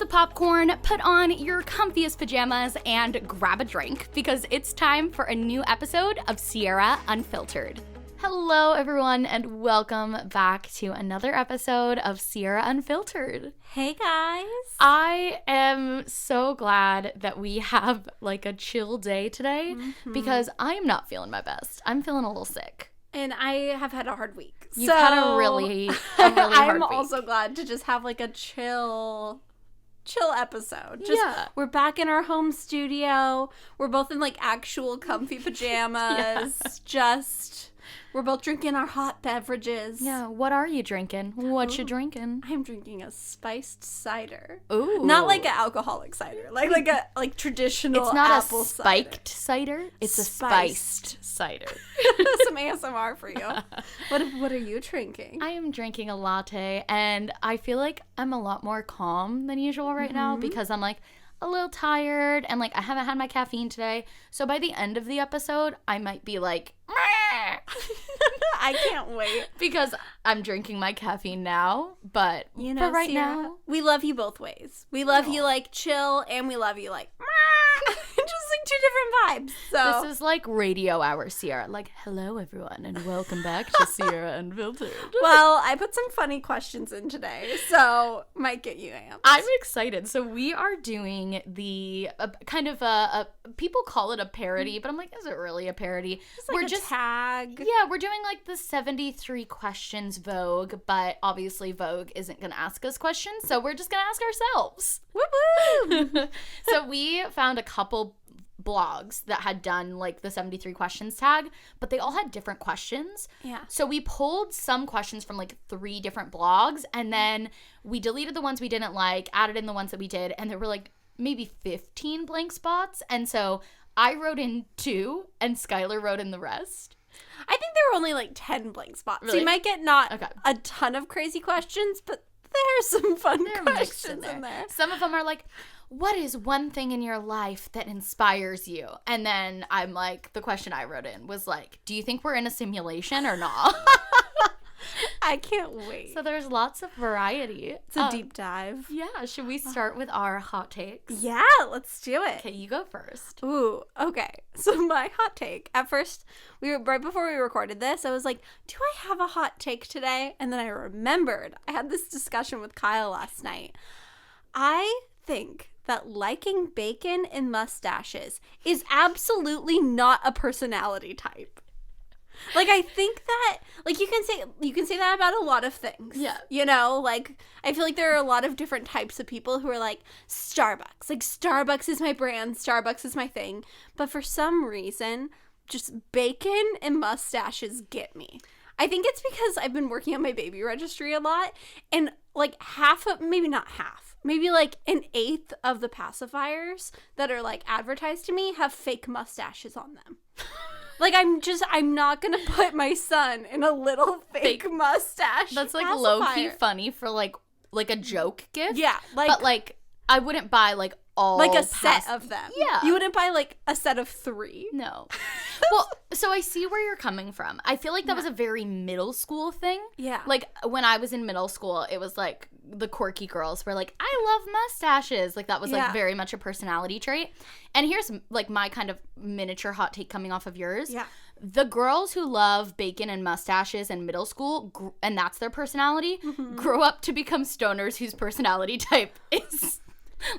popcorn, put on your comfiest pajamas, and grab a drink because it's time for a new episode of Sierra Unfiltered. Hello, everyone, and welcome back to another episode of Sierra Unfiltered. Hey, guys. I am so glad that we have like a chill day today because I'm not feeling my best. I'm feeling a little sick. And I have had a hard week. You've had a really hard week. I'm also glad to just have like a chill episode. We're back in our home studio. We're both in like actual comfy pajamas. We're both drinking our hot beverages. Yeah, what are you drinking? What you drinking? I'm drinking a spiced cider. Ooh. Not like an alcoholic cider. Like traditional It's not apple a spiked cider. It's a spiced cider. Some ASMR for you. What are you drinking? I am drinking a latte, and I feel like I'm a lot more calm than usual right now because I'm like a little tired and like I haven't had my caffeine today. So by the end of the episode, I might be like, I can't wait. Because I'm drinking my caffeine now, but for right Sierra, now, we love you both ways. We love you like chill, and we love you like just like two different vibes. So this is like radio hour Sierra. Like, hello everyone, and welcome back to Sierra Unfiltered. Well, I put some funny questions in today, so might get you amped. I'm excited. So we are doing the kind of a people call it a parody, but I'm like, is it really a parody? It's like a tag. Yeah, we're doing like the 73 questions Vogue, but obviously Vogue isn't going to ask us questions, so we're just going to ask ourselves. Woo-woo! So we found a couple blogs that had done like the 73 questions tag, but they all had different questions. Yeah. So we pulled some questions from like 3 different blogs, and then we deleted the ones we didn't like, added in the ones that we did, and there were like maybe 15 blank spots. And so I wrote in 2 and Skylar wrote in the rest. I think there were only like 10 blank spots. Really? So you might get not a ton of crazy questions, but there's some fun questions in there. Some of them are like, what is one thing in your life that inspires you? And then I'm like, the question I wrote in was like, do you think we're in a simulation or not? I can't wait. So there's lots of variety. It's a deep dive. Yeah. Should we start with our hot takes? Yeah, let's do it. Okay, you go first. Ooh, okay. So my hot take. At first, right before we recorded this, I was like, do I have a hot take today? And then I remembered I had this discussion with Kyle last night. I think that liking bacon and mustaches is absolutely not a personality type. Like, I think that, like, you can say that about a lot of things. Yeah. You know, like, I feel like there are a lot of different types of people who are like, Starbucks. Like, Starbucks is my brand. Starbucks is my thing. But for some reason, just bacon and mustaches get me. I think it's because I've been working on my baby registry a lot. And, like, maybe not half, maybe, like, an eighth of the pacifiers that are, like, advertised to me have fake mustaches on them. Like, I'm not going to put my son in a little fake mustache. That's, like, pacifier. low-key funny for, like a joke gift. Yeah. Like, but, like, I wouldn't buy, like, all like a set of them. Yeah. You wouldn't buy, like, a set of 3. No. Well, so I see where you're coming from. I feel like that was a very middle school thing. Yeah. Like, when I was in middle school, it was, like, the quirky girls were like, I love mustaches. Like, that was, like, very much a personality trait. And here's, like, my kind of miniature hot take coming off of yours. Yeah. The girls who love bacon and mustaches in middle school, and that's their personality, grow up to become stoners whose personality type is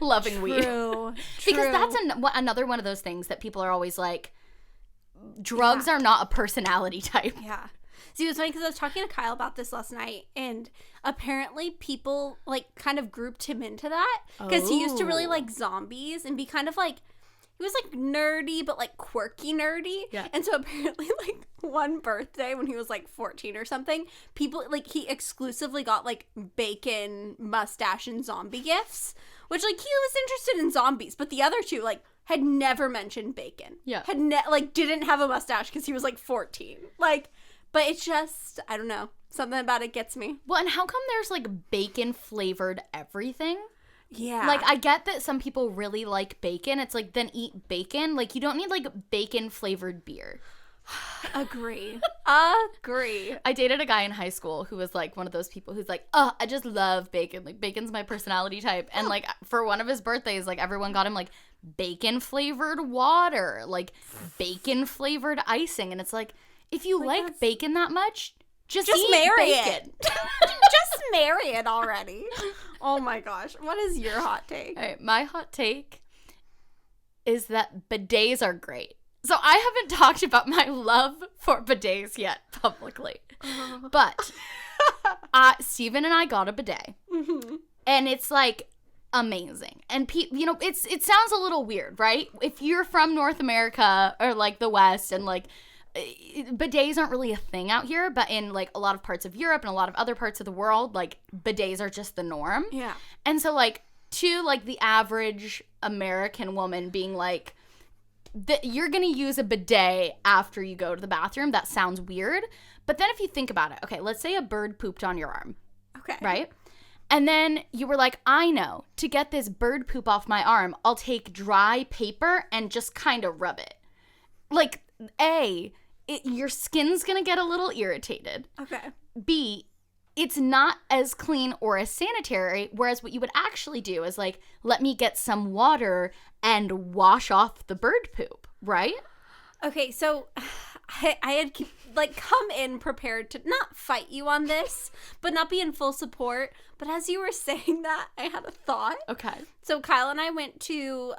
loving weed. True. Because that's another one of those things that people are always like, drugs are not a personality type. Yeah. See, it was funny because I was talking to Kyle about this last night, and apparently people, like, kind of grouped him into that because he used to really like zombies and be kind of like, he was, like, nerdy, but, like, quirky nerdy. Yeah. And so apparently, like, one birthday when he was, like, 14 or something, people, like, he exclusively got, like, bacon, mustache, and zombie gifts, which, like, he was interested in zombies, but the other two, like, had never mentioned bacon. Yeah. Didn't have a mustache because he was, like, 14. Like, but it's just, I don't know. Something about it gets me. Well, and how come there's, like, bacon-flavored everything? Yeah. Like, I get that some people really like bacon. It's like, then eat bacon. Like, you don't need, like, bacon-flavored beer. Agree. I dated a guy in high school who was like one of those people who's like, oh, I just love bacon. Like, bacon's my personality type. And like for one of his birthdays, like everyone got him like bacon flavored water, like bacon flavored icing. And it's like, if you like bacon that much, just eat marry bacon. it. Just marry it already. Oh my gosh. What is your hot take? All right, my hot take is that bidets are great. So I haven't talked about my love for bidets yet publicly. But Steven and I got a bidet. Mm-hmm. And it's like amazing. And it sounds a little weird, right? If you're from North America or like the West, and like bidets aren't really a thing out here, but in like a lot of parts of Europe and a lot of other parts of the world, like bidets are just the norm. Yeah. And so like to like the average American woman being like, you're going to use a bidet after you go to the bathroom, that sounds weird. But then if you think about it, okay, let's say a bird pooped on your arm. Okay. Right? And then you were like, I know, to get this bird poop off my arm, I'll take dry paper and just kind of rub it. Like, A, your skin's going to get a little irritated. Okay. B, it's not as clean or as sanitary, whereas what you would actually do is like, let me get some water and wash off the bird poop, right? Okay, so I had like come in prepared to not fight you on this, but not be in full support. But as you were saying that, I had a thought. Okay. So Kyle and I went to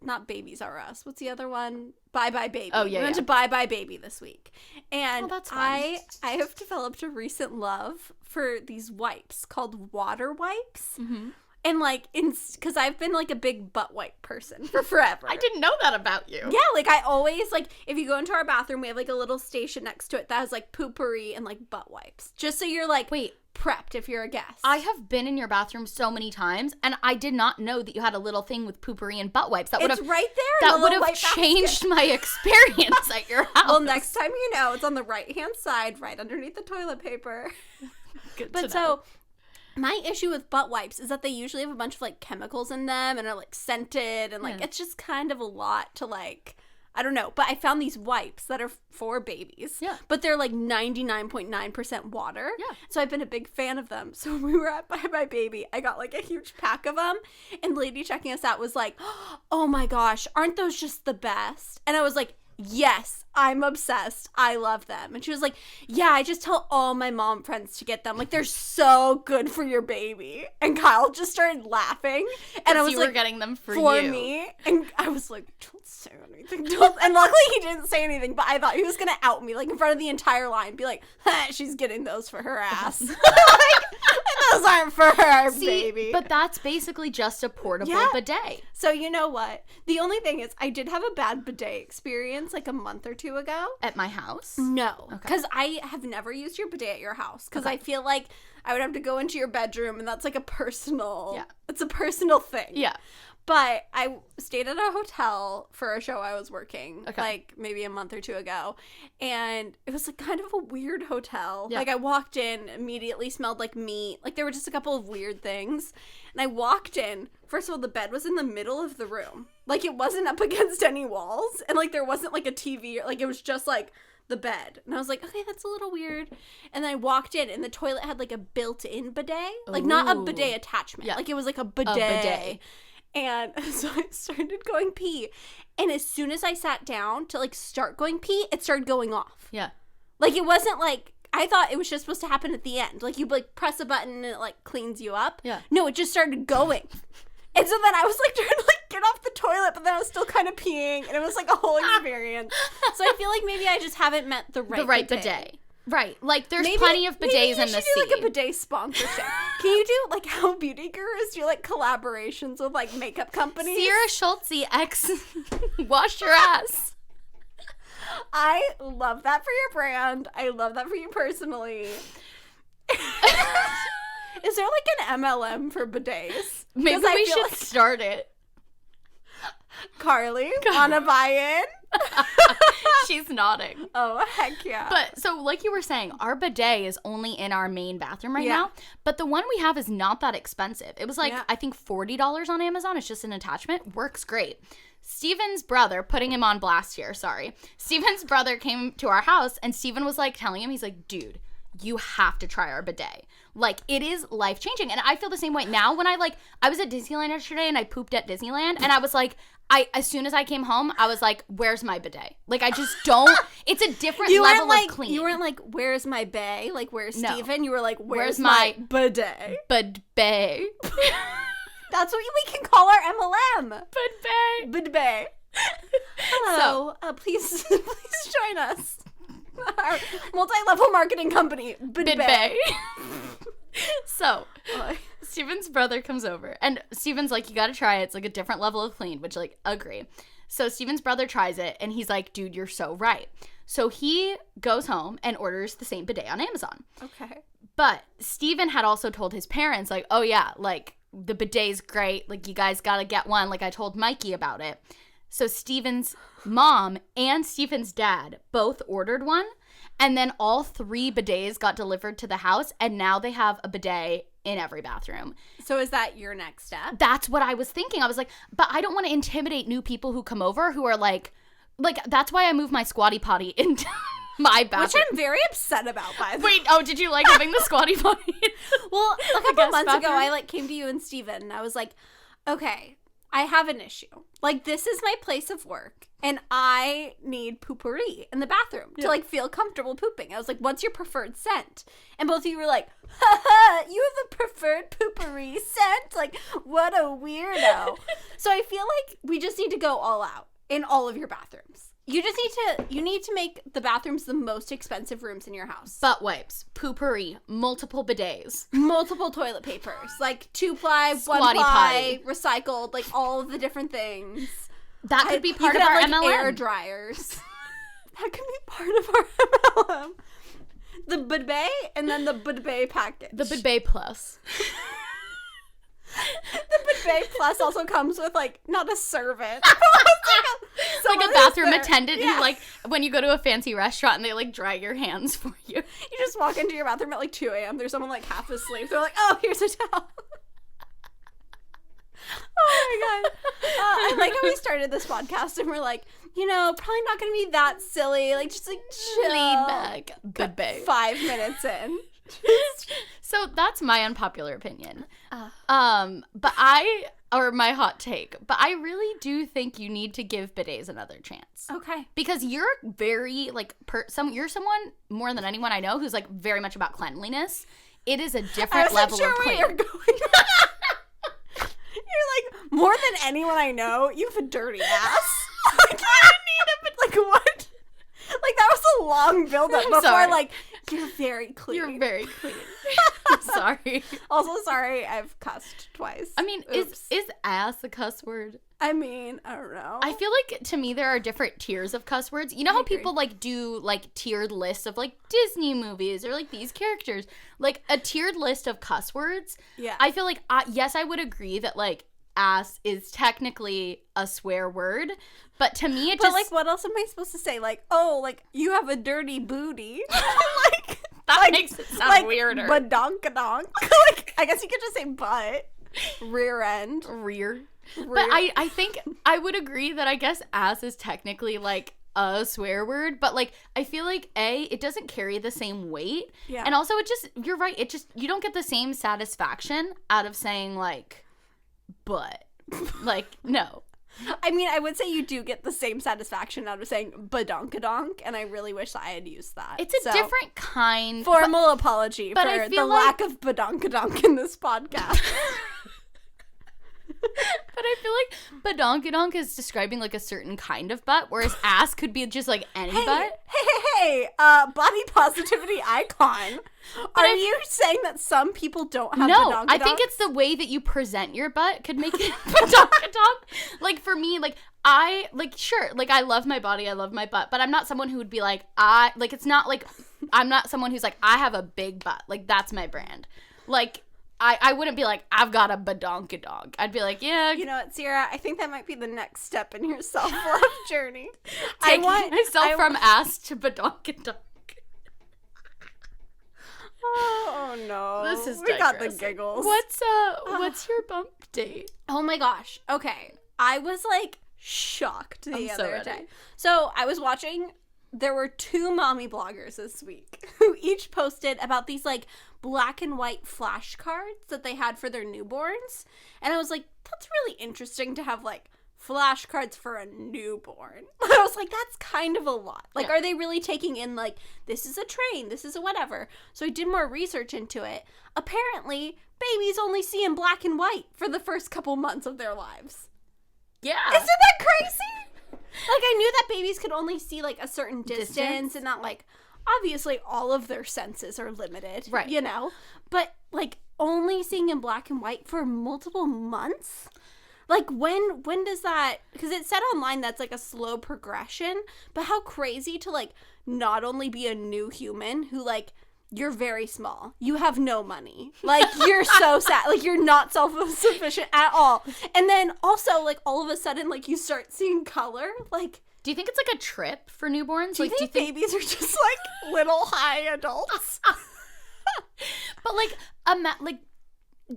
not Babies R Us. What's the other one? Bye Bye Baby. Oh yeah. We went to Bye Bye Baby this week, and that's fun. I have developed a recent love for these wipes called water wipes. Mm-hmm. And, like, because I've been, like, a big butt wipe person for forever. I didn't know that about you. Yeah, like, I always, like, if you go into our bathroom, we have, like, a little station next to it that has, like, poopery and, like, butt wipes. Just so you're, like, prepped if you're a guest. I have been in your bathroom so many times, and I did not know that you had a little thing with poopery and butt wipes. It's right there. That would have changed my experience at your house. Well, next time you know, it's on the right-hand side, right underneath the toilet paper. Good to know. So my issue with butt wipes is that they usually have a bunch of, like, chemicals in them and are, like, scented and, like, it's just kind of a lot to, like, I don't know. But I found these wipes that are for babies. Yeah. But they're, like, 99.9% water. Yeah. So I've been a big fan of them. So when we were at Bye Bye Baby, I got, like, a huge pack of them. And the lady checking us out was like, oh, my gosh, aren't those just the best? And I was like, yes, I'm obsessed. I love them. And she was like, yeah, I just tell all my mom friends to get them. Like, they're so good for your baby. And Kyle just started laughing. And I was you like, were getting them for me. And I was like, don't say anything. And luckily he didn't say anything, but I thought he was going to out me, like, in front of the entire line. Be like, she's getting those for her ass. Like, those aren't for her, baby. But that's basically just a portable bidet. So you know what? The only thing is, I did have a bad bidet experience like a month or two ago. At my house? No. Because I have never used your bidet at your house. Because I feel like I would have to go into your bedroom, and that's like a personal, it's a personal thing. Yeah. But I stayed at a hotel for a show I was working, like maybe a month or two ago. And it was like kind of a weird hotel. Yeah. Like I walked in, immediately smelled like meat. Like there were just a couple of weird things. And I walked in. First of all, the bed was in the middle of the room. Like it wasn't up against any walls. And like there wasn't like a TV. Like it was just like the bed. And I was like, okay, that's a little weird. And then I walked in, and the toilet had like a built-in bidet. Like not a bidet attachment. Yeah. Like it was like a bidet. And so I started going pee. And as soon as I sat down to, like, start going pee, it started going off. Yeah. Like, it wasn't, like, I thought it was just supposed to happen at the end. Like, you, like, press a button and it, like, cleans you up. Yeah. No, it just started going. And so then I was, like, trying to, like, get off the toilet, but then I was still kind of peeing. And it was, like, a whole experience. So I feel like maybe I just haven't met the right bidet. Right. Like, there's plenty of bidets in the sea. Maybe you should do, like, a bidet sponsorship. Can you do, like, how beauty gurus do, like, collaborations with, like, makeup companies? Sierra Schultze x Wash Your Ass. I love that for your brand. I love that for you personally. Is there, like, an MLM for bidets? Maybe we should start it. Carly, wanna buy in? She's nodding. Oh, heck yeah. But so like you were saying, our bidet is only in our main bathroom right now. But the one we have is not that expensive. It was like, I think $40 on Amazon. It's just an attachment. Works great. Steven's brother, putting him on blast here, sorry. Steven's brother came to our house and Steven was like telling him, he's like, dude, you have to try our bidet. Like, it is life-changing. And I feel the same way now when I was at Disneyland yesterday and I pooped at Disneyland and I was like, as soon as I came home, I was like, where's my bidet? Like, I just don't, it's a different level of clean. You weren't like, where's my bae? Like, where's Steven? You were like, where's my bidet? Bidet. That's what we can call our MLM. Bidet. Hello. Please join us. Our multi-level marketing company, Bidet. So, Steven's brother comes over, and Steven's like, you gotta try it. It's like a different level of clean, which, like, agree. So Steven's brother tries it, and he's like, dude, you're so right. So he goes home and orders the same bidet on Amazon. Okay. But Steven had also told his parents, like, oh yeah, like, the bidet's great. Like, you guys gotta get one. Like, I told Mikey about it. So Steven's mom and Steven's dad both ordered one. And then all 3 bidets got delivered to the house. And now they have a bidet in every bathroom. So is that your next step? That's what I was thinking. I was like, but I don't want to intimidate new people who come over who are like, that's why I moved my squatty potty into my bathroom. Which I'm very upset about, by the way. Wait, did you like having the squatty potty? Well, a couple months ago, I came to you and Steven, and I was like, okay, I have an issue. Like, this is my place of work, and I need poopery in the bathroom to, feel comfortable pooping. I was like, what's your preferred scent? And both of you were like, haha, you have a preferred poopery scent? Like, what a weirdo. So I feel like we just need to go all out in all of your bathrooms. You need to make the bathrooms the most expensive rooms in your house. Butt wipes, poopery, multiple bidets. Multiple toilet papers, like 2-ply, 1-ply, recycled, like all of the different things. That could be part of our MLM. Air dryers. That could be part of our MLM. The bidet and then the bidet package. The bidet plus. The bidet plus also comes with, like, not a servant. Like a bathroom attendant who, like, when you go to a fancy restaurant and they, like, dry your hands for you. You just walk into your bathroom at, like, 2 a.m. There's someone, like, half asleep. They're like, oh, here's a towel. Oh, my God. I like how we started this podcast and we're like, probably not going to be that silly. Like, just, like, chill. Lean back. Bidet. 5 minutes in. So that's my unpopular opinion. Or my hot take. But I really do think you need to give bidets another chance. Okay. Because you're very, like, you're someone more than anyone I know who's, like, very much about cleanliness. It is a different level of clean. You're going. You're like, more than anyone I know, you have a dirty ass. Like, I need a, like, what? Like, that was a long build-up before, sorry. Like, you're very clean. You're very clean. I'm sorry. Also, sorry, I've cussed twice. I mean, is ass a cuss word? I mean, I don't know. I feel like, to me, there are different tiers of cuss words. You know how people, like, do, like, tiered lists of, like, Disney movies or, like, these characters? Like, a tiered list of cuss words. Yeah. I feel like, yes, I would agree that, like, ass is technically a swear word. But to me, it just... But, like, what else am I supposed to say? Like, oh, like, you have a dirty booty. Like... That makes it sound like, weirder. Badonkadonk. Like, I guess you could just say butt. Rear end. Rear. But I think I would agree that I guess ass is technically, like, a swear word. But, like, I feel like, it doesn't carry the same weight. Yeah. And also, you're right, you don't get the same satisfaction out of saying, like, butt. Like, no. I mean, I would say you do get the same satisfaction out of saying badonkadonk, and I really wish I had used that. It's a different kind. Formal apology but for the lack of badonkadonk in this podcast. But I feel like badonkadonk is describing, like, a certain kind of butt, whereas ass could be just, like, any butt. Hey, body positivity icon. Are you saying that some people don't have badonkadonk? I think it's the way that you present your butt could make it badonkadonk. Like, for me, like, sure, like, I love my body, I love my butt, but I'm not someone who would be like, it's not like, I'm not someone who's like, I have a big butt. Like, that's my brand. Like, I wouldn't be like, I've got a Badonkadonk. I'd be like, yeah. You know what, Sierra? I think that might be the next step in your self-love journey. Taking myself from ass to Badonkadonk. Oh no. This is we got the digressing. giggles. What's your bump date? Oh my gosh. Okay. I was like shocked the other day. Ready. So I was watching, there were 2 mommy bloggers this week who each posted about these like black and white flashcards that they had for their newborns. And I was like, that's really interesting to have like flashcards for a newborn. I was like, that's kind of a lot. Like, are they really taking in like, this is a train, this is a whatever? So I did more research into it. Apparently, babies only see in black and white for the first couple months of their lives. Yeah. Isn't that crazy? Like, I knew that babies could only see like a certain distance and that like, obviously all of their senses are limited, right? You know, but like only seeing in black and white for multiple months. Like, when does that, because it said online that's like a slow progression, but how crazy to like not only be a new human who like, you're very small, you have no money, like you're so sad, like you're not self-sufficient at all, and then also like all of a sudden like you start seeing color. Like, do you think it's like a trip for newborns? Do you think babies are just like little high adults? But like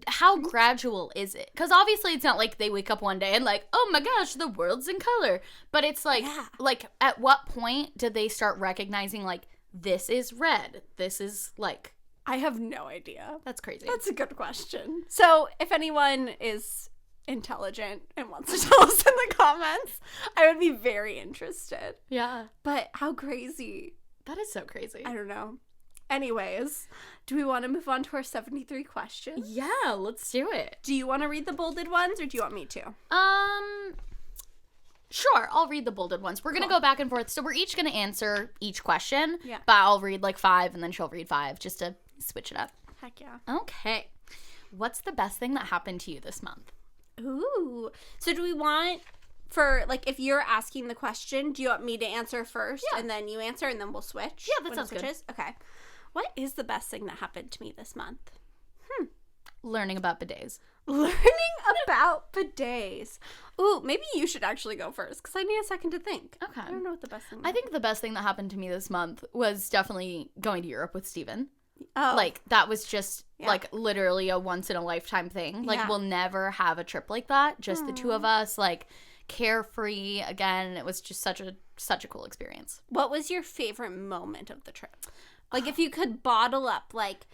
how gradual is it? Because obviously it's not like they wake up one day and like, oh my gosh, the world's in color. But it's like, like at what point did they start recognizing like, this is red, this is like... I have no idea. That's crazy. That's a good question. So if anyone is intelligent and wants to tell us in the comments, I would be very interested. Yeah. But how crazy. That is so crazy. I don't know. Anyways, do we want to move on to our 73 questions? Yeah, let's do it. Do you want to read the bolded ones or do you want me to? Sure, I'll read the bolded ones. We're going to go back and forth. So we're each going to answer each question. Yeah. But I'll read like 5 and then she'll read 5 just to switch it up. Heck yeah. Okay. What's the best thing that happened to you this month? Ooh. So do we want, for like, if you're asking the question, do you want me to answer first and then you answer and then we'll switch? Yeah, that sounds good. Okay. What is the best thing that happened to me this month? Learning about bidets. Learning about bidets. Ooh, maybe you should actually go first because I need a second to think. Okay. I don't know what the best thing is. I think the best thing that happened to me this month was definitely going to Europe with Steven. Oh. Like, that was just, like, literally a once-in-a-lifetime thing. Like, we'll never have a trip like that. Just the two of us, like, carefree. Again, it was just such a cool experience. What was your favorite moment of the trip? Like, if you could bottle up, like,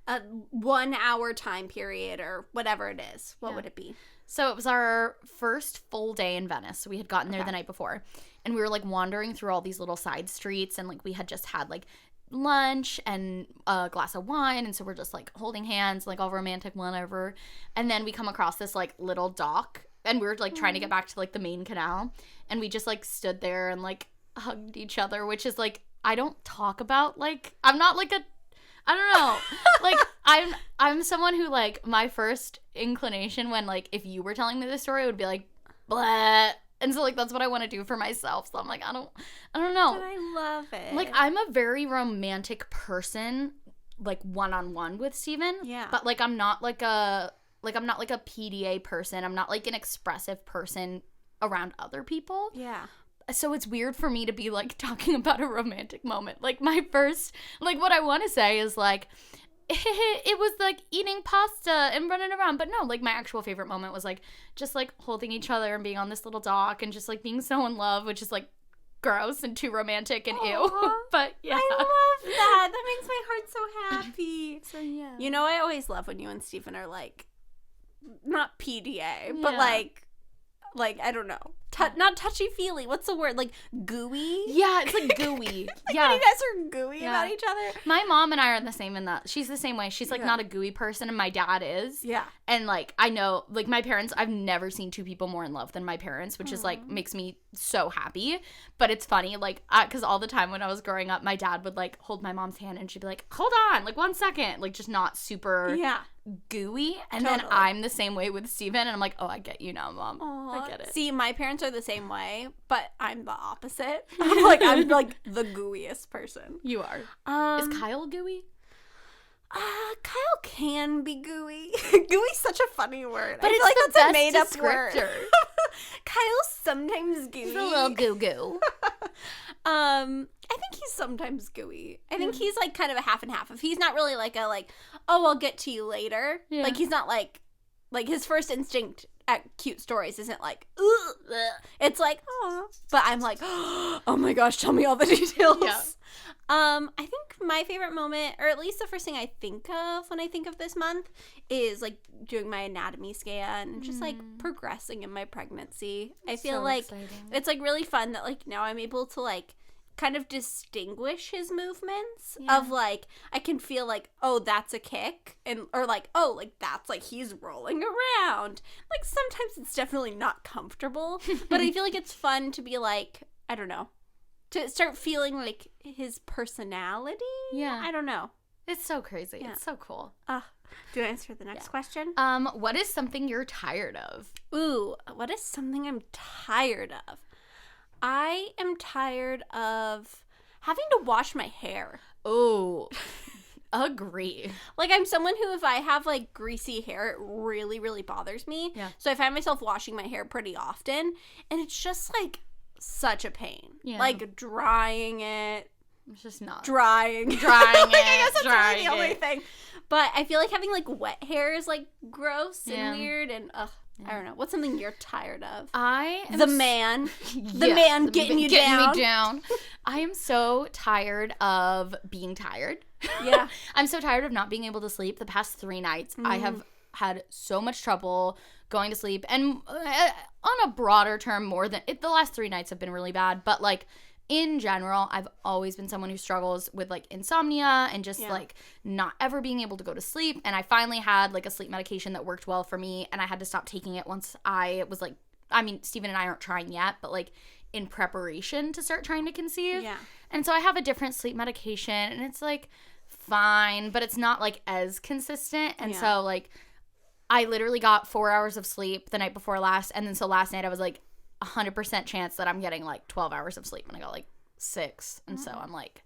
a 1 hour time period or whatever it is, what would it be? So it was our first full day in Venice. We had gotten there the night before. And we were, like, wandering through all these little side streets. And, like, we had just had, like, lunch and a glass of wine. And so we're just, like, holding hands, like, all romantic, whatever. And then we come across this, like, little dock. And we were, like, trying to get back to, like, the main canal. And we just, like, stood there and, like, hugged each other, which is, like, I don't talk about, like, I'm not, like, I don't know. Like, I'm someone who, like, my first inclination when, like, if you were telling me this story, would be like, blah. And so, like, that's what I want to do for myself. So I'm like, I don't know. But I love it. Like, I'm a very romantic person, like, one-on-one with Steven. Yeah. But, like, I'm not like a PDA person. I'm not, like, an expressive person around other people. Yeah. So it's weird for me to be, like, talking about a romantic moment. Like, my first, like, what I want to say is, like, it was, like, eating pasta and running around. But no, like, my actual favorite moment was, like, just, like, holding each other and being on this little dock and just, like, being so in love, which is, like, gross and too romantic and ew. But, yeah. I love that. That makes my heart so happy. So, yeah. You know, I always love when you and Stephen are, like, not PDA, but, like, I don't know. Not touchy-feely. What's the word? Like, gooey? Yeah, it's like gooey. Like, when you guys are gooey about each other. My mom and I are the same in that. She's the same way. She's, like, not a gooey person, and my dad is. Yeah. And, like, I know, like, my parents, I've never seen two people more in love than my parents, which is, like, makes me so happy. But it's funny, like, because all the time when I was growing up, my dad would, like, hold my mom's hand, and she'd be like, hold on, like, 1 second. Like, just not super gooey. And then I'm the same way with Steven, and I'm like, oh, I get you now, Mom. Aww. I get it. See, my parents are the same way, but I'm the opposite. I'm like the gooeyest person. You are. Is Kyle gooey? Kyle can be gooey. Gooey's such a funny word. But I it's feel like the that's a best made-up word. descriptor. Kyle's sometimes gooey. He's a little goo-goo. I think he's sometimes gooey. I think he's like kind of a half and half. If he's not really like a oh, I'll get to you later. Yeah. Like he's not like his first instinct at cute stories isn't like, ugh. It's like, oh. But I'm like, oh my gosh, tell me all the details. Yeah. I think my favorite moment, or at least the first thing I think of when I think of this month, is like doing my anatomy scan and just like progressing in my pregnancy. I feel so like exciting. it's like really fun that like now I'm able to like kind of distinguish his movements of like I can feel like, oh, that's a kick, and or like, oh, like that's like he's rolling around. Like sometimes it's definitely not comfortable, but I feel like it's fun to be like, I don't know, to start feeling like his personality. Yeah. I don't know. It's so crazy. Yeah. It's so cool. Do I answer the next question? What is something you're tired of? Ooh, what is something I'm tired of? I am tired of having to wash my hair. Oh, agree. Like, I'm someone who, if I have, like, greasy hair, it really, really bothers me. Yeah. So I find myself washing my hair pretty often, and it's just, like, such a pain. Yeah. Like, drying it. It's just not. Drying Drying Like, I it, guess that's drying really the only it. thing. But I feel like having, like, wet hair is, like, gross Yeah. and weird, and, I don't know. What's something you're tired of? I am The man. The Yes, man getting you down. me down. I am so tired of being tired. Yeah. I'm so tired of not being able to sleep. The past 3 nights, I have had so much trouble going to sleep. And on a broader term, the last 3 nights have been really bad. But, like, in general, I've always been someone who struggles with, like, insomnia and just, like, not ever being able to go to sleep. And I finally had, like, a sleep medication that worked well for me, and I had to stop taking it once I was, like, I mean, Steven and I aren't trying yet, but, like, in preparation to start trying to conceive. Yeah. And so I have a different sleep medication, and it's, like, fine, but it's not, like, as consistent. And so, like, I literally got 4 hours of sleep the night before last, and then so last night I was, like, 100% chance that I'm getting like 12 hours of sleep, and I got like 6, and so I'm like,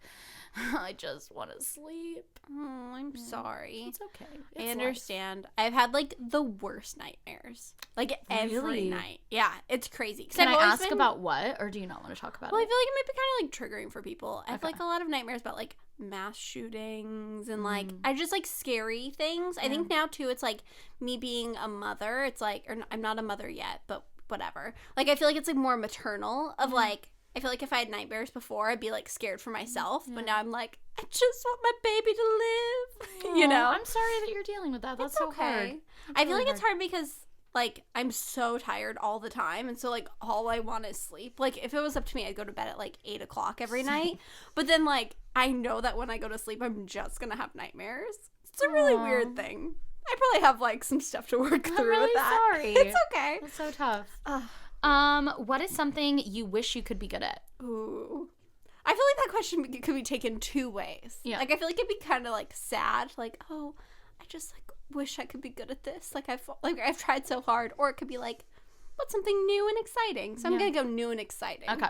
I just want to sleep. Oh, I'm sorry. It's okay. I It's understand. I've had like the worst nightmares, like every Really? night. Yeah, it's crazy. Can I ask about what, or do you not want to talk about Well, I it? feel like it might be kind of like triggering for people. I have Okay. like a lot of nightmares about like mass shootings and like I just like scary things. I think now too, it's like me being a mother. It's like, I'm not a mother yet, but whatever. Like I feel like it's like more maternal of like. I feel like if I had nightmares before, I'd be like scared for myself, but now I'm like, I just want my baby to live. You know, I'm sorry that you're dealing with that. That's so hard. I feel like it's hard because like I'm so tired all the time, and so like all I want is sleep. Like if it was up to me, I'd go to bed at like 8 o'clock every night. But then like I know that when I go to sleep, I'm just gonna have nightmares. It's a really weird thing. I probably have like some stuff to work through really with that. sorry. It's okay. It's so tough. What is something you wish you could be good at? Ooh. I feel like that question could be taken 2 ways. Yeah. Like I feel like it'd be kind of like sad, like, oh, I just like wish I could be good at this. Like I've tried so hard, or it could be like, what's something new and exciting? So I'm gonna go new and exciting. Okay.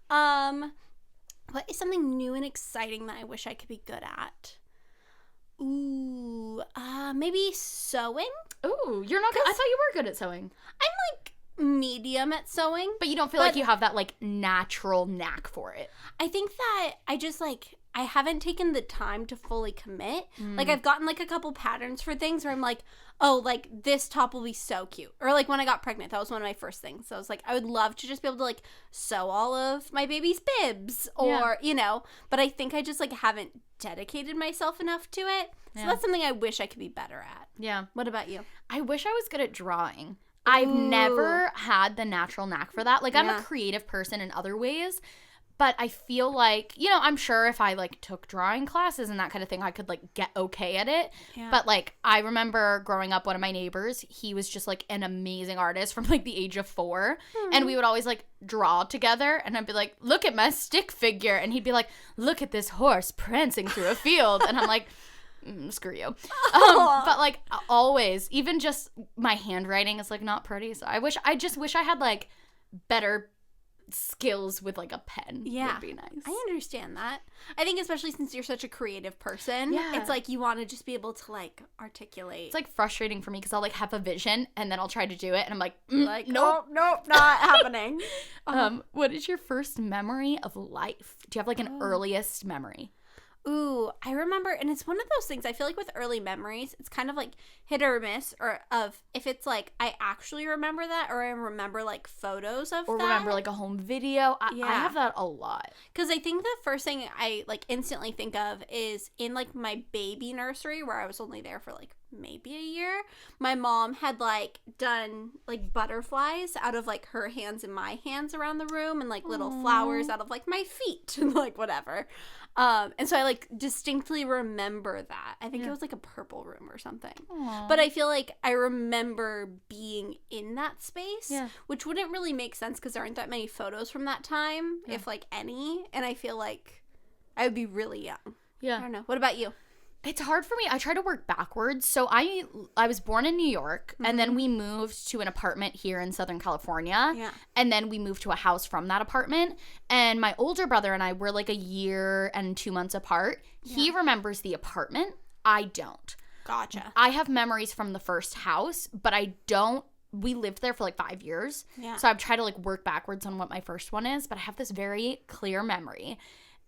What is something new and exciting that I wish I could be good at? Ooh, maybe sewing. Ooh, you're not good. I thought you were good at sewing. I'm like medium at sewing, But you don't feel like you have that, like, natural knack for it. I think that I just like I haven't taken the time to fully commit. Like I've gotten like a couple patterns for things where I'm like, oh, like this top will be so cute. Or like when I got pregnant, that was one of my first things. So I was like, I would love to just be able to like sew all of my baby's bibs or, you know, but I think I just like haven't dedicated myself enough to it. So that's something I wish I could be better at. Yeah. What about you? I wish I was good at drawing. I've never had the natural knack for that. Like, I'm a creative person in other ways, but I feel like, you know, I'm sure if I, like, took drawing classes and that kind of thing, I could, like, get okay at it. Yeah. But, like, I remember growing up, one of my neighbors, he was just, like, an amazing artist from, like, the age of 4. And we would always, like, draw together. And I'd be like, look at my stick figure. And he'd be like, look at this horse prancing through a field. And I'm like... screw you. But like always, even just my handwriting is like not pretty. So I just wish I had like better skills with like a pen would be nice. I understand that. I think especially since you're such a creative person, it's like you want to just be able to like articulate. It's like frustrating for me because I'll like have a vision and then I'll try to do it and I'm like nope, not happening. What is your first memory of life? Do you have like an earliest memory? Ooh, I remember, and it's one of those things, I feel like with early memories, it's kind of like hit or miss, or of if it's like I actually remember that, or I remember like photos of or that. Or remember like a home video. I have that a lot. Because I think the first thing I like instantly think of is in like my baby nursery, where I was only there for like maybe a year. My mom had like done like butterflies out of like her hands and my hands around the room, and like little flowers out of like my feet and like whatever. And so I like distinctly remember that. I think it was like a purple room or something. Aww. But I feel like I remember being in that space, which wouldn't really make sense because there aren't that many photos from that time, if like any. And I feel like I would be really young. Yeah. I don't know. What about you? It's hard for me. I try to work backwards. So I was born in New York, and then we moved to an apartment here in Southern California. Yeah. And then we moved to a house from that apartment. And my older brother and I were like a year and 2 months apart. Yeah. He remembers the apartment. I don't. Gotcha. I have memories from the first house, but I don't. We lived there for like 5 years. Yeah. So I've tried to like work backwards on what my first one is, but I have this very clear memory.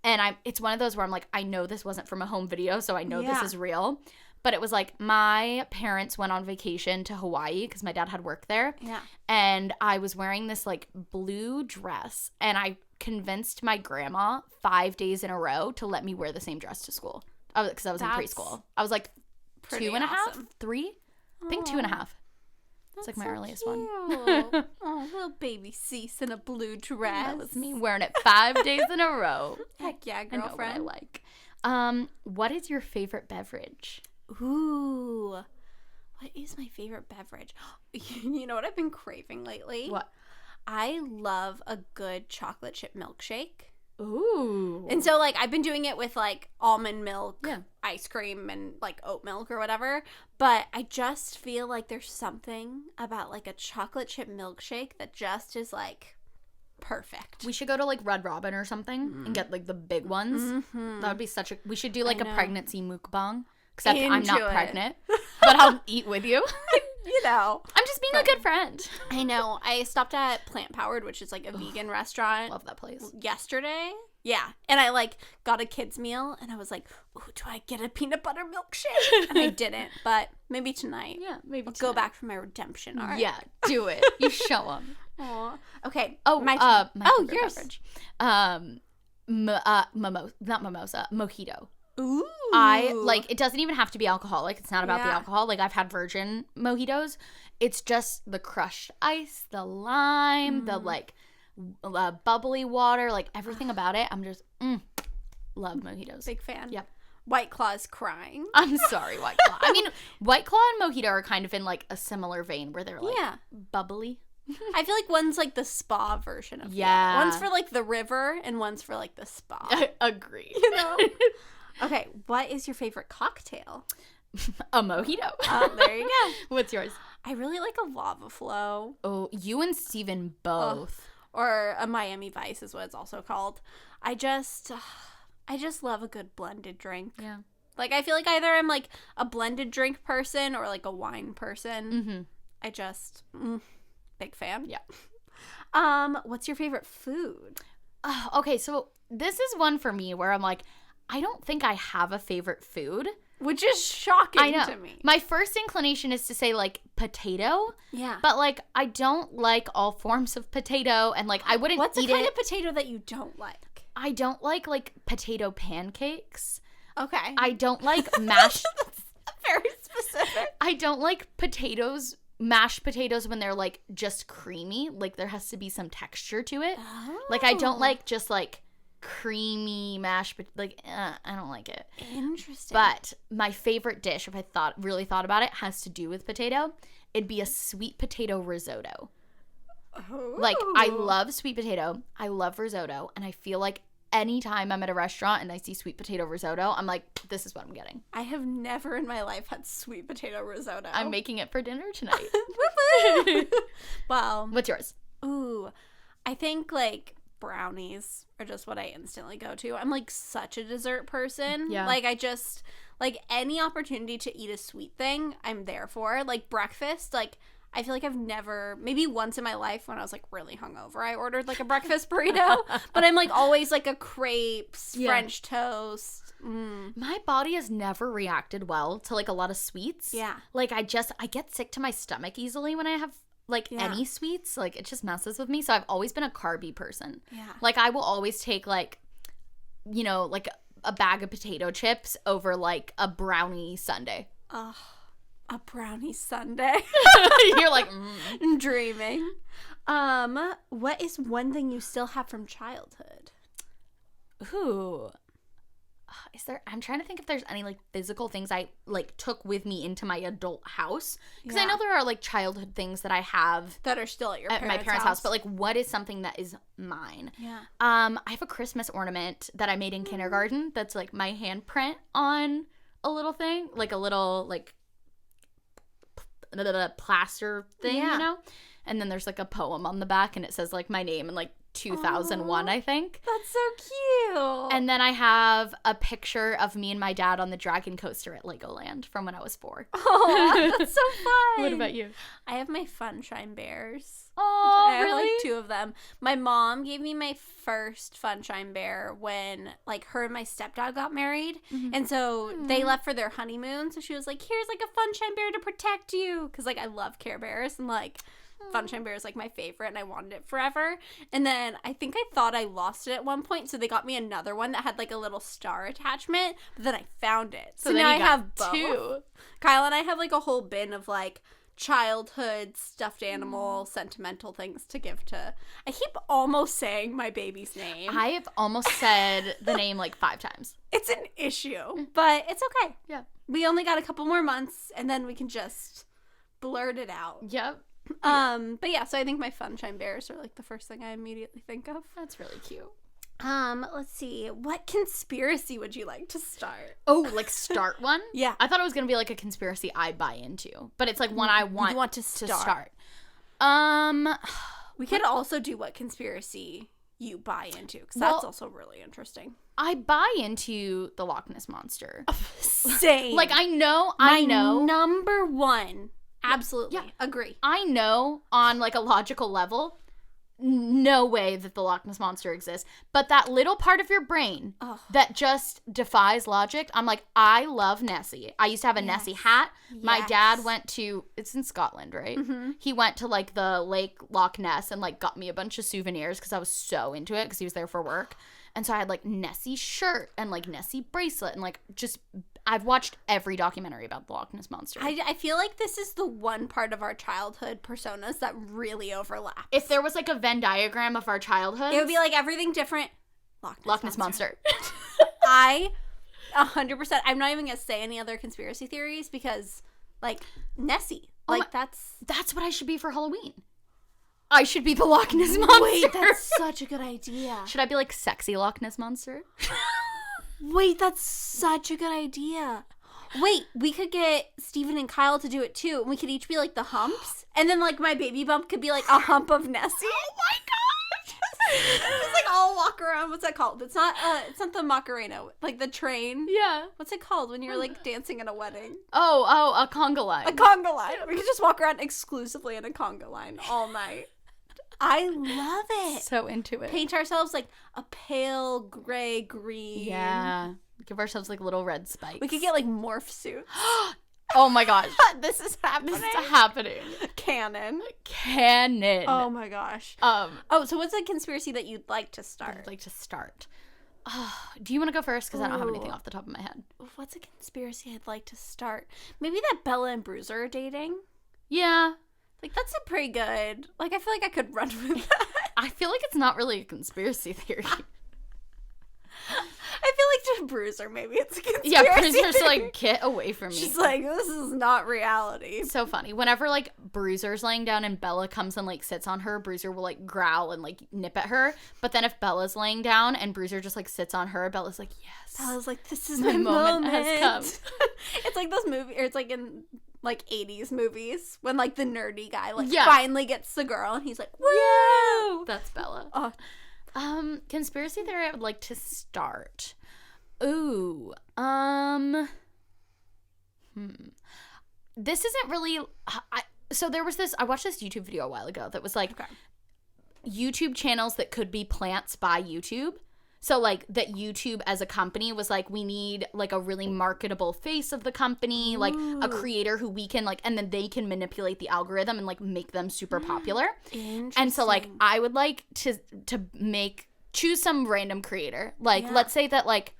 And it's one of those where I'm like, I know this wasn't from a home video, so I know this is real. But it was like my parents went on vacation to Hawaii because my dad had work there. Yeah. And I was wearing this like blue dress, and I convinced my grandma 5 days in a row to let me wear the same dress to school because I was in preschool. I was like 2.5, 3? I think 2.5. It's like my earliest one. Oh, little baby Cease in a blue dress. That was me wearing it 5 days in a row. Heck yeah, girlfriend. I know what I like. What is your favorite beverage? Ooh, what is my favorite beverage? You know what I've been craving lately? What? I love a good chocolate chip milkshake. Ooh. And so, like, I've been doing it with, like, almond milk, ice cream, and, like, oat milk or whatever. But I just feel like there's something about, like, a chocolate chip milkshake that just is, like, perfect. We should go to, like, Red Robin or something and get, like, the big ones. Mm-hmm. That would be such a... We should do, like, a pregnancy mukbang. Except I'm not pregnant. But I'll eat with you. You know. I'm just being a good friend. I know. I stopped at Plant Powered, which is like a vegan restaurant. Love that place. Yesterday. Yeah. And I like got a kid's meal and I was like, ooh, do I get a peanut butter milkshake? And I didn't, but maybe tonight. Yeah, maybe I'll go back for my redemption arc. Yeah, do it. You show them. Aw. Okay. My yours. Beverage. Not mimosa, mojito. Ooh. I like, it doesn't even have to be alcoholic. It's not about the alcohol. Like, I've had virgin mojitos. It's just the crushed ice, the lime, the like bubbly water, like everything about it. I'm just love mojitos. Big fan. Yep. White Claw's crying. I'm sorry, White Claw. I mean, White Claw and mojito are kind of in like a similar vein where they're like bubbly. I feel like one's like the spa version of the other. One's for like the river and one's for like the spa. I agree. You know? Okay, what is your favorite cocktail? A mojito. There you go. What's yours? I really like a lava flow. Oh, you and Steven both. Or a Miami Vice is what it's also called. I just love a good blended drink. Yeah. Like, I feel like either I'm like a blended drink person or like a wine person. Mm-hmm. I just, big fan. Yeah. What's your favorite food? Okay, so this is one for me where I'm like, I don't think I have a favorite food. Which is shocking to me. My first inclination is to say, like, potato. Yeah. But, like, I don't like all forms of potato. And, like, I wouldn't eat it. What's the kind of potato that you don't like? I don't like, potato pancakes. Okay. I don't like mashed. That's very specific. I don't like mashed potatoes when they're, like, just creamy. Like, there has to be some texture to it. Oh. Like, I don't like just, like, creamy mashed, I don't like it. Interesting. But my favorite dish, if I really thought about it, has to do with potato. It'd be a sweet potato risotto. Oh. Like, I love sweet potato. I love risotto. And I feel like anytime I'm at a restaurant and I see sweet potato risotto, I'm like, this is what I'm getting. I have never in my life had sweet potato risotto. I'm making it for dinner tonight. Well, what's yours? Ooh, I think, like, brownies are just what I instantly go to. I'm, like, such a dessert person. Yeah. Like, I just, like, any opportunity to eat a sweet thing, I'm there for. Like, breakfast, like, I feel like I've never, maybe once in my life when I was, like, really hungover, I ordered, like, a breakfast burrito. But I'm, like, always, like, a crepes, French toast. My body has never reacted well to, like, a lot of sweets. Yeah. Like, I get sick to my stomach easily when I have, like, any sweets. Like, it just messes with me. So I've always been a carby person. Yeah. Like, I will always take, like, you know, like, a bag of potato chips over, like, a brownie sundae. Oh. A brownie sundae. You're like, dreaming. What is one thing you still have from childhood? Ooh. I'm trying to think if there's any, like, physical things I, like, took with me into my adult house. Because I know there are, like, childhood things that I have. That are still at my parents' house. But, like, what is something that is mine? Yeah. I have a Christmas ornament that I made in kindergarten that's, like, my handprint on a little thing. Like, a little, like, plaster thing, you know? And then there's, like, a poem on the back, and it says, like, my name and, like, 2001, I think. That's so cute. And then I have a picture of me and my dad on the dragon coaster at Legoland from when I was 4. Oh, that's so fun. What about you? I have my Funshine Bears. Oh, I have, really? like, 2 of them. My mom gave me my first Funshine Bear when, like, her and my stepdad got married. Mm-hmm. And so they left for their honeymoon. So she was like, here's, like, a Funshine Bear to protect you. Because, like, I love Care Bears. And, like, Funshine Bear is, like, my favorite, and I wanted it forever. And then I think I thought I lost it at one point, so they got me another one that had, like, a little star attachment, but then I found it. So now I have both. 2. Kyle and I have, like, a whole bin of, like, childhood stuffed animal sentimental things to give to. I keep almost saying my baby's name. I have almost said the name, like, 5 times. It's an issue, but it's okay. Yeah. We only got a couple more months, and then we can just blurt it out. Yep. But yeah, so I think my Funshine Bears are, like, the first thing I immediately think of. That's really cute. Let's see. What conspiracy would you like to start? Oh, like, start one? Yeah. I thought it was going to be, like, a conspiracy I buy into, but it's, like, one I want to start. We could also do what conspiracy you buy into, because that's also really interesting. I buy into the Loch Ness Monster. Same. Like, I know. Number 1. Absolutely. Yeah. Agree. I know on, like, a logical level, no way that the Loch Ness Monster exists. But that little part of your brain that just defies logic, I'm like, I love Nessie. I used to have a Nessie hat. My dad went to, it's in Scotland, right? Mm-hmm. He went to, like, the Lake Loch Ness and, like, got me a bunch of souvenirs because I was so into it because he was there for work. And so I had, like, Nessie shirt and, like, Nessie bracelet and, like, just... I've watched every documentary about the Loch Ness Monster. I feel like this is the one part of our childhood personas that really overlaps. If there was, like, a Venn diagram of our childhood, it would be, like, everything different. Loch Ness Monster. I 100%. I'm not even going to say any other conspiracy theories because, like, Nessie. Like, that's what I should be for Halloween. I should be the Loch Ness Monster. Wait, that's such a good idea. Should I be, like, sexy Loch Ness Monster? Wait, that's such a good idea. Wait, we could get Steven and Kyle to do it too. And we could each be like the humps. And then, like, my baby bump could be like a hump of Nessie. Oh my gosh. Just like all walk around. What's that called? It's not the Macarena. Like the train. Yeah. What's it called when you're like dancing at a wedding? Oh, a conga line. A conga line. We could just walk around exclusively in a conga line all night. I love it. So into it. Paint ourselves like a pale gray green. Yeah. Give ourselves like little red spikes. We could get like morph suits. Oh my gosh. This is happening. Canon. Oh my gosh. So what's a conspiracy that you'd like to start? I'd like to start. Do you want to go first? Because I don't have anything off the top of my head. What's a conspiracy I'd like to start? Maybe that Bella and Bruiser are dating. Yeah. Like, that's a pretty good... Like, I feel like I could run with that. I feel like it's not really a conspiracy theory. I feel like to Bruiser, maybe it's a conspiracy Yeah, Bruiser's like, get away from me. She's like, this is not reality. So funny. Whenever, like, Bruiser's laying down and Bella comes and, like, sits on her, Bruiser will, like, growl and, like, nip at her. But then if Bella's laying down and Bruiser just, like, sits on her, Bella's like, yes. Bella's like, this is my moment. Has come. It's like those movies, or it's like in like 80s movies when like the nerdy guy like Yeah. finally gets the girl and he's like, woo! That's Bella. Oh. Conspiracy theory I would like to start. Ooh. This isn't really so there was this, I watched this YouTube video a while ago that was like YouTube channels that could be plants by YouTube. So like that YouTube as a company was like, we need like a really marketable face of the company, like a creator who we can like, and then they can manipulate the algorithm and like make them super popular. And so like I would like to choose some random creator. Like let's say that like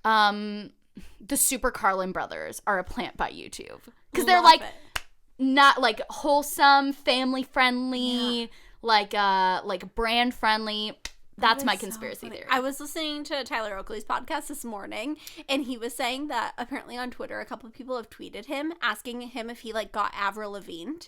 the Super Carlin brothers are a plant by YouTube. Because they're like not like wholesome, family friendly, like brand friendly. That's my conspiracy theory. I was listening to Tyler Oakley's podcast this morning, and he was saying that apparently on Twitter, a couple of people have tweeted him asking him if he like got Avril Lavigne.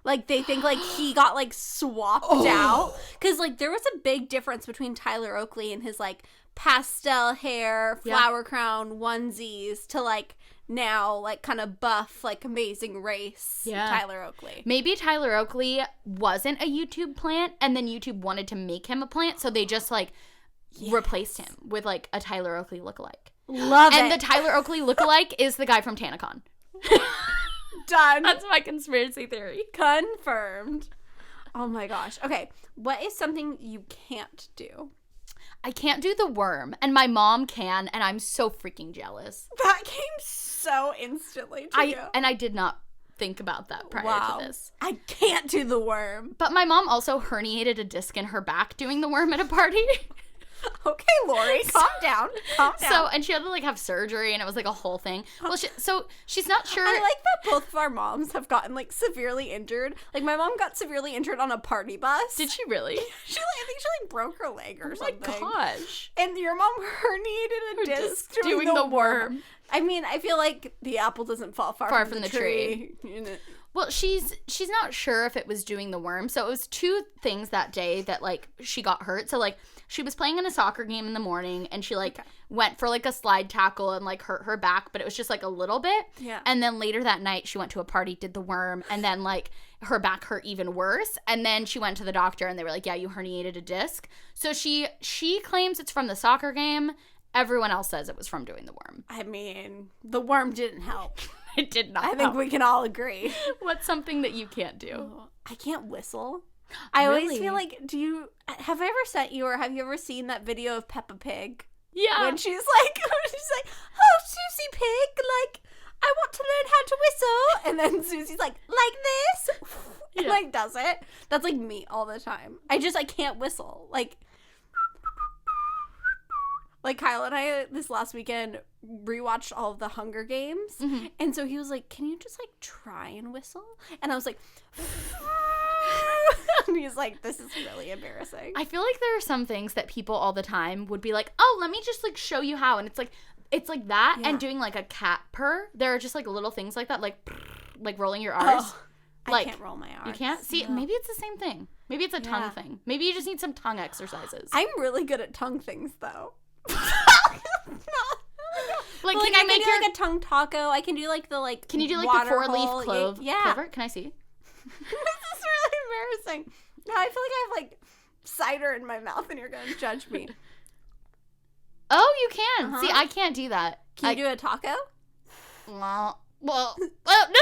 Like they think like he got like swapped out because like there was a big difference between Tyler Oakley and his like pastel hair, flower crown onesies to like now like kind of buff like Amazing Race Tyler Oakley. Maybe Tyler Oakley wasn't a YouTube plant and then YouTube wanted to make him a plant, so they just like replaced him with like a Tyler Oakley lookalike. Love it. And the Tyler Oakley lookalike is the guy from TanaCon. Done. That's my conspiracy theory. Confirmed. Oh my gosh. Okay, what is something you can't do? I can't do the worm, and my mom can, and I'm so freaking jealous. That came so instantly to you. And I did not think about that prior to this. I can't do the worm. But my mom also herniated a disc in her back doing the worm at a party. Okay, Lori, calm down. Calm down. So, and she had to like have surgery, and it was like a whole thing. Well, so she's not sure. I like that both of our moms have gotten like severely injured. Like my mom got severely injured on a party bus. Did she really? I think she like broke her leg or something. Oh my gosh. And your mom herniated a disc doing the worm. I mean, I feel like the apple doesn't fall far from the tree. Well, she's not sure if it was doing the worm. So it was two things that day that like she got hurt. So like she was playing in a soccer game in the morning and she like went for like a slide tackle and like hurt her back, but it was just like a little bit. Yeah. And then later that night she went to a party, did the worm, and then like her back hurt even worse. And then she went to the doctor and they were like, yeah, you herniated a disc. So she claims it's from the soccer game. Everyone else says it was from doing the worm. I mean, the worm didn't help. It did not. I think we can all agree. What's something that you can't do? I can't whistle. I always feel like, have I ever sent you or have you ever seen that video of Peppa Pig? Yeah. When she's like, oh, Susie Pig, like, I want to learn how to whistle. And then Susie's like this? And like does it. That's like me all the time. I can't whistle. Like Kyle and I this last weekend rewatched all of the Hunger Games. Mm-hmm. And so he was like, can you just like try and whistle? And I was like, and he's like, this is really embarrassing. I feel like there are some things that people all the time would be like, oh, let me just like show you how. And it's like that and doing like a cat purr. There are just like little things like that, like rolling your R's. Oh, like, I can't roll my R's. You can't? See, maybe it's the same thing. Maybe it's a tongue thing. Maybe you just need some tongue exercises. I'm really good at tongue things though. Like, well, can I make do like a tongue taco? I can do like the like. Can you do like the 4-leaf clover? Can I see? This is really embarrassing. Now I feel like I have like cider in my mouth, and you're gonna judge me. Oh, you can. See, I can't do that. Can you do a taco? Well, no.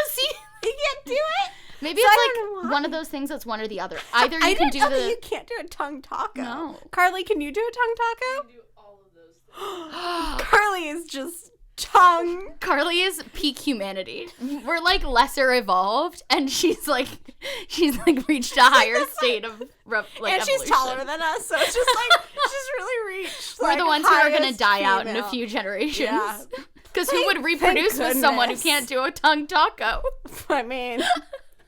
See, you can't do it. Maybe so it's like one of those things that's one or the other. Either you can do you can't do a tongue taco. No. Carly, can you do a tongue taco? I can do all of those things. Carly is just tongue. Carly is peak humanity. We're like lesser evolved, and she's like reached a higher state of like and evolution. She's taller than us, so it's just like she's really reached. We're like, the ones who are gonna die female. out in a few generations. Yeah. Because who would reproduce with someone who can't do a tongue taco? I mean,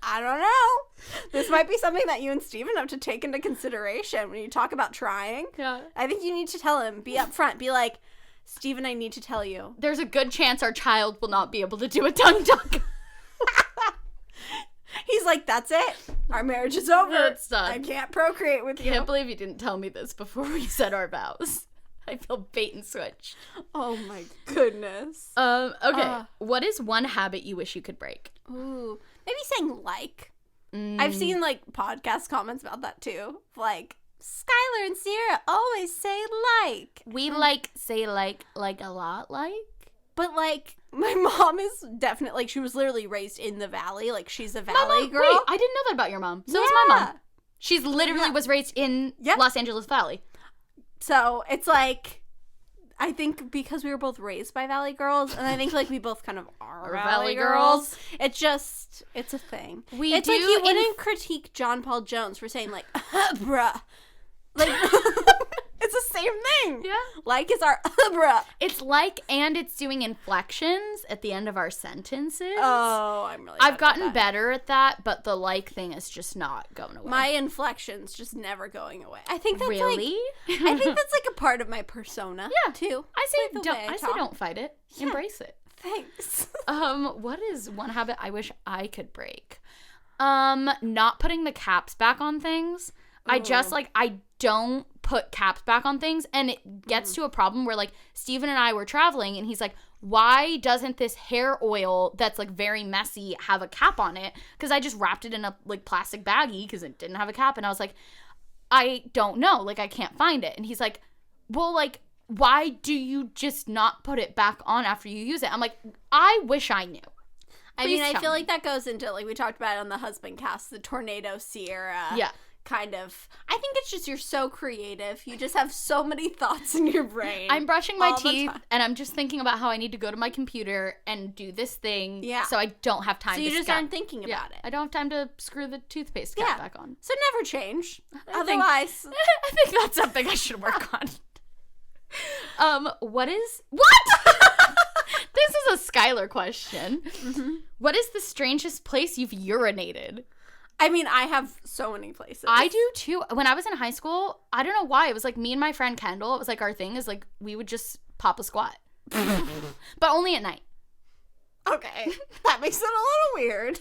I don't know. This might be something that you and Steven have to take into consideration when you talk about trying. Yeah. I think you need to tell him. Be upfront. Be like, Steven, I need to tell you. There's a good chance our child will not be able to do a tongue taco. He's like, that's it. Our marriage is over. It's done. I can't procreate with you. I can't believe you didn't tell me this before we said our vows. I feel bait and switch. Oh my goodness. Okay. What is one habit you wish you could break? Ooh. Maybe saying like. I've seen like podcast comments about that too. Like, Skylar and Sierra always say like. We say like a lot like. But like, my mom is definitely, like, she was literally raised in the valley. Like, she's a valley girl. Wait, I didn't know that about your mom. So is my mom. She's literally was raised in Los Angeles Valley. So it's like, I think because we were both raised by valley girls, and I think like we both kind of are valley girls. It's just, it's a thing. It's like you wouldn't critique John Paul Jones for saying like, bruh. Like, it's the same thing. Yeah. Like is our bruh. It's like, and it's doing inflections at the end of our sentences. Oh, I'm really I've gotten better at that, but the like thing is just not going away. My inflections just never going away. I think that's really? like, I think that's like a part of my persona. Yeah. Too. I say like don't fight it. Yeah. Embrace it. Thanks. What is one habit I wish I could break? Not putting the caps back on things. Ooh. I don't put caps back on things, and it gets to a problem where like Steven and I were traveling, and he's like, why doesn't this hair oil that's like very messy have a cap on it? Because I just wrapped it in a like plastic baggie because it didn't have a cap, and I was like, I don't know, like I can't find it. And he's like, well, like, why do you just not put it back on after you use it? I'm like, I wish I knew. I mean, I feel like that goes into, like, we talked about it on the husband cast, the tornado Sierra. Yeah. Kind of. I think it's just you're so creative. You just have so many thoughts in your brain. I'm brushing my teeth, and I'm just thinking about how I need to go to my computer and do this thing. Yeah. So I don't have time to So you just aren't thinking about it. I don't have time to screw the toothpaste cap back on. So never change. Otherwise. I think that's something I should work on. What? This is a Skylar question. Mm-hmm. What is the strangest place you've urinated? I mean, I have so many places. I do too. When I was in high school, I don't know why. It was like me and my friend Kendall. It was like our thing is like we would just pop a squat. But only at night. Okay. That makes it a little weird.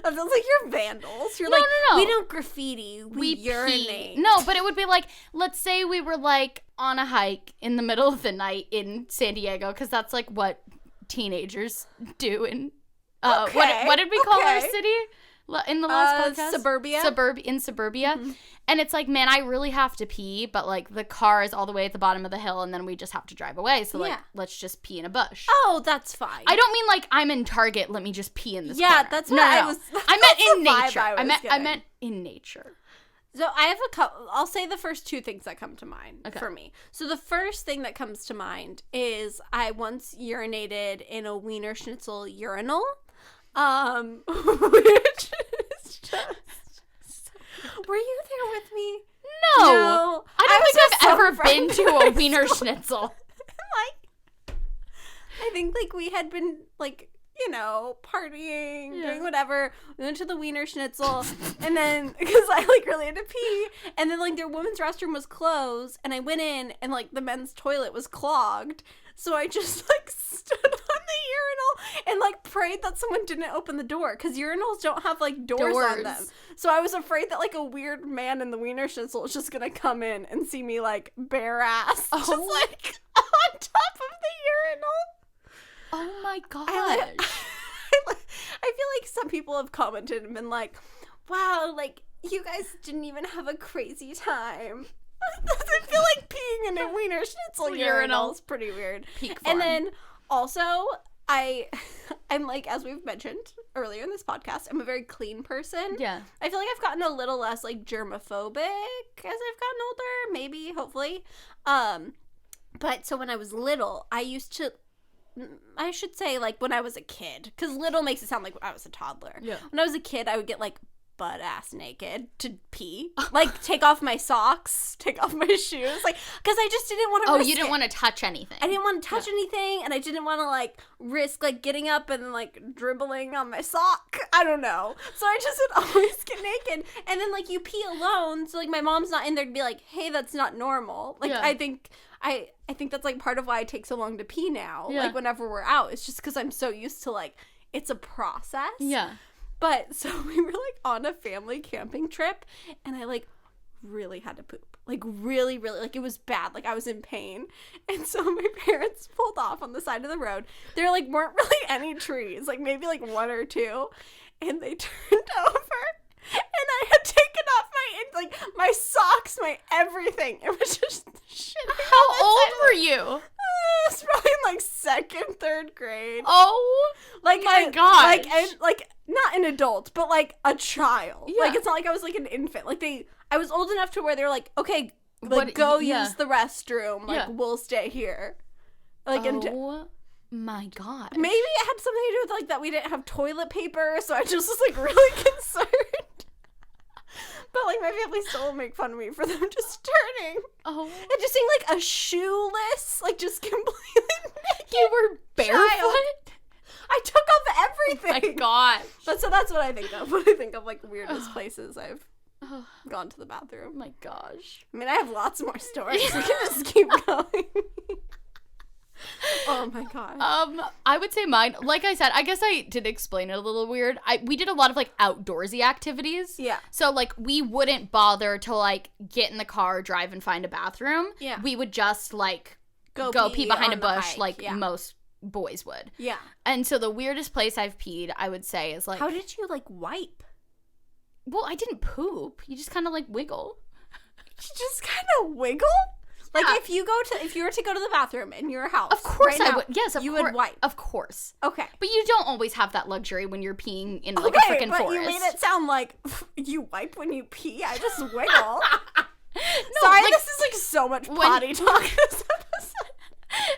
That feels like you're vandals. You're no. We don't graffiti. We urinate. Pee. No, but it would be like, let's say we were like on a hike in the middle of the night in San Diego, because that's like what teenagers do in what did we call our city in the last podcast? Suburbia. In suburbia. Mm-hmm. And it's like, man, I really have to pee, but like the car is all the way at the bottom of the hill, and then we just have to drive away. So like, let's just pee in a bush. Oh, that's fine. I don't mean like I'm in Target. Let me just pee in this. Yeah, corner. that's what I was. I meant in nature. I meant in nature. So I have a couple. I'll say the first two things that come to mind for me. So the first thing that comes to mind is I once urinated in a Wiener Schnitzel urinal, which is just. Were you there with me? No. I don't think I've ever been to a Wiener Schnitzel. Like, I think like we had been like, you know, partying, doing whatever. We went to the Wiener Schnitzel, and then, because I, like, really had to pee, and then, like, their women's restroom was closed, and I went in, and, like, the men's toilet was clogged, so I just, like, stood on the urinal and, like, prayed that someone didn't open the door, because urinals don't have, like, doors on them. So I was afraid that, like, a weird man in the Wiener Schnitzel was just gonna come in and see me, like, bare ass, just, like, on top of the urinal. Oh my gosh. I feel like some people have commented and been like, wow, like, you guys didn't even have a crazy time. I feel like peeing in a Wiener Schnitzel urinal is pretty weird. Peak form. And then also, I'm like, as we've mentioned earlier in this podcast, I'm a very clean person. Yeah. I feel like I've gotten a little less, like, germophobic as I've gotten older, maybe, hopefully. But so when I was little, I should say, like, when I was a kid, because little makes it sound like when I was a toddler. Yeah. When I was a kid, I would get, like, butt-ass naked to pee. Like, take off my socks, take off my shoes. Like, because I just didn't want to risk you didn't want to touch anything. I didn't want to touch anything, and I didn't want to, like, risk, like, getting up and, like, dribbling on my sock. I don't know. So I just would always get naked. And then, like, you pee alone, so, like, my mom's not in there to be like, hey, that's not normal. Like, I think that's, like, part of why I take so long to pee now. Yeah. Like, whenever we're out. It's just because I'm so used to, like, it's a process. Yeah. But, so we were, like, on a family camping trip, and I, like, really had to poop. Like, really, really, like, it was bad. Like, I was in pain. And so my parents pulled off on the side of the road. There, like, weren't really any trees. Like, maybe, like, one or two. And they turned over. And I had taken off my socks, my everything. It was just shit. How old were you? It's probably in, like, 2nd, 3rd grade. Oh, like my gosh. Like not an adult, but like a child. Yeah. Like, it's not like I was like an infant. Like, I was old enough to where they were like, okay, like, go use the restroom. Like, we'll stay here. Like, oh my god. Maybe it had something to do with like that we didn't have toilet paper, so I just was like really concerned. But like, my family still will make fun of me for them just turning. Oh. And just seeing like a shoeless, like, just completely naked. You were barefoot? Child. I took off everything. Oh my gosh. So that's what I think of when I think of like weirdest places I've gone to the bathroom. Oh my gosh. I mean, I have lots more stories. We can just keep going. Oh my god. I would say mine, like I said, I guess I did explain it a little weird. We did a lot of like outdoorsy activities. Yeah. So like we wouldn't bother to like get in the car, drive, and find a bathroom. Yeah. We would just like go pee behind a bush like most boys would. Yeah. And so the weirdest place I've peed, I would say, is like, how did you like wipe? Well, I didn't poop. You just kind of like wiggle. You just kind of wiggle? Like, if you were to go to the bathroom in your house, of course right I now, would. Yes, you would wipe. Of course. Okay. But you don't always have that luxury when you're peeing in like a freaking forest. You made it sound like you wipe when you pee. I just wiggle. No, sorry, like, this is like so much potty talk this episode.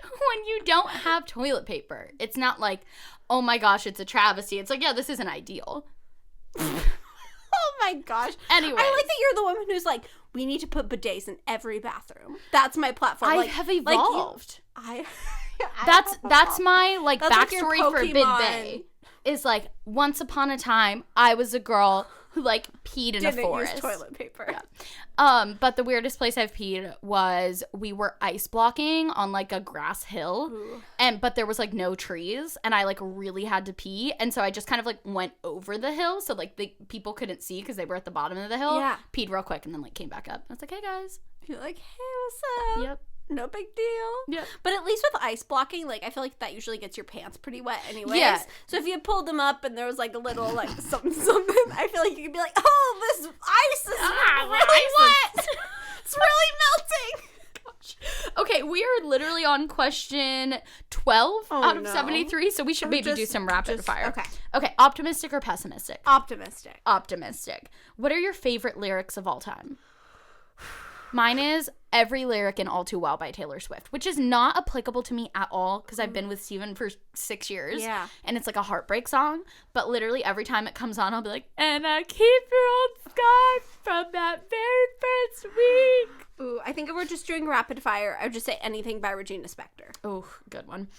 When you don't have toilet paper, it's not like, oh my gosh, it's a travesty. It's like, yeah, this isn't ideal. Oh my gosh. Anyway, I like that you're the woman who's like, we need to put bidets in every bathroom. That's my platform. I like, have evolved. Like that's my like that's backstory like for Bidet. Is like, once upon a time, I was a girl who like peed in a forest. Use toilet paper. Yeah. But the weirdest place I've peed was we were ice blocking on like a grass hill. Ooh. But there was like no trees and I like really had to pee. And so I just kind of like went over the hill. So like the people couldn't see because they were at the bottom of the hill. Yeah. Peed real quick and then like came back up. I was like, hey guys. You're like, hey, what's up? Yep. No big deal. Yep. But at least with ice blocking, like, I feel like that usually gets your pants pretty wet anyways. Yeah. So if you pulled them up and there was like a little like something, I feel like you could be like, oh, this ice is really wet. It's really melting. Gosh. Okay, we are literally on question 12 out of 73, so we should maybe do some rapid fire. Okay, optimistic or pessimistic? Optimistic. Optimistic. What are your favorite lyrics of all time? Mine is Every Lyric in All Too Well by Taylor Swift, which is not applicable to me at all because I've been with Steven for 6 years. Yeah. And it's like a heartbreak song. But literally every time it comes on, I'll be like, and I keep your old scar from that very first week. Ooh, I think if we're just doing rapid fire, I would just say anything by Regina Spektor. Oh, good one.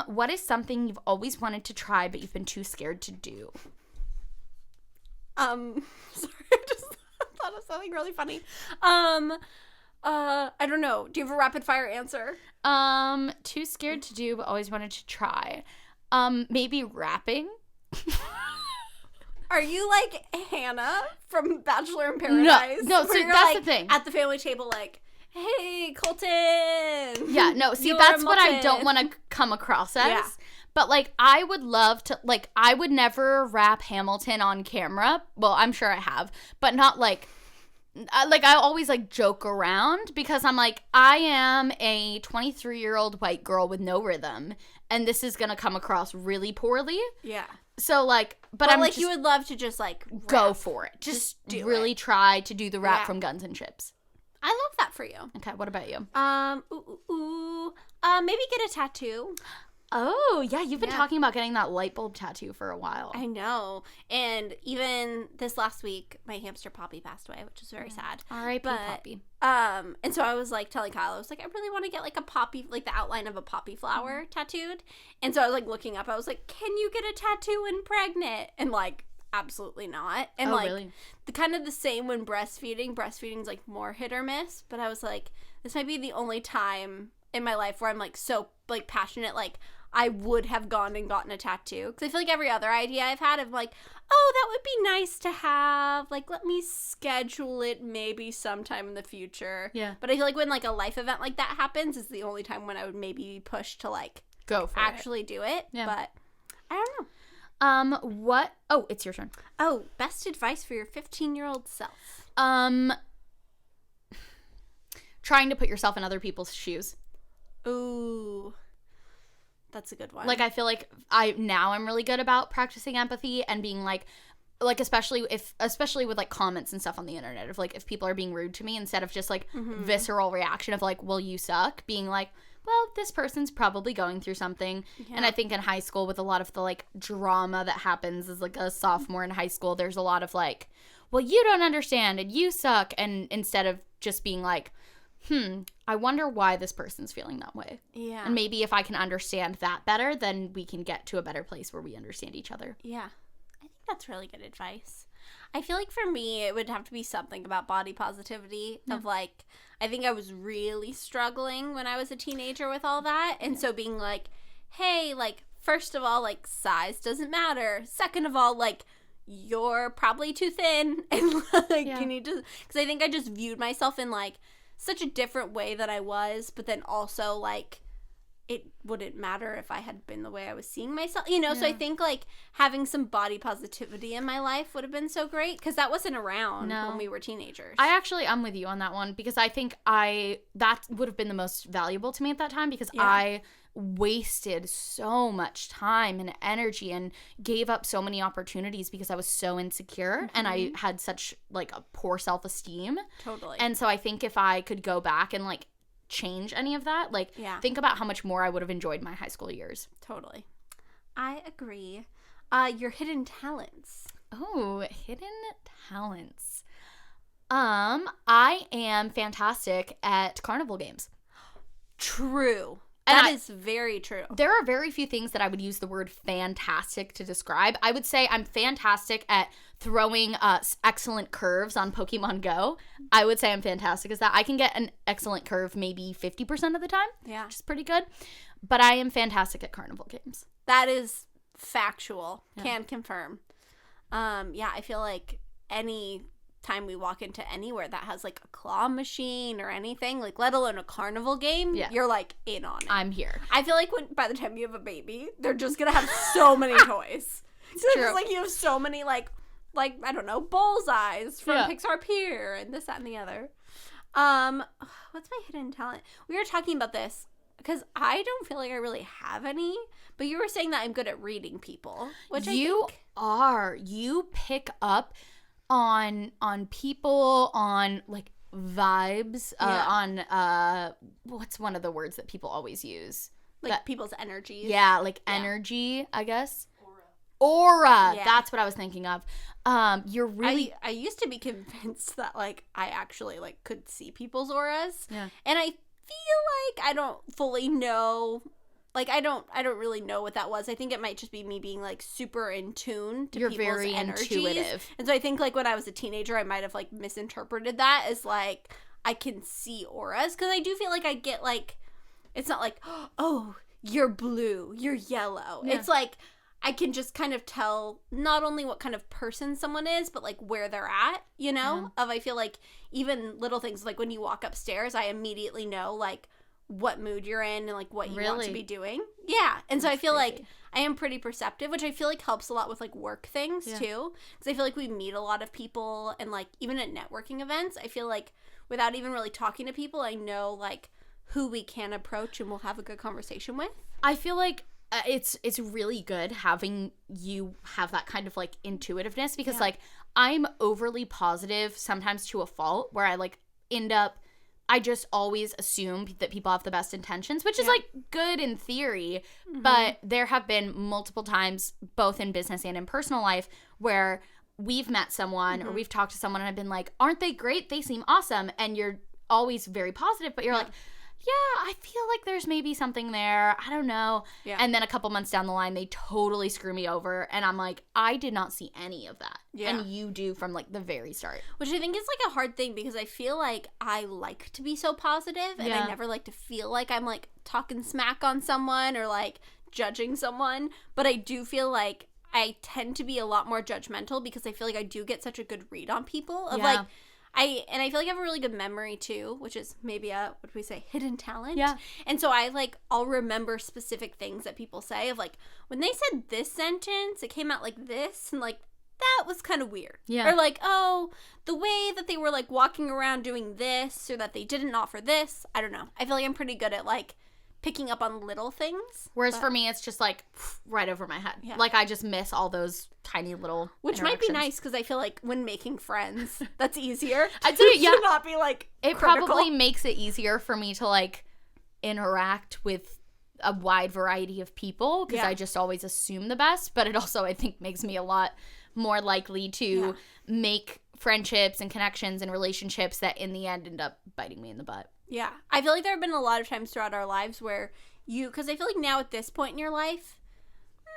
What is something you've always wanted to try but you've been too scared to do? Sorry, I just thought of something really funny. I don't know. Do you have a rapid fire answer? Too scared to do, but always wanted to try. Maybe rapping. Are you like Hannah from Bachelor in Paradise? No, so that's the thing. At the family table, like, hey, Colton. Yeah, no, see, that's what I don't want to come across as. Yeah. But, like, I would love to, like, I would never rap Hamilton on camera. Well, I'm sure I have. But not, like I always, like, joke around because I'm like, I am a 23-year-old white girl with no rhythm. And this is going to come across really poorly. Yeah. So, like, but I'm like, just, you would love to just, like, go rap. for it. Just do try to do the rap Yeah. from Guns and Chips. I love that for you. Okay, what about you? Maybe get a tattoo. Oh, yeah, you've been Yeah. talking about getting that light bulb tattoo for a while. I know. And even this last week, my hamster Poppy passed away, which is very sad. R.I.P. But, Poppy. And so I was like telling Kyle, I was like, I really want to get like a poppy, like the outline of a poppy flower tattooed. And so I was like looking up, I was like, can you get a tattoo when pregnant? And like, absolutely not. And like, really? the kind of the same when breastfeeding's like more hit or miss. But I was like, this might be the only time in my life where I'm like so like passionate, like I would have gone and gotten a tattoo. Because I feel like every other idea I've had of like, oh, that would be nice to have. Like, let me schedule it maybe sometime in the future. Yeah. But I feel like when like a life event like that happens is the only time when I would maybe be pushed to like Go for actually do it. Yeah. But I don't know. What? Oh, it's your turn. Oh, best advice for your 15-year-old self. Trying to put yourself in other people's shoes. Ooh. That's a good one. Like, I feel like I'm really good about practicing empathy and being like especially with like comments and stuff on the internet of like if people are being rude to me, instead of just like visceral reaction of like, well, you suck, being like, well, this person's probably going through something. Yeah. And I think in high school, with a lot of the like drama that happens as like a sophomore in high school, there's a lot of like, well, you don't understand and you suck, and instead of just being like, I wonder why this person's feeling that way. Yeah. And maybe if I can understand that better, then we can get to a better place where we understand each other. Yeah. I think that's really good advice. I feel like for me, it would have to be something about body positivity of like, I think I was really struggling when I was a teenager with all that. And so being like, hey, like, first of all, like, size doesn't matter. Second of all, like, you're probably too thin. And like, you need to, because I think I just viewed myself in like such a different way that I was, but then also like, it wouldn't matter if I had been the way I was seeing myself, you know? Yeah. So I think, like, having some body positivity in my life would have been so great, because that wasn't around when we were teenagers. I'm with you on that one, because I think that would have been the most valuable to me at that time, because I wasted so much time and energy and gave up so many opportunities because I was so insecure and I had such, like, a poor self-esteem. Totally. And so I think if I could go back and, like, change any of that, like, think about how much more I would have enjoyed my high school years. Totally. I agree. Your hidden talents. Oh, hidden talents. I am fantastic at carnival games. True. That is very true. There are very few things that I would use the word fantastic to describe. I would say I'm fantastic at throwing excellent curves on Pokemon Go. I would say I'm fantastic as that. I can get an excellent curve maybe 50% of the time. Yeah. Which is pretty good. But I am fantastic at carnival games. That is factual. Yeah. Can confirm. I feel like any time we walk into anywhere that has like a claw machine or anything, like let alone a carnival game, you're like in on it. I'm here. I feel like by the time you have a baby, they're just gonna have so many toys. So it's just like you have so many like I don't know, bullseyes from Pixar Pier and this, that, and the other. What's my hidden talent? We were talking about this because I don't feel like I really have any, but you were saying that I'm good at reading people, which you are. You pick up on people, on like vibes, on what's one of the words that people always use? Like people's energies. Yeah, like energy, I guess. Aura. Yeah. That's what I was thinking of. You're really I used to be convinced that like I actually like could see people's auras. Yeah. And I feel like I don't fully know. Like, I don't really know what that was. I think it might just be me being, like, super in tune to people's very energies. Intuitive. And so I think, like, when I was a teenager, I might have, like, misinterpreted that as, like, I can see auras. Because I do feel like I get, like, it's not like, oh, you're blue, you're yellow. Yeah. It's like, I can just kind of tell not only what kind of person someone is, but, like, where they're at, you know? I feel like even little things, like, when you walk upstairs, I immediately know, like, what mood you're in and like what you want to be doing. Yeah. And so I feel like I am pretty perceptive, which I feel like helps a lot with like work things too. Because I feel like we meet a lot of people, and like even at networking events, I feel like without even really talking to people, I know like who we can approach and we'll have a good conversation with. I feel like it's really good having you have that kind of like intuitiveness, because like I'm overly positive sometimes to a fault, where I like end up, I just always assume that people have the best intentions, which is, like, good in theory. But there have been multiple times, both in business and in personal life, where we've met someone or we've talked to someone and I've been like, aren't they great? They seem awesome. And you're always very positive, but you're like, yeah, I feel like there's maybe something there. I don't know. Yeah. And then a couple months down the line, they totally screw me over. And I'm like, I did not see any of that. Yeah. And you do from, like, the very start. Which I think is, like, a hard thing, because I feel like I like to be so positive. And I never like to feel like I'm, like, talking smack on someone or, like, judging someone, but I do feel like I tend to be a lot more judgmental because I feel like I do get such a good read on people of like, I feel like I have a really good memory too, which is maybe a, what do we say, hidden talent. Yeah. And so I'll remember specific things that people say of like, when they said this sentence, it came out like this, and like, that was kind of weird. Yeah. Or like, oh, the way that they were like walking around doing this, or that they didn't offer this. I don't know. I feel like I'm pretty good at like picking up on little things. Whereas for me, it's just like right over my head. Yeah. Like I just miss all those tiny little Which might be nice because I feel like when making friends, that's easier. I'd say, yeah. To not be like It critical. probably makes it easier for me to like interact with a wide variety of people because I just always assume the best. But it also, I think, makes me a lot more likely to make friendships and connections and relationships that in the end end up biting me in the butt. Yeah. I feel like there have been a lot of times throughout our lives where because I feel like now at this point in your life,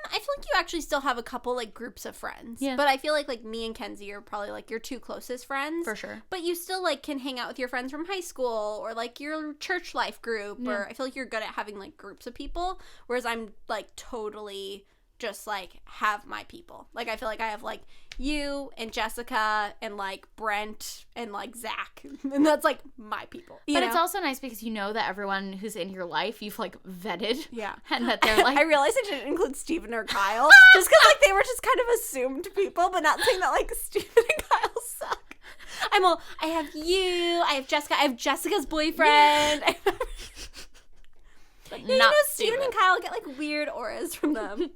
I feel like you actually still have a couple like groups of friends. Yeah. But I feel like me and Kenzie are probably like your two closest friends. For sure. But you still like can hang out with your friends from high school or like your church life group. Yeah. Or I feel like you're good at having like groups of people. Whereas I'm like totally just like have my people. Like I feel like I have like you and Jessica and like Brent and like Zach, and that's like my people. But it's also nice because you know that everyone who's in your life you've like vetted. Yeah. And that they're like I realized I didn't include Steven or Kyle just because like they were just kind of assumed people, but not saying that like Steven and Kyle suck. I have you, I have Jessica, I have Jessica's boyfriend. but You not know, Steven and Kyle get like weird auras from them.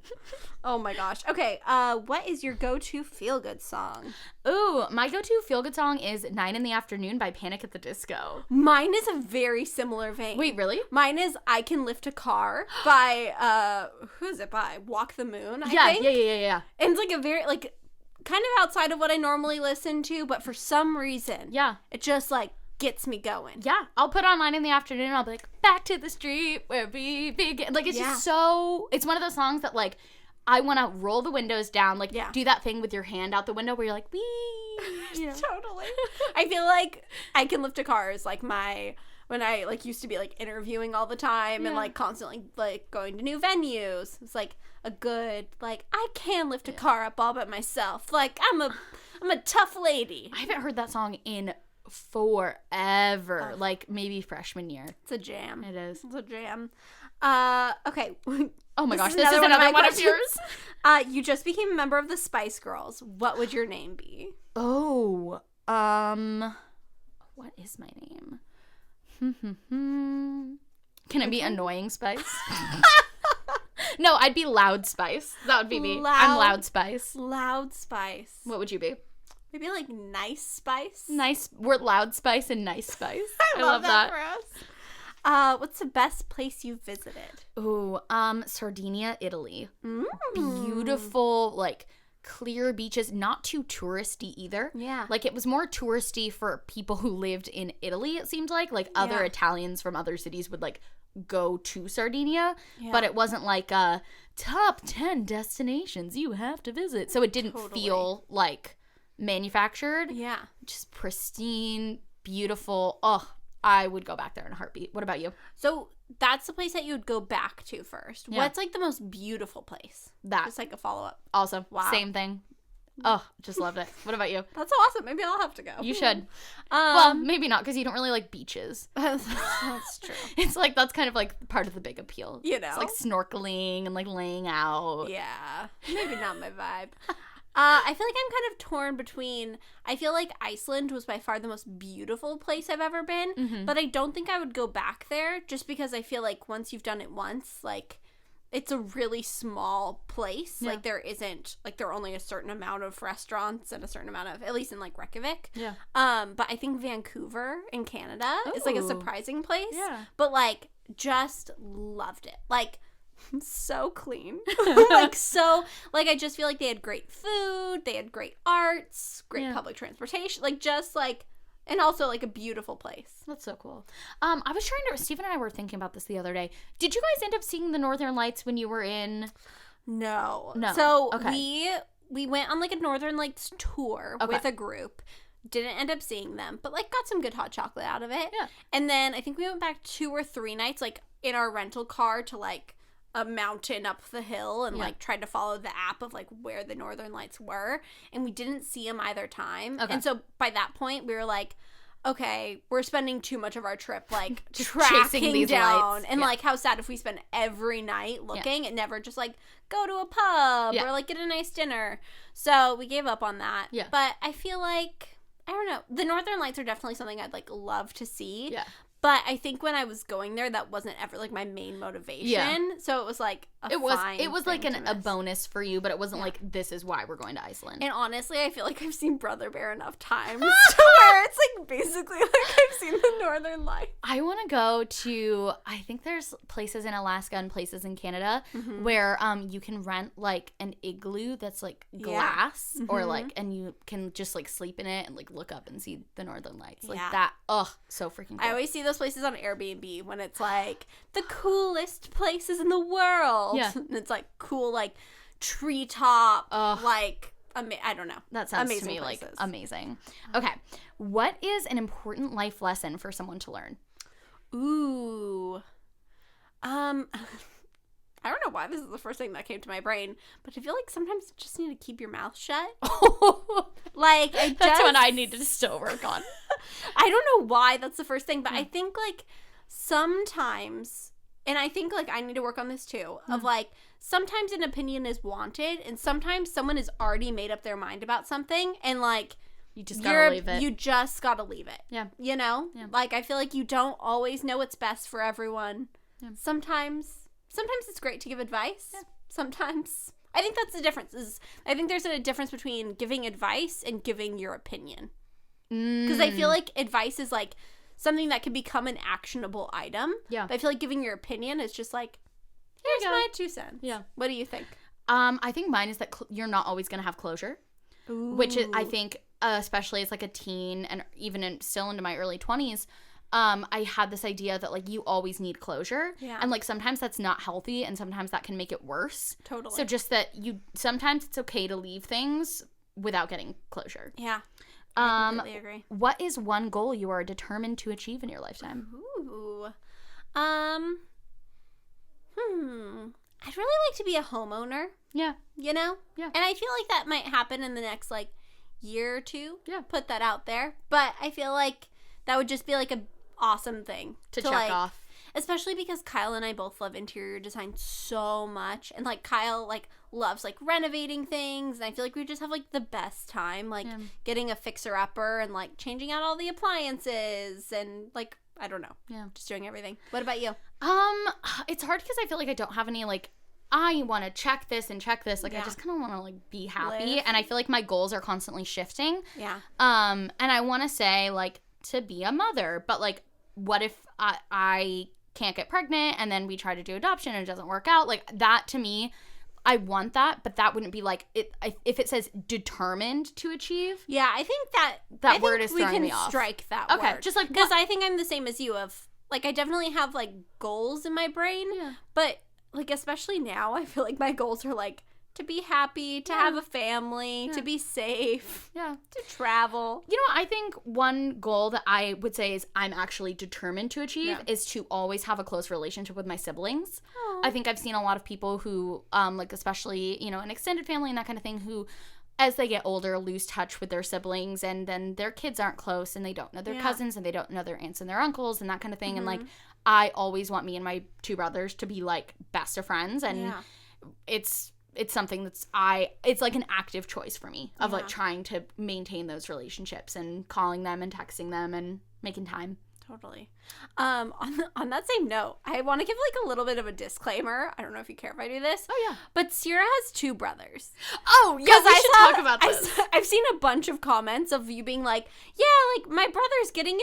Oh my gosh. Okay, what is your go-to feel-good song? Ooh, my go-to feel-good song is 9 in the Afternoon by Panic at the Disco. Mine is a very similar vein. Wait, really? Mine is I Can Lift a Car by, who is it by? Walk the Moon, I think. Yeah. And it's like a very, like, kind of outside of what I normally listen to, but for some reason, Yeah. it just, like, gets me going. Yeah, I'll put on 9 in the Afternoon and I'll be like, back to the street where we begin. Like, it's just so, it's one of those songs that, like, I want to roll the windows down, like, do that thing with your hand out the window where you're like, wee. You know? Totally. I feel like I Can Lift a Car is, like, when I, like, used to be, like, interviewing all the time and, like, constantly, like, going to new venues. It's, like, a good, like, I can lift a car up all by myself. Like, I'm a tough lady. I haven't heard that song in forever. Like, maybe freshman year. It's a jam. It is. It's a jam. Okay. Oh my gosh, is this is another my one of questions. yours. You just became a member of the Spice Girls. What would your name be? Oh, what is my name? Can it be Annoying Spice? No, I'd be Loud Spice. That would be me. I'm Loud Spice. Loud Spice. What would you be? Maybe like Nice Spice. Nice. We're Loud Spice and Nice Spice. I love that for us. What's the best place you've visited? Ooh, Sardinia, Italy. Beautiful, like, clear beaches, not too touristy either. Yeah. Like, it was more touristy for people who lived in Italy, it seemed like. Like, other Italians from other cities would, like, go to Sardinia. Yeah. But it wasn't like a top 10 destinations you have to visit. So it didn't feel, like, manufactured. Yeah. Just pristine, beautiful. Oh, I would go back there in a heartbeat. What about you? So that's the place that you would go back to first. Yeah. What's like the most beautiful place? That. Just like a follow-up. Also, Wow. Same thing. Oh, just loved it. What about you? That's awesome. Maybe I'll have to go. You should. Well, maybe not because you don't really like beaches. That's true. It's like that's kind of like part of the big appeal. You know? It's like snorkeling and like laying out. Yeah. Maybe not my vibe. I feel like I'm kind of torn between, I feel like Iceland was by far the most beautiful place I've ever been, but I don't think I would go back there just because I feel like once you've done it once, like, it's a really small place. Yeah. Like, there are only a certain amount of restaurants and a certain amount of, at least in, like, Reykjavik. Yeah. But I think Vancouver in Canada is, like, a Ooh. surprising place. Yeah. But, like, just loved it. Like, so clean. I just feel like they had great food, they had great arts, great public transportation, like, just, like, and also, like, a beautiful place. That's so cool. I was trying to, Stephen and I were thinking about this the other day. Did you guys end up seeing the Northern Lights when you were in? No. No. So, Okay. we went on, like, a Northern Lights tour with a group. Didn't end up seeing them, but, like, got some good hot chocolate out of it. Yeah. And then I think we went back 2 or 3 nights, like, in our rental car to, like, a mountain up the hill and like tried to follow the app of like where the northern lights were, and we didn't see them either time. And so by that point we were like, okay, we're spending too much of our trip like tracking these down lights. and like how sad if we spend every night looking and never just like go to a pub or like get a nice dinner. So we gave up on that. But I feel like, I don't know, the northern lights are definitely something I'd like love to see. But I think when I was going there, that wasn't ever like my main motivation. So it was like it was like a bonus for you, but it wasn't like, this is why we're going to Iceland. And honestly, I feel like I've seen Brother Bear enough times to where it's like basically like I've seen the northern lights. I want to go to, I think there's places in Alaska and places in Canada where you can rent like an igloo that's like glass or like, and you can just like sleep in it and like look up and see the northern lights. Like that, so freaking cool. I always see those places on Airbnb when it's like the coolest places in the world. And it's like cool, like treetop, like I don't know. That sounds amazing to me places. like amazing. Okay, what is an important life lesson for someone to learn? Ooh, I don't know why this is the first thing that came to my brain, but I feel like sometimes you just need to keep your mouth shut. Like that's what I need to still work on. I don't know why that's the first thing, but I think like sometimes, and I think like I need to work on this too, of like sometimes an opinion is wanted and sometimes someone has already made up their mind about something and like you just gotta leave it. You just gotta leave it. You know? Like I feel like you don't always know what's best for everyone. Sometimes it's great to give advice. Sometimes I think that's the difference. I think there's a difference between giving advice and giving your opinion. Because I feel like advice is like something that can become an actionable item. But I feel like giving your opinion is just like, here's my 2 cents. What do you think? I think mine is that you're not always going to have closure. Which is, I think, especially as like a teen and even still into my early 20s, I had this idea that like you always need closure. And like sometimes that's not healthy and sometimes that can make it worse. Totally. So just that sometimes it's okay to leave things without getting closure. I completely agree. What is one goal you are determined to achieve in your lifetime? I'd really like to be a homeowner. You know? And I feel like that might happen in the next like year or two. Put that out there. But I feel like that would just be like a awesome thing to check like, off. Especially because Kyle and I both love interior design so much. And like Kyle like loves like renovating things. And I feel like we just have like the best time like getting a fixer-upper and like changing out all the appliances and like, I don't know. Just doing everything. What about you? It's hard because I feel like I don't have any like, I want to check this and check this. Like I just kind of want to like be happy. And I feel like my goals are constantly shifting. And I want to say like to be a mother, but like what if I can't get pregnant and then we try to do adoption and it doesn't work out? Like that to me, I want that, but that wouldn't be like it if it says determined to achieve. I think that word is throwing me off. We can strike that word. Just like because I think I'm the same as you of like I definitely have like goals in my brain, but like especially now I feel like my goals are like to be happy, to have a family, to be safe, to travel. You know, I think one goal that I would say is I'm actually determined to achieve is to always have a close relationship with my siblings. Aww. I think I've seen a lot of people who, like especially, you know, an extended family and that kind of thing who, as they get older, lose touch with their siblings and then their kids aren't close and they don't know their cousins and they don't know their aunts and their uncles and that kind of thing. And like, I always want me and my 2 brothers to be like best of friends and it's something it's like an active choice for me of like trying to maintain those relationships and calling them and texting them and making time. Totally. On that same note, I want to give like a little bit of a disclaimer. I don't know if you care if I do this. Oh yeah. But Sierra has 2 brothers. Oh yeah, we should talk about this. I've seen a bunch of comments of you being like, yeah, like my brother's getting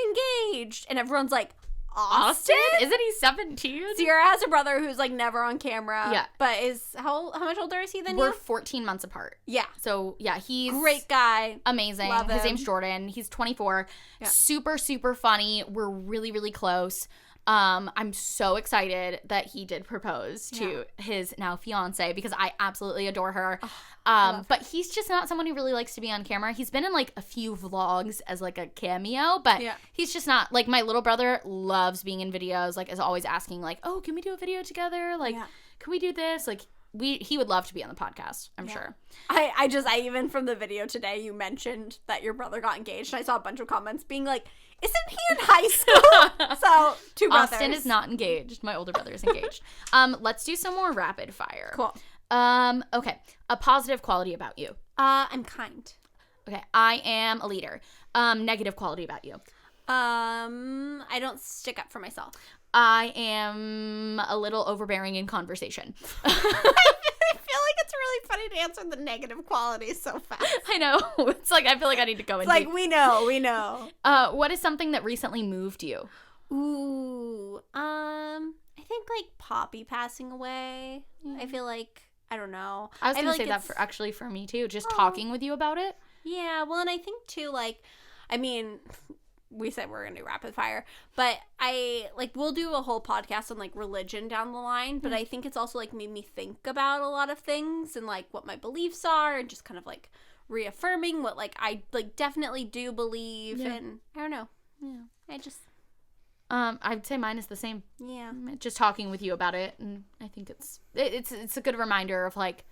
engaged, and everyone's like, Austin? Isn't he 17? Sierra has a brother who's like never on camera. Yeah. But is how much older is he than you? We're 14 months apart. Yeah. So yeah, he's great guy. Amazing. Love him. His name's Jordan. He's 24. Yeah. Super, super funny. We're really, really close. I'm so excited that he did propose to his now fiance because I absolutely adore her. But he's just not someone who really likes to be on camera. He's been in like a few vlogs as like a cameo, but he's just not like my little brother loves being in videos, like is always asking like, oh, can we do a video together? Like, can can we do this? Like, he would love to be on the podcast, I'm sure. I even from the video today, you mentioned that your brother got engaged, and I saw a bunch of comments being like, isn't he in high school? So, 2 brothers. Austin is not engaged. My older brother is engaged. Let's do some more rapid fire. Cool. Okay. A positive quality about you. I'm kind. Okay. I am a leader. Negative quality about you. I don't stick up for myself. I am a little overbearing in conversation. I feel like it's really funny to answer the negative qualities so fast. I know. It's like, I feel like I need to go in Like, deep. we know. What is something that recently moved you? Ooh, I think like Poppy passing away. I feel like, I don't know. I was going to feel say like that for me too. Just talking with you about it. Yeah, well, and I think too, like, I mean, we said we're gonna do rapid fire, but we'll do a whole podcast on like religion down the line, but I think it's also like made me think about a lot of things and like what my beliefs are and just kind of like reaffirming what like I like definitely do believe, and I don't know. Yeah. I just I'd say mine is the same. Yeah. Just talking with you about it, and I think it's a good reminder of like,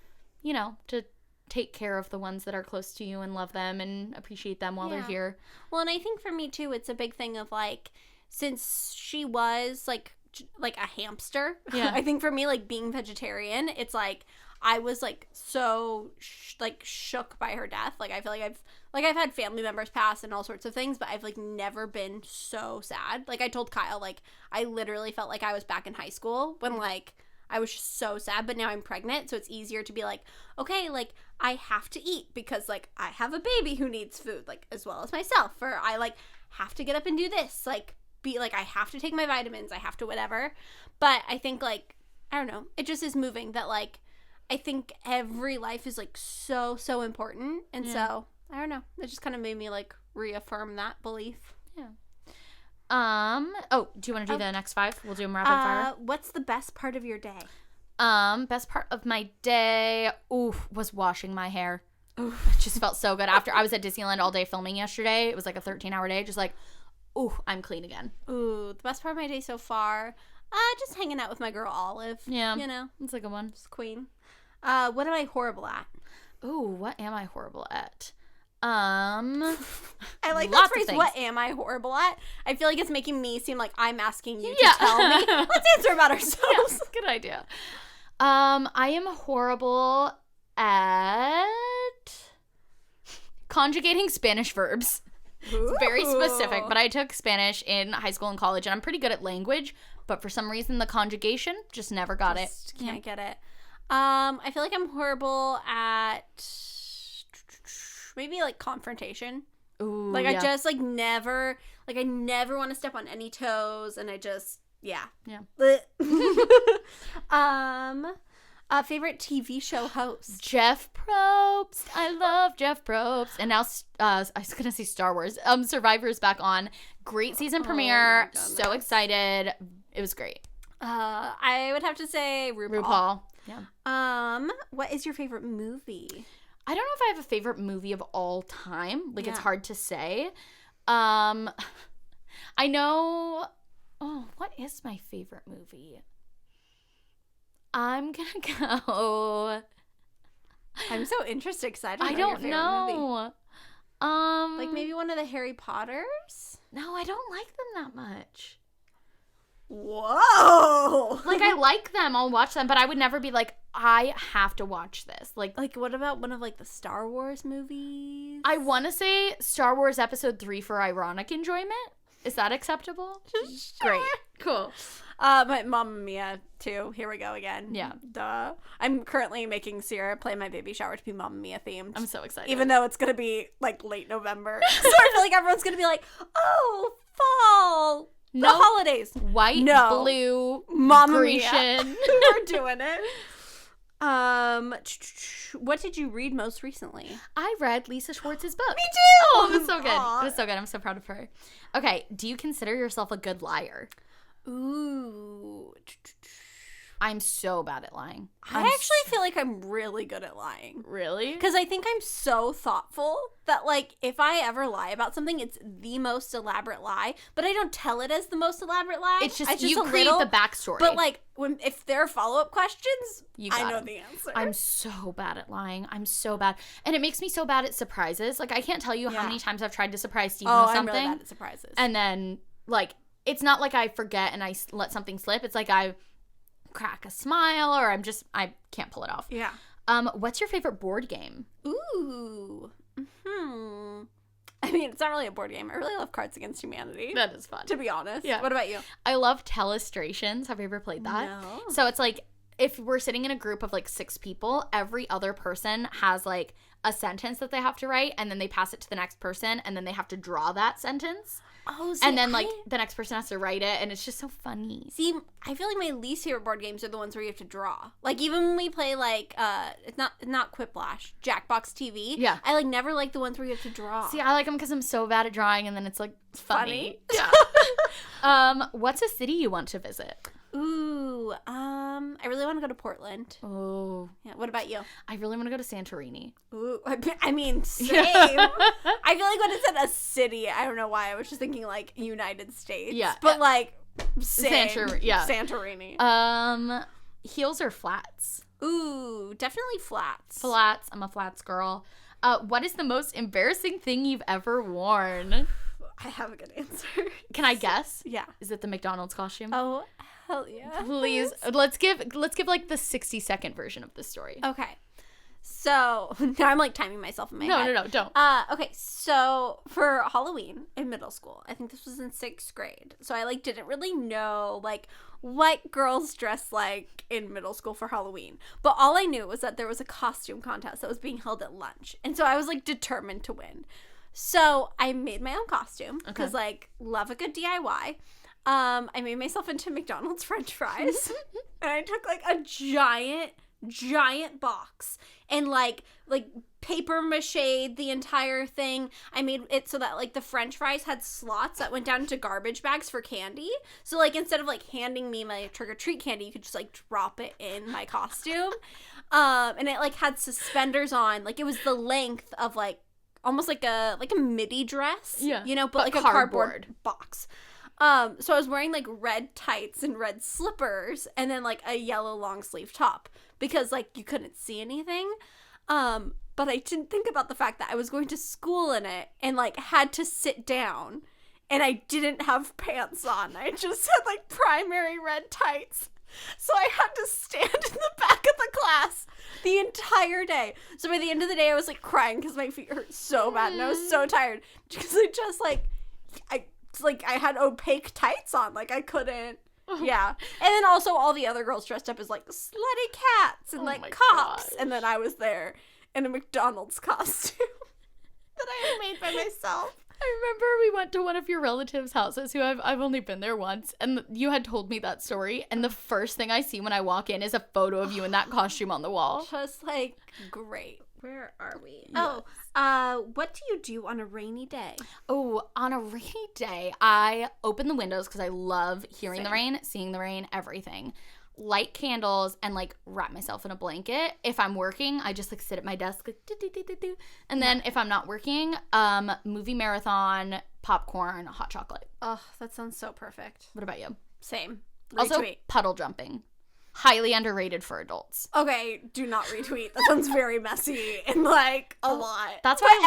you know, to take care of the ones that are close to you and love them and appreciate them while they're here. Well, and I think for me too, it's a big thing of like, since she was like a hamster, I think for me, like being vegetarian, it's like I was like so shook by her death. Like I feel like I've had family members pass and all sorts of things, but I've like never been so sad. Like I told Kyle, like I literally felt like I was back in high school when like I was just so sad, but now I'm pregnant, so it's easier to be like, okay, like, I have to eat because, like, I have a baby who needs food, like, as well as myself, or I, like, have to get up and do this, like, I have to take my vitamins, I have to whatever, but I think, like, I don't know, it just is moving that, like, I think every life is, like, so, so important, and so, I don't know, it just kind of made me, like, reaffirm that belief. Yeah. Do you want to do the next 5? We'll do them rapid fire. What's the best part of your day? Best part of my day, was washing my hair. It just felt so good after I was at Disneyland all day filming yesterday. It was like a 13-hour day. Just like, I'm clean again. The best part of my day so far, just hanging out with my girl Olive. Yeah, you know, it's a good one. Just queen. What am I horrible at? What am I horrible at? I like that phrase, what am I horrible at? I feel like it's making me seem like I'm asking you to tell me. Let's answer about ourselves. Good idea. I am horrible at conjugating Spanish verbs. It's very specific, but I took Spanish in high school and college, and I'm pretty good at language, but for some reason the conjugation just never got it. Can't get it. I feel like I'm horrible at maybe like confrontation. I just like never want to step on any toes, and I just favorite TV show host? Jeff Probst. I love Jeff Probst. And now I was gonna say Star Wars. Survivor's back on. Great season premiere. So excited. It was great. I would have to say RuPaul. Yeah. What is your favorite movie? I don't know if I have a favorite movie of all time. Like, it's hard to say. I know... what is my favorite movie? I'm gonna go... I'm so excited about I don't your favorite know. Movie. Like, maybe one of the Harry Potters? No, I don't like them that much. Whoa! Like, I like them. I'll watch them, but I would never be like, I have to watch this. Like, what about one of, like, the Star Wars movies? I want to say Star Wars Episode 3 for ironic enjoyment. Is that acceptable? Sure. Great. Cool. But Mamma Mia, too. Here we go again. Yeah. Duh. I'm currently making Sierra play my baby shower to be Mamma Mia themed. I'm so excited. Even though it's going to be, like, late November. So I feel like everyone's going to be like, oh, fall. The holidays. White, blue, Mamma Grecian. Mia. We're doing it. What did you read most recently? I read Lisa Schwartz's book. Me too! Oh, it was so good. Aww. It was so good. I'm so proud of her. Okay, do you consider yourself a good liar? Ooh. I'm so bad at lying. I actually feel like I'm really good at lying. Really? Because I think I'm so thoughtful that, like, if I ever lie about something, it's the most elaborate lie. But I don't tell it as the most elaborate lie. It's just you create the backstory. But, like, if there are follow-up questions, I know 'em. the answer. I'm so bad at lying. I'm so bad. And it makes me so bad at surprises. Like, I can't tell you how many times I've tried to surprise Steven with something. I'm really bad at surprises. And then, like, it's not like I forget and I let something slip. It's like I crack a smile or I can't pull it off. Yeah. What's your favorite board game? Ooh. I mean, it's not really a board game. I really love Cards Against Humanity. That is fun. To be honest. Yeah. What about you? I love Telestrations. Have you ever played that? No. So it's like, if we're sitting in a group of like 6 people, every other person has like a sentence that they have to write, and then they pass it to the next person, and then they have to draw that sentence. Oh, see, and then like the next person has to write it, and it's just so funny. See, I feel like my least favorite board games are the ones where you have to draw. Like, even when we play like it's not Quiplash, Jackbox TV. Yeah. I like never like the ones where you have to draw. See, I like them because I'm so bad at drawing, and then it's like funny. Yeah. What's a city you want to visit? Ooh, I really want to go to Portland. Oh. Yeah. What about you? I really want to go to Santorini. Ooh, I mean, same. I feel like when it said a city, I don't know why. I was just thinking like United States. Yeah. But like, same. Santorini. Heels or flats? Ooh, definitely flats. Flats. I'm a flats girl. What is the most embarrassing thing you've ever worn? I have a good answer. Can I guess? Yeah. Is it the McDonald's costume? Oh, hell yeah. Please. Let's give like the 60-second version of this story. Okay. So, now I'm like timing myself in my head. No, don't. Okay, so for Halloween in middle school, I think this was in 6th grade. So I like didn't really know like what girls dress like in middle school for Halloween. But all I knew was that there was a costume contest that was being held at lunch. And so I was like determined to win. So I made my own costume because like love a good DIY. I made myself into McDonald's French fries and I took like a giant box and like paper mache the entire thing. I made it so that like the French fries had slots that went down into garbage bags for candy. So like instead of like handing me my trick-or-treat candy, you could just like drop it in my costume. And it like had suspenders on. Like it was the length of like almost like a midi dress. Yeah. You know, but like a cardboard box. So I was wearing like red tights and red slippers and then like a yellow long sleeve top because like you couldn't see anything. But I didn't think about the fact that I was going to school in it and like had to sit down and I didn't have pants on. I just had like primary red tights. So I had to stand in the back of the class the entire day. So by the end of the day, I was like crying because my feet hurt so bad and I was so tired because I just I had opaque tights on. Like I couldn't. Yeah. And then also all the other girls dressed up as like slutty cats and like cops. Gosh. And then I was there in a McDonald's costume that I had made by myself. I remember we went to one of your relatives' houses who I've only been there once, and you had told me that story, and the first thing I see when I walk in is a photo of you in that costume on the wall. Just like, great. Where are we? Yes. What do you do on a rainy day? Oh, on a rainy day, I open the windows because I love hearing the rain, seeing the rain, everything. Light candles and like wrap myself in a blanket. If I'm working, I just like sit at my desk like do. And then if I'm not working, movie marathon, popcorn, hot chocolate. Oh, that sounds so perfect. What about you? Same. Retweet. Also puddle jumping. Highly underrated for adults. Okay, do not retweet. That sounds very messy and like a lot. That's why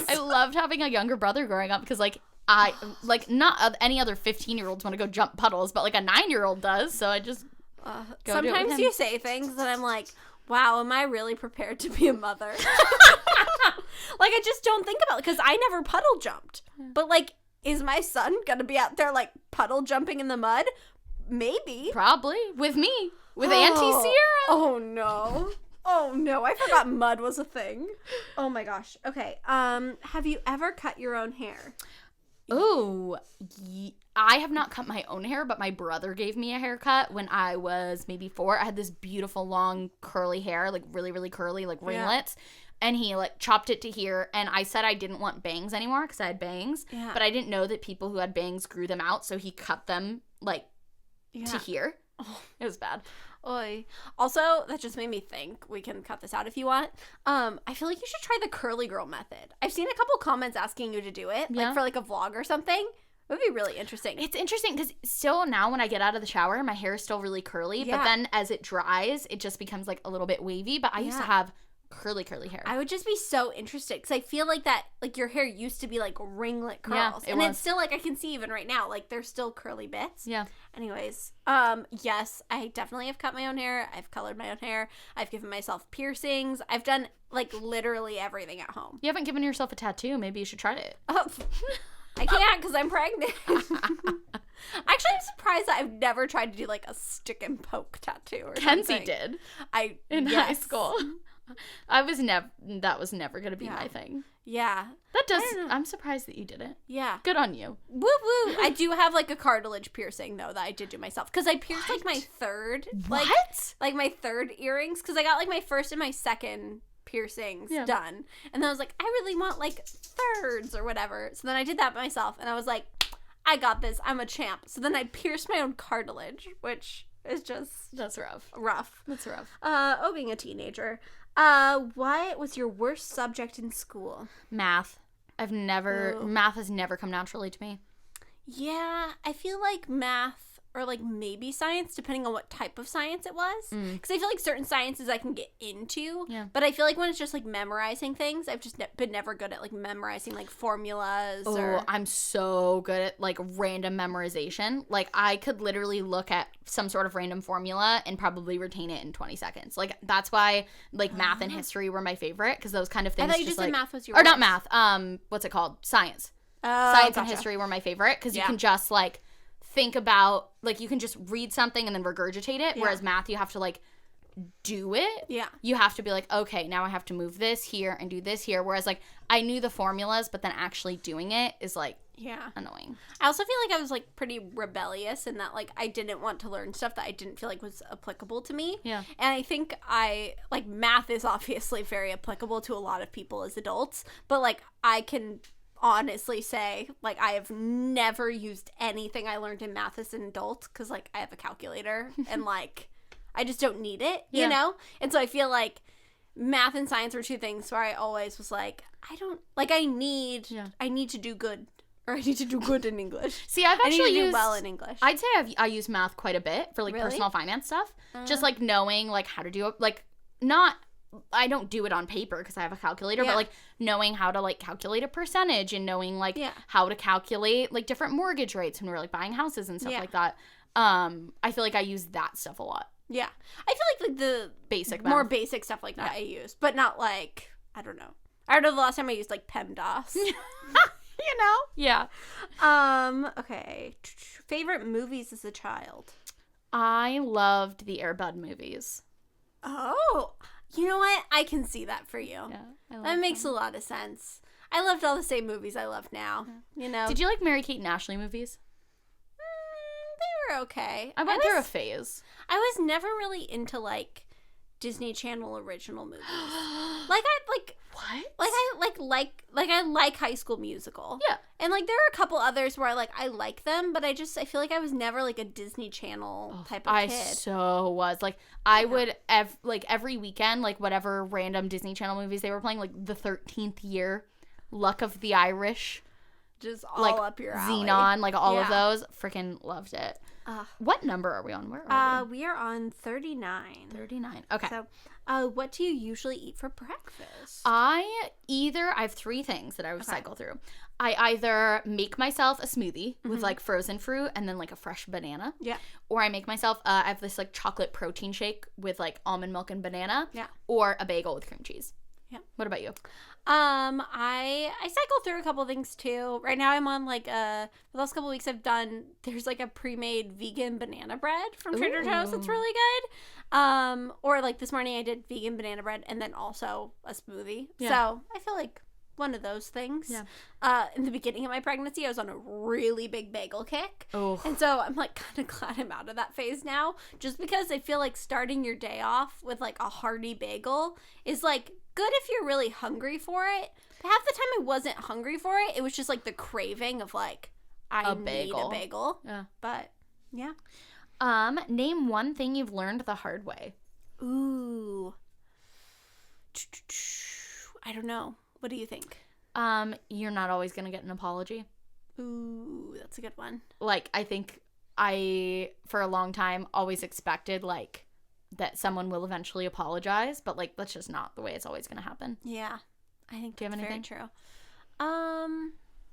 I loved having a younger brother growing up because like I like not any other 15-year-olds want to go jump puddles, but like a 9-year-old does. So I just sometimes you say things that I'm like, wow, am I really prepared to be a mother? Like I just don't think about it because I never puddle jumped. But like, is my son gonna be out there like puddle jumping in the mud? Maybe. Probably. With me. With Auntie Sierra. Oh no. Oh no, I forgot mud was a thing. Oh my gosh. Okay. Have you ever cut your own hair? Ooh, I have not cut my own hair, but my brother gave me a haircut when I was maybe 4. I had this beautiful long curly hair, like really, really curly, like ringlets. And he like chopped it to here, and I said I didn't want bangs anymore because I had bangs. Yeah. But I didn't know that people who had bangs grew them out, so he cut them like to here. Oh. It was bad. Oy. Also, that just made me think. We can cut this out if you want. I feel like you should try the curly girl method. I've seen a couple comments asking you to do it, Yeah. like for like a vlog or something. It would be really interesting. It's interesting because still now when I get out of the shower, my hair is still really curly. Yeah. But then as it dries, it just becomes like a little bit wavy. But I used to have curly hair. I would just be so interested because I feel like that, like your hair used to be like ringlet curls, it and was. it's still like I can see even right now, like there's still curly bits. Yeah. Anyways, yes, I definitely have cut my own hair. I've colored my own hair. I've given myself piercings. I've done like literally everything at home. You haven't given yourself a tattoo. Maybe you should try it. Oh, I can't because I'm pregnant. Actually, I'm surprised that I've never tried to do like a stick and poke tattoo or Kenzie something. did In high school. That was never going to be Yeah. my thing. Yeah. I'm surprised that you did it. Yeah. Good on you. Woo woo. I do have like a cartilage piercing though that I did do myself because I pierced like my third like my third earrings because I got like my first and my second piercings done, and then I was like, I really want like thirds or whatever, so then I did that myself and I was like, I got this, I'm a champ. So then I pierced my own cartilage, which is just That's rough. That's rough. Being a teenager. What was your worst subject in school? Math. Math has never come naturally to me. Yeah, I feel like math or like maybe science, depending on what type of science it was. Because I feel like certain sciences I can get into, but I feel like when it's just like memorizing things, I've just been never good at like memorizing like formulas. Oh, I'm so good at like random memorization. Like I could literally look at some sort of random formula and probably retain it in 20 seconds. Like that's why like math and history were my favorite, because those kind of things. I thought you just said math was your or not worst. math. What's it called? Science. Science and history were my favorite because you can just like think about, like you can just read something and then regurgitate it, whereas math you have to like do it. You have to be like, okay, now I have to move this here and do this here, whereas like I knew the formulas but then actually doing it is like annoying. I also feel like I was like pretty rebellious in that like I didn't want to learn stuff that I didn't feel like was applicable to me. And I think math is obviously very applicable to a lot of people as adults, but like I can honestly say like I have never used anything I learned in math as an adult because like I have a calculator and like I just don't need it, you know? And so I feel like math and science were two things where I always was like, I don't like I need to do good, or I need to do good in English. See, I've actually used well in English. I'd say I use math quite a bit for like personal finance stuff. Just like knowing like how to do it, like I don't do it on paper because I have a calculator, but like knowing how to like calculate a percentage and knowing like how to calculate like different mortgage rates when we're like buying houses and stuff like that. I feel like I use that stuff a lot. Yeah. I feel like the basic more math. basic stuff like that I use, but not like, I don't know the last time I used like PEMDAS. You know? Yeah. Okay. Favorite movies as a child? I loved the Air Bud movies. Oh, you know what? I can see that for you. Yeah, that makes a lot of sense. I loved all the same movies I love now. You know? Did you like Mary-Kate and Ashley movies? They were okay. I went through a phase. I was never really into like Disney Channel original movies. Like I like what? Like I like High School Musical. Yeah. And like there are a couple others where I like them, but I feel like I was never like a Disney Channel type of kid. I so was. Like I would every weekend, like whatever random Disney Channel movies they were playing, like the 13th Year, Luck of the Irish, just all like up your alley. Xenon, like all of those. Freaking loved it. What number are we on? Where are we? We are on 39. 39. Okay. So, what do you usually eat for breakfast? I have three things that I would cycle through. I either make myself a smoothie with like frozen fruit and then like a fresh banana. Yeah. Or I make myself, I have this like chocolate protein shake with like almond milk and banana. Yeah. Or a bagel with cream cheese. Yeah. What about you? I cycle through a couple things too. Right now I'm on like the last couple weeks there's like a pre-made vegan banana bread from Trader Joe's that's really good. Or like this morning I did vegan banana bread and then also a smoothie. Yeah. So I feel like one of those things. Yeah. In the beginning of my pregnancy, I was on a really big bagel kick. Oh. And so I'm like kind of glad I'm out of that phase now, just because I feel like starting your day off with like a hearty bagel is like good if you're really hungry for it. But half the time I wasn't hungry for it. It was just like the craving of like I need a bagel. Yeah. But yeah. Name one thing you've learned the hard way. Ooh. I don't know. What do you think? You're not always gonna get an apology. Ooh, that's a good one. Like, I think I, for a long time, always expected, like, that someone will eventually apologize, but, like, that's just not the way it's always gonna happen. Yeah. I think Do you have that's anything? very true.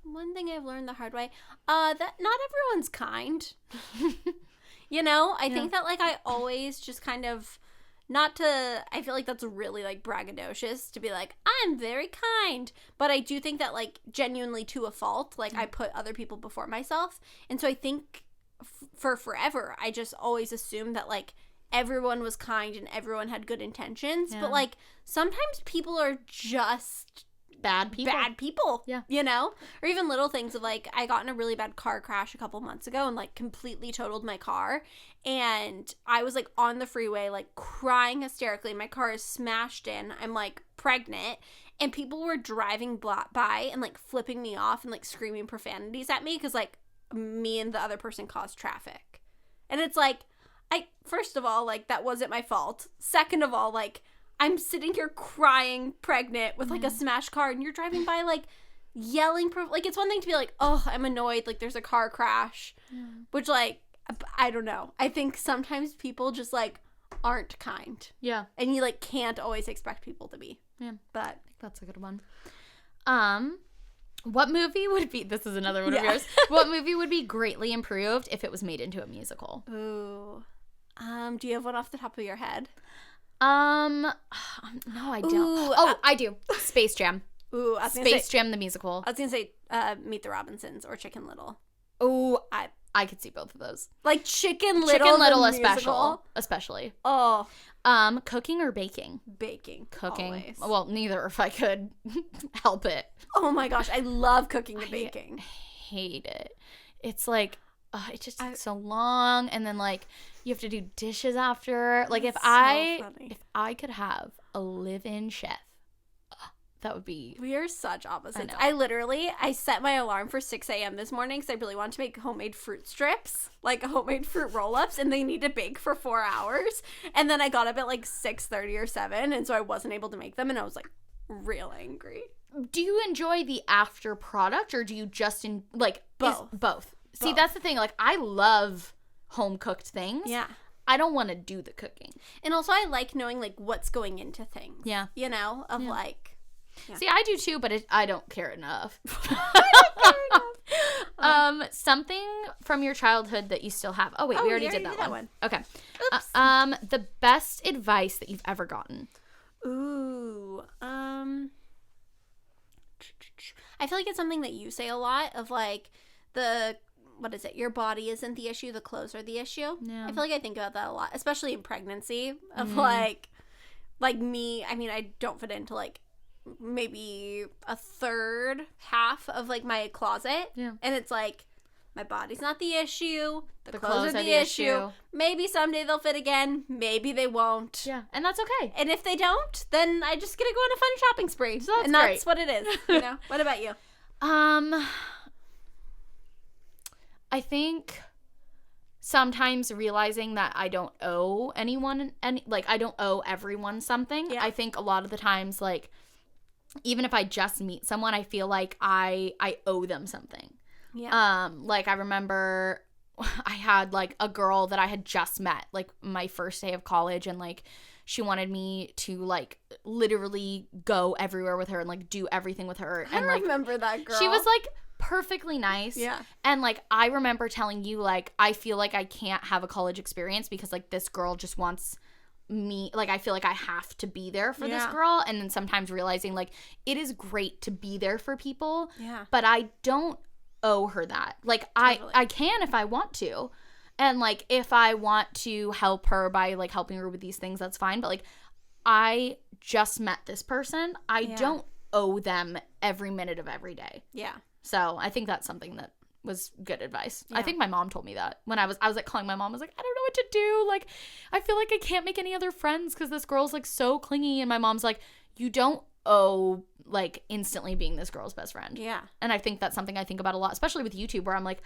One thing I've learned the hard way, that not everyone's kind. You know, I think that, like, I always just kind of, I feel like that's really, like, braggadocious to be like, I'm very kind. But I do think that, like, genuinely to a fault, like, I put other people before myself. And so I think for forever, I just always assumed that, like, everyone was kind and everyone had good intentions. Yeah. But, like, sometimes people are just Bad people. Yeah. You know? Or even little things of, like, I got in a really bad car crash a couple months ago and, like, completely totaled my car. And I was, like, on the freeway, like, crying hysterically. My car is smashed in. I'm, like, pregnant. And people were driving by and, like, flipping me off and, like, screaming profanities at me because, like, me and the other person caused traffic. And it's, like, first of all, like, that wasn't my fault. Second of all, like, I'm sitting here crying, pregnant, with, like, a smashed car, and you're driving by, like, yelling. Like, it's one thing to be like, oh, I'm annoyed, like, there's a car crash. Yeah. Which, like, I don't know. I think sometimes people just, like, aren't kind. Yeah. And you, like, can't always expect people to be. Yeah. But I think that's a good one. What movie would be, this is another one of yours, what movie would be greatly improved if it was made into a musical? Ooh. Do you have one off the top of your head? No, I don't. Ooh, I do. Space Jam. Ooh, Space Jam the musical. I was gonna say Meet the Robinsons or Chicken Little. Ooh, I could see both of those. Like Chicken Little especially. Oh. Cooking or baking? Baking. Cooking. Always. Well, neither if I could help it. Oh my gosh, I love cooking and baking. I hate it. It's like, it just takes so long, and then, like, you have to do dishes after. Like, if I could have a live-in chef, that would be... We are such opposites. I set my alarm for 6 a.m. this morning because I really want to make homemade fruit strips, like homemade fruit roll-ups, and they need to bake for 4 hours. And then I got up at, like, 6:30 or 7, and so I wasn't able to make them, and I was, like, real angry. Do you enjoy the after product, or do you just, both? Both. See, that's the thing. Like, I love home-cooked things. Yeah. I don't want to do the cooking. And also, I like knowing, like, what's going into things. Yeah. You know? Like... Yeah. See, I do too, but I don't care enough. Something from your childhood that you still have. Oh, wait, we already did that one. Okay. Oops. The best advice that you've ever gotten. Ooh. I feel like it's something that you say a lot of, like, what is it? Your body isn't the issue, the clothes are the issue. Yeah. I feel like I think about that a lot, especially in pregnancy, of, like me, I mean, I don't fit into, like, maybe a third half of, like, my closet. Yeah. And it's like, my body's not the issue. The clothes are the issue. Maybe someday they'll fit again. Maybe they won't. Yeah. And that's okay. And if they don't, then I just get to go on a fun shopping spree. So that's great. That's what it is. You know? What about you? I think sometimes realizing that I don't owe anyone I don't owe everyone something. Yeah. I think a lot of the times, like, even if I just meet someone, I feel like I owe them something. Yeah. Like, I remember I had, like, a girl that I had just met, like, my first day of college, and, like, she wanted me to, like, literally go everywhere with her and, like, do everything with her. And, I remember that girl. She was, like, perfectly nice. Yeah. And, like, I remember telling you, like, I feel like I can't have a college experience because, like, this girl just wants me, like, I feel like I have to be there for this girl. And then sometimes realizing, like, it is great to be there for people. Yeah. But I don't owe her that. Like, totally. I can if I want to. And, like, if I want to help her by, like, helping her with these things, that's fine. But, like, I just met this person. I don't owe them every minute of every day. Yeah. So I think that's something that was good advice. Yeah. I think my mom told me that when I was like calling my mom. I was like, I don't know what to do. Like, I feel like I can't make any other friends because this girl's, like, so clingy. And my mom's like, you don't like instantly being this girl's best friend. Yeah. And I think that's something I think about a lot, especially with YouTube, where I'm like,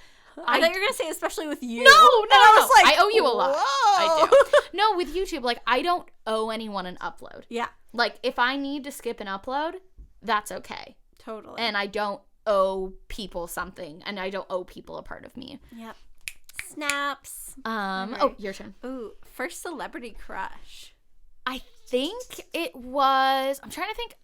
I thought you were going to say especially with you. No. I was like, I owe you a lot. whoa. I do. No, with YouTube, like, I don't owe anyone an upload. Yeah. Like, if I need to skip an upload, that's okay. Totally. And I don't owe people something, and I don't owe people a part of me. Yep. Snaps. Oh, your turn. Ooh, first celebrity crush. I think it was, I'm trying to think,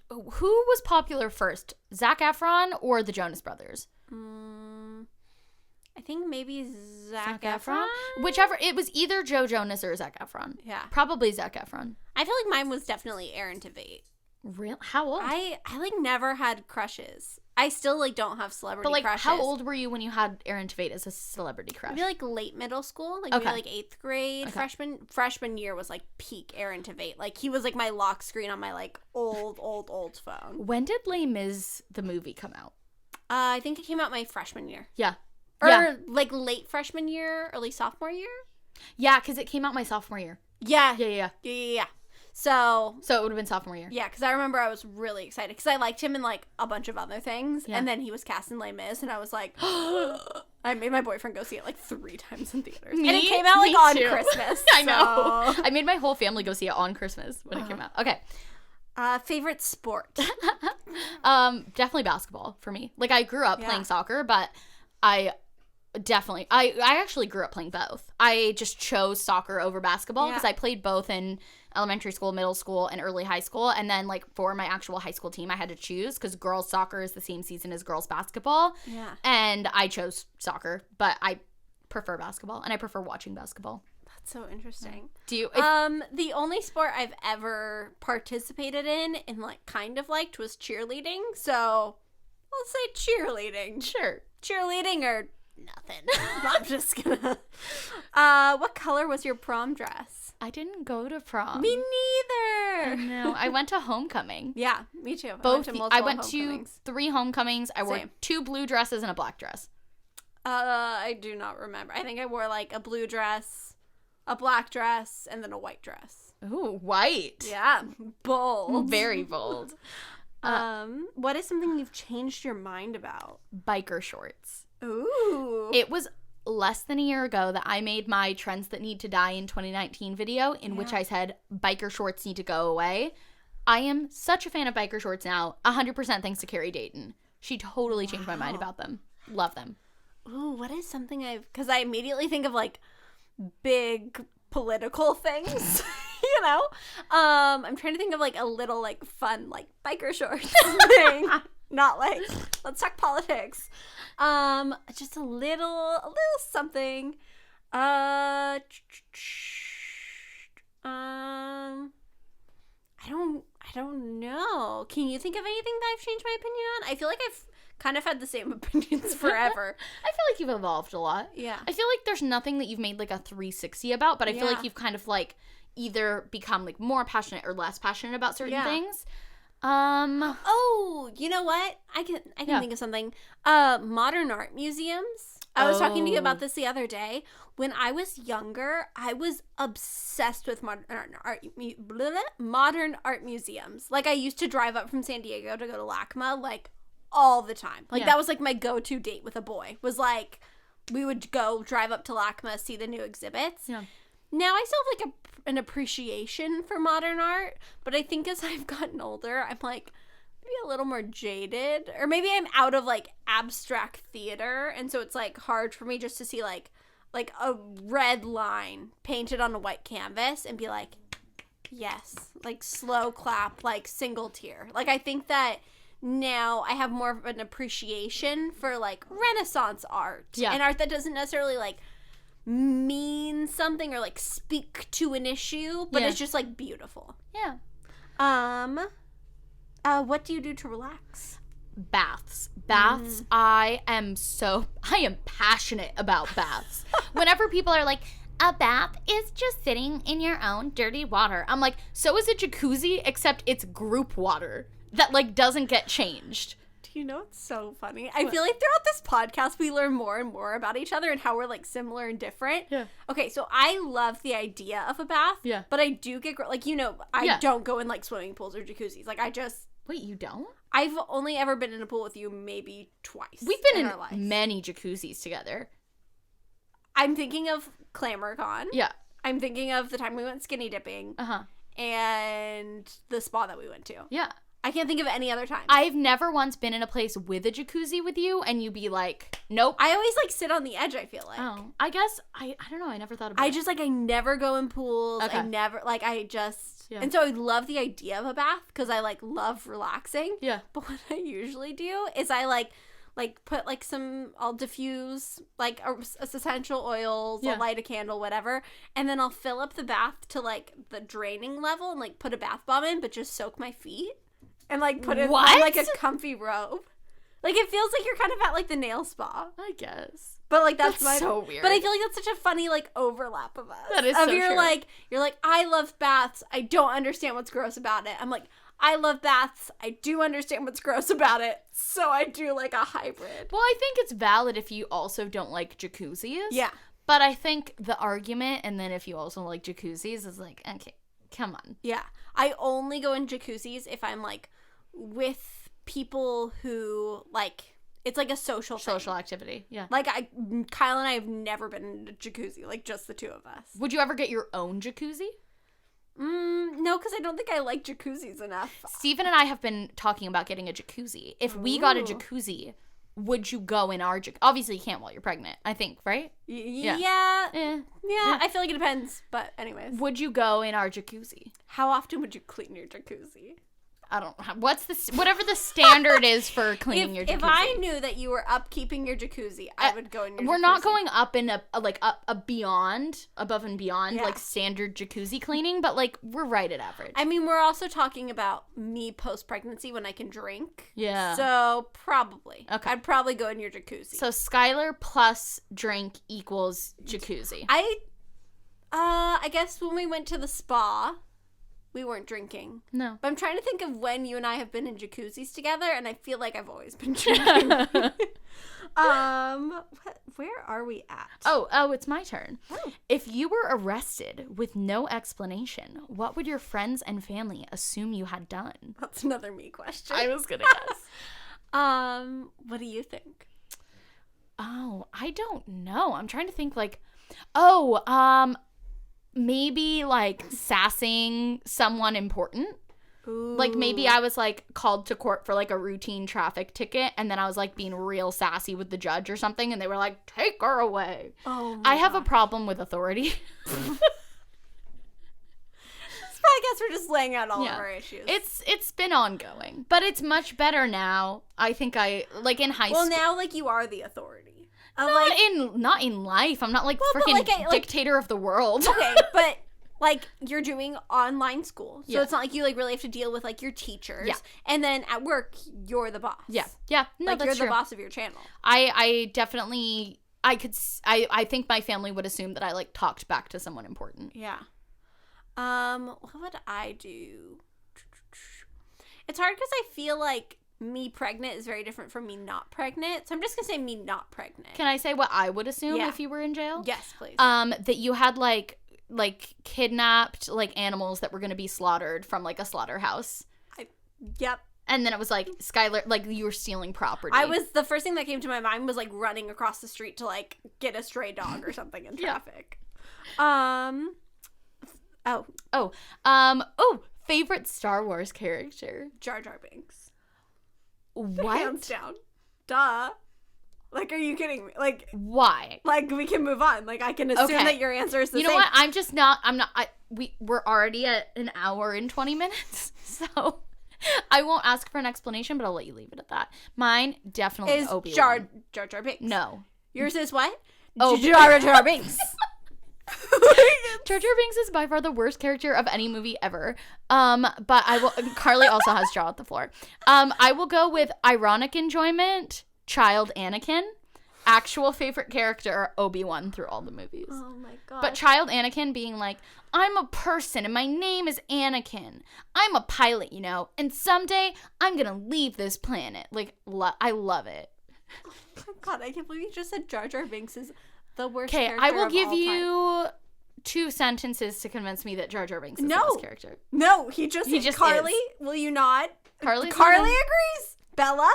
who was popular first, Zac Efron or the Jonas Brothers? I think maybe Zac Efron. Whichever, it was either Joe Jonas or Zac Efron. Yeah. Probably Zac Efron. I feel like mine was definitely Aaron Tveit. Real? How old? I like never had crushes. I still like don't have celebrity But like, crushes. how old were you when you had Aaron Tveit as a celebrity crush? Maybe like late middle school, like Okay. maybe like 8th grade. Okay. Freshman year was like peak Aaron Tveit. Like he was like my lock screen on my like old phone. When did Les Mis the movie come out? I think it came out my freshman year. Yeah. Or like late freshman year, early sophomore year. Yeah, because it came out my sophomore year. Yeah. Yeah. So it would have been sophomore year. yeah, because I remember I was really excited because I liked him in like a bunch of other things, Yeah. and then he was cast in Les Mis, and I was like, I made my boyfriend go see it like 3 times in theaters, and it came out like on too. Christmas. I know. so. I made my whole family go see it on Christmas when it came out. Okay. Favorite sport? Definitely basketball for me. Like I grew up playing soccer, but I actually grew up playing both. I just chose soccer over basketball because I played both in elementary school, middle school, and early high school. And then like for my actual high school team, I had to choose because girls soccer is the same season as girls basketball. Yeah. And I chose soccer, but I prefer basketball and I prefer watching basketball. That's so interesting. Do you? The only sport I've ever participated in and like kind of liked was cheerleading. So I'll say cheerleading. Sure. Cheerleading or nothing. I'm just gonna. What color was your prom dress? I didn't go to prom. Me neither. No, I went to homecoming. Yeah, me too. Both. I went to to 3 homecomings. I wore Same. 2 blue dresses and a black dress. I do not remember. I think I wore like a blue dress, a black dress, and then a white dress. Ooh, white. Yeah, bold. Very bold. What is something you've changed your mind about? Biker shorts. Ooh. It was less than a year ago that I made my Trends That Need to Die in 2019 video in which I said biker shorts need to go away. I am such a fan of biker shorts now, 100% thanks to Carrie Dayton. She totally changed my mind about them. Love them. Ooh, what is something because I immediately think of like big political things, you know? I'm trying to think of like a little like fun like biker shorts thing. Not like, let's talk politics. Just a little something. I don't know. Can you think of anything that I've changed my opinion on? I feel like I've kind of had the same opinions forever. I feel like you've evolved a lot. Yeah. I feel like there's nothing that you've made like a 360 about, but I feel like you've kind of like either become like more passionate or less passionate about certain things. Oh, you know what? I can think of something. Modern art museums. I was talking to you about this the other day. When I was younger, I was obsessed with modern art museums. Like I used to drive up from San Diego to go to LACMA like all the time. Like that was like my go-to date with a boy. Was like we would go drive up to LACMA, see the new exhibits. Yeah. Now I still have like an appreciation for modern art, but I think as I've gotten older, I'm like maybe a little more jaded, or maybe I'm out of like abstract theater, and so it's like hard for me just to see like a red line painted on a white canvas and be like, yes, like slow clap, like single tear. Like I think that now I have more of an appreciation for like Renaissance art and art that doesn't necessarily like mean something or like speak to an issue, but it's just like beautiful. Yeah. What do you do to relax? Baths. I am passionate about baths. Whenever people are like, a bath is just sitting in your own dirty water, I'm like, so is a jacuzzi, except it's group water that like doesn't get changed. Do You know, it's so funny. I feel like throughout this podcast, we learn more and more about each other and how we're, like, similar and different. Yeah. Okay, so I love the idea of a bath. Yeah. But I do get, like, you know, I don't go in, like, swimming pools or jacuzzis. Like, I just... Wait, you don't? I've only ever been in a pool with you maybe twice. We've been in our lives. many jacuzzis together. I'm thinking of ClamourCon. Yeah. I'm thinking of the time we went skinny dipping. Uh-huh. And the spa that we went to. Yeah. I can't think of any other time. I've never once been in a place with a jacuzzi with you and you be like, nope. I always, like, sit on the edge, I feel like. Oh. I guess, I don't know, I never thought about it. I just, like, I never go in pools. Okay. I never, like, I just... Yeah. And so I love the idea of a bath because I, like, love relaxing. Yeah. But what I usually do is I, like put, like, I'll diffuse, like, essential oils, Yeah. I'll light a candle, whatever, and then I'll fill up the bath to, like, the draining level and, like, put a bath bomb in, but just soak my feet and, like, put it on, like, a comfy robe. Like, it feels like you're kind of at, like, the nail spa. I guess. But, like, that's so weird. But I feel like that's such a funny, like, overlap of us. That is of so you're true. you're like, I love baths. I don't understand what's gross about it. I'm like, I love baths. I do understand what's gross about it. So I do, like, a hybrid. Well, I think it's valid if you also don't like jacuzzis. Yeah. But I think the argument, and then if you also like jacuzzis, is like, okay, come on. Yeah. I only go in jacuzzis if I'm, like, with people who, like, it's like a social thing. Social activity, yeah. Like, Kyle and I have never been in a jacuzzi, like, just the two of us. Would you ever get your own jacuzzi? No, because I don't think I like jacuzzis enough. Steven and I have been talking about getting a jacuzzi. If we got a Ooh. jacuzzi, would you go in our jacuzzi? Obviously, you can't while you're pregnant, I think, right? Yeah. Eh. I feel like it depends. But anyways. Would you go in our jacuzzi? How often would you clean your jacuzzi? I don't know. Whatever the standard is for cleaning your jacuzzi. If I knew that you were upkeeping your jacuzzi, I would go in your jacuzzi. We're not going up in a beyond, above and beyond, Yeah. like standard jacuzzi cleaning, but like we're right at average. I mean, we're also talking about me post-pregnancy when I can drink. Yeah. So probably. Okay. I'd probably go in your jacuzzi. So Skylar plus drink equals jacuzzi. I guess when we went to the spa, we weren't drinking. No. But I'm trying to think of when you and I have been in jacuzzis together, and I feel like I've always been drinking. Where are we at? Oh, it's my turn. Oh. If you were arrested with no explanation, what would your friends and family assume you had done? That's another me question. was gonna guess. What do you think? Oh, I don't know. I'm trying to think maybe like sassing someone important. Ooh. Like maybe I was like called to court for like a routine traffic ticket and then I was like being real sassy with the judge or something and they were like, take her away. Oh my I have a gosh. problem with authority. This podcast, we're just laying out all of our issues. It's been ongoing, but it's much better now. I think I like in high well, school. now like you are the authority. Not in life. I'm not like Well, but, freaking dictator of the world. Okay, but like you're doing online school, so Yeah. it's not like you like really have to deal with like your teachers. Yeah. And then at work, you're the boss. Yeah. No, Like that's you're true. the boss of your channel. I definitely I think my family would assume that I like talked back to someone important. Yeah. What would I do? It's hard because I feel like me pregnant is very different from me not pregnant. So I'm just gonna say me not pregnant. Can I say what I would assume Yeah. if you were in jail? Yes, please. That you had like kidnapped like animals that were going to be slaughtered from like a slaughterhouse. Yep. And then it was like Skylar, like you were stealing property. The first thing that came to my mind was like running across the street to like get a stray dog or something in traffic. Favorite Star Wars character? Jar Jar Binks. What? Hands down. Duh. Like, are you kidding me? Like, Why? we can move on. Like, I can assume Okay. that your answer is the You same. know what? We're already at an hour and 20 minutes, so I won't ask for an explanation, but I'll let you leave it at that. Mine, definitely Is Obi-Wan. Jar Jar Binks. No. Yours is what? Oh, Jar Jar Binks. Jar Jar Binks is by far the worst character of any movie ever. But I will. Carly also has jaw at the floor. I will go with ironic enjoyment, child Anakin. actual favorite character, Obi-Wan, through all the movies. Oh my god. But child Anakin being like, I'm a person and my name is Anakin. I'm a pilot, you know, and someday I'm going to leave this planet. Like, I love it. Oh my god, I can't believe you just said Jar Jar Binks is the worst Okay, character I will of give all time. you 2 sentences to convince me that Jar Jar Binks is the best character. No, he just Carly, is. will you not? Carly agrees. Bella,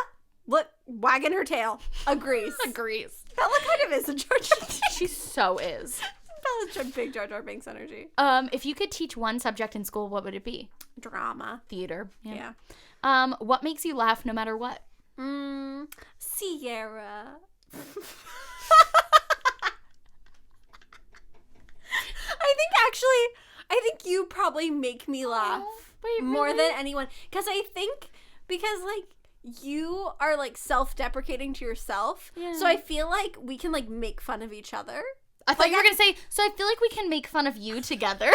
look, wagging her tail, agrees. Agrees. Bella kind of is a Jar Jar Binks. She so is. Bella's a big Jar Jar Binks energy. If you could teach one subject in school, what would it be? Drama. Theater. Yeah. What makes you laugh no matter what? Sierra. I think you probably make me laugh wait, more really? than anyone. Because like, you are, like, self-deprecating to yourself. Yeah. So I feel like we can, like, make fun of each other. I thought you were going to say, so I feel like we can make fun of you together.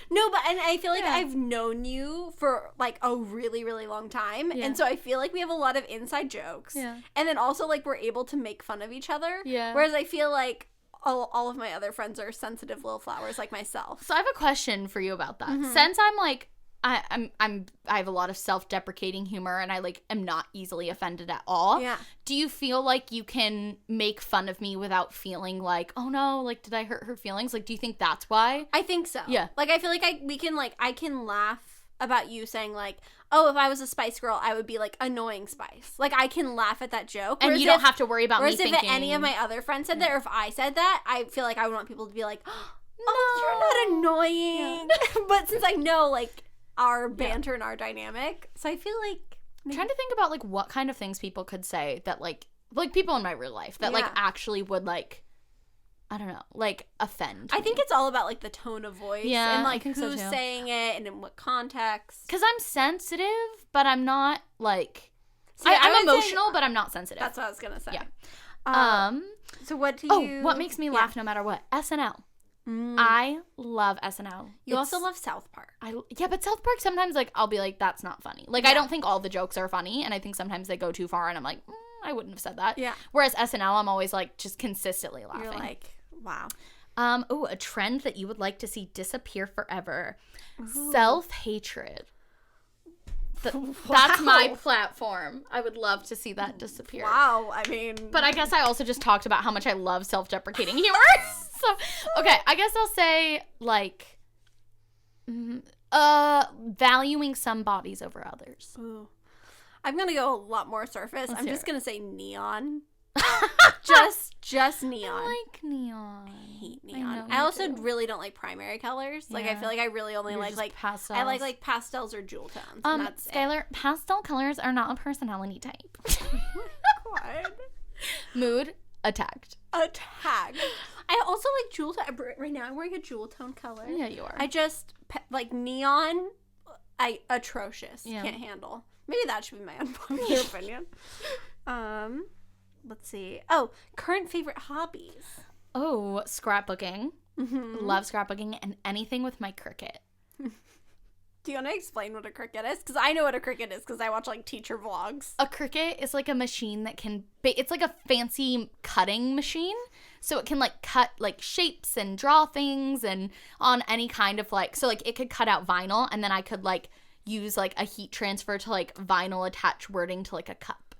No, but and I feel like I've known you for, like, a really, really long time. Yeah. And so I feel like we have a lot of inside jokes. Yeah. And then also, like, we're able to make fun of each other. Yeah. Whereas I feel like all of my other friends are sensitive little flowers like myself. So I have a question for you about that. Mm-hmm. Since I'm like, I have a lot of self-deprecating humor and I like am not easily offended at all. Yeah. Do you feel like you can make fun of me without feeling like, oh no, like did I hurt her feelings? Like, do you think that's why? I think so. Yeah. Like, I feel like I can laugh about you saying, like, oh, if I was a Spice Girl, I would be, like, annoying Spice. Like, I can laugh at that joke. And you don't have to worry about me thinking. Whereas if any of my other friends said that, or if I said that, I feel like I would want people to be like, oh, you're not annoying. Yeah. But since I know, like, our banter and our dynamic, so I feel like I'm trying to think about, like, what kind of things people could say that, like people in my real life that, like, actually would, like, I don't know, like, offend I me. think it's all about, like, the tone of voice. Yeah, and, like, I think so, who's too. saying it and in what context. Because I'm sensitive, but I'm not, like, See, I I'm would say- emotional, but I'm not sensitive. That's what I was going to say. Yeah. So what do you... what makes me laugh no matter what? SNL. I love SNL. You also love South Park. Yeah, but South Park sometimes, like, I'll be like, that's not funny. Like, I don't think all the jokes are funny, and I think sometimes they go too far, and I'm like, I wouldn't have said that. Yeah. Whereas SNL, I'm always, like, just consistently laughing. You're like, wow. A trend that you would like to see disappear forever. Self-hatred. That's my platform. I would love to see that disappear. Wow, I mean... But I guess I also just talked about how much I love self-deprecating humor. So, okay, I guess I'll say, like, valuing some bodies over others. Ooh. I'm going to go a lot more surface. Let's I'm hear just it. going to say neon. Just neon. I like neon. I hate I neon. know, I me also too. really don't like primary colors. Like, I Yeah. feel like I really only You're like, just pastels. I like pastels or jewel tones. And that's Skylar, pastel colors are not a personality type. God. Mood, attacked. A tag. I also like jewel tone. Right now I'm wearing a jewel tone color. Yeah, you are. I just, like, neon, atrocious. Yeah. Can't handle. Maybe that should be my unpopular opinion. Let's see. Oh, current favorite hobbies. Oh, scrapbooking. Mm-hmm. Love scrapbooking and anything with my Cricut. Do you want to explain what a Cricut is? Because I know what a Cricut is because I watch, like, teacher vlogs. A Cricut is like a machine that can, it's like a fancy cutting machine. So it can, like, cut, like, shapes and draw things and on any kind of, like, so, like, it could cut out vinyl and then I could, like, use, like, a heat transfer to, like, vinyl attach wording to, like, a cup.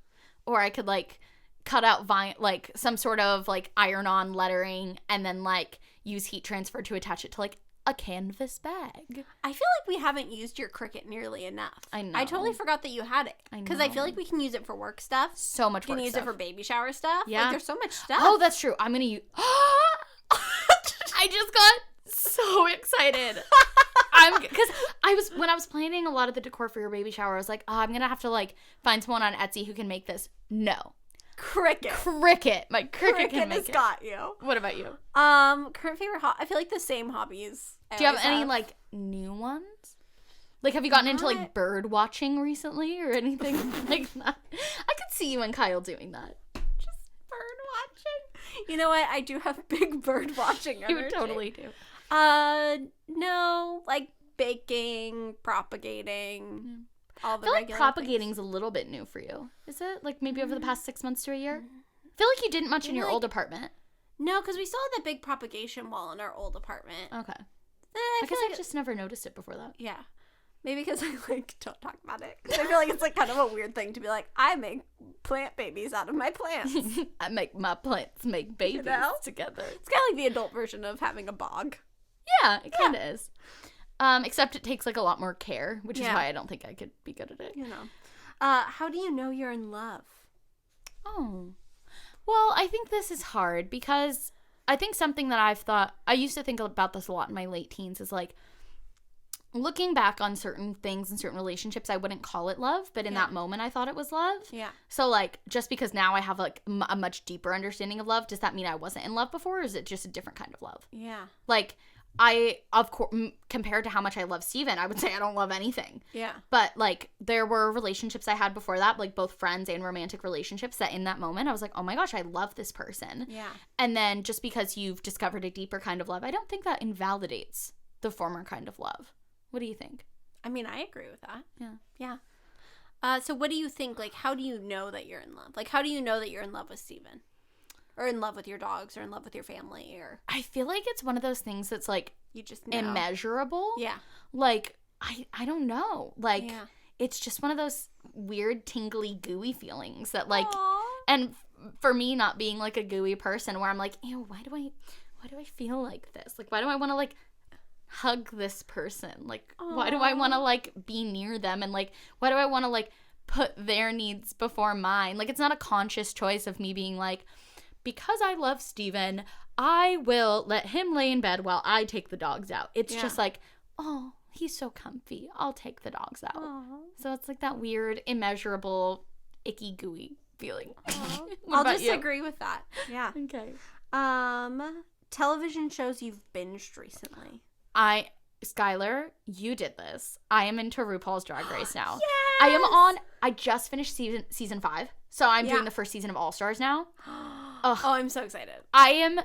Or I could, like, cut out like some sort of, like, iron-on lettering and then, like, use heat transfer to attach it to, like, a canvas bag. I feel like we haven't used your Cricut nearly enough. I know. I totally forgot that you had it. I Because I know. feel like we can use it for work stuff. So much We work can use stuff. it for baby shower stuff. Yeah. Like, there's so much stuff. Oh, that's true. I'm gonna use. I just got so excited. Because when I was planning a lot of the decor for your baby shower, I was like, oh, I'm gonna have to, like, find someone on Etsy who can make this. No, Cricut. My Cricut can make has it. got you. What about you? Current favorite I feel like the same hobbies. Do you have any like new ones? Like, have you gotten into, like, bird watching recently or anything like that? I could see you and Kyle doing that. just bird watching? You know what? I do have big bird watching energy. You would totally do. No, like baking, propagating, all the I feel like regular propagating's a little bit new for you. Is it? Like, maybe over the past 6 months to a year? I feel like you didn't much in your like- old apartment. No, because we still had that big propagation wall in our old apartment. Okay. I I feel guess like I just never noticed it before that. yeah. Maybe because I, like, don't talk about it. 'Cause I feel like it's, like, kind of a weird thing to be like, I make plant babies out of my plants. I make my plants make babies know? together. It's kind of like the adult version of having a bog. Yeah, it kind of is. Except it takes, like, a lot more care, which is Yeah. why I don't think I could be good at it. You know. How do you know you're in love? Oh. Well, I think this is hard because I think something that I used to think about this a lot in my late teens is, like, looking back on certain things and certain relationships, I wouldn't call it love, but in that moment, I thought it was love. Yeah. So, like, just because now I have, like, a much deeper understanding of love, does that mean I wasn't in love before, or is it just a different kind of love? Yeah. Like, of course, compared to how much I love Steven, I would say I don't love anything. Yeah. But, like, there were relationships I had before that, like, both friends and romantic relationships, that in that moment, I was like, oh my gosh, I love this person. Yeah. And then just because you've discovered a deeper kind of love, I don't think that invalidates the former kind of love. What do you think? I mean, I agree with that. Yeah. Yeah. So what do you think, like, how do you know that you're in love? Like, how do you know that you're in love with Steven? Or in love with your dogs, or in love with your family, or... I feel like it's one of those things that's, like, You just know. immeasurable. Yeah. Like, I don't know. Like, Yeah. it's just one of those weird, tingly, gooey feelings that, like... Aww. And for me, not being, like, a gooey person, where I'm like, ew, why do I feel like this? Like, why do I want to, like, hug this person? Like, why do I want to, like, be near them? And, like, why do I want to, like, put their needs before mine? Like, it's not a conscious choice of me being like, because I love Steven, I will let him lay in bed while I take the dogs out. It's just like, oh, he's so comfy. I'll take the dogs out. Aww. So it's like that weird, immeasurable, icky, gooey feeling. What I'll about just you? agree with that. Yeah. Okay. Television shows you've binged recently. Skylar, you did this. I am into RuPaul's Drag Race now. Yes! I just finished season 5, so I'm doing the first season of All Stars now. Oh, I'm so excited. I am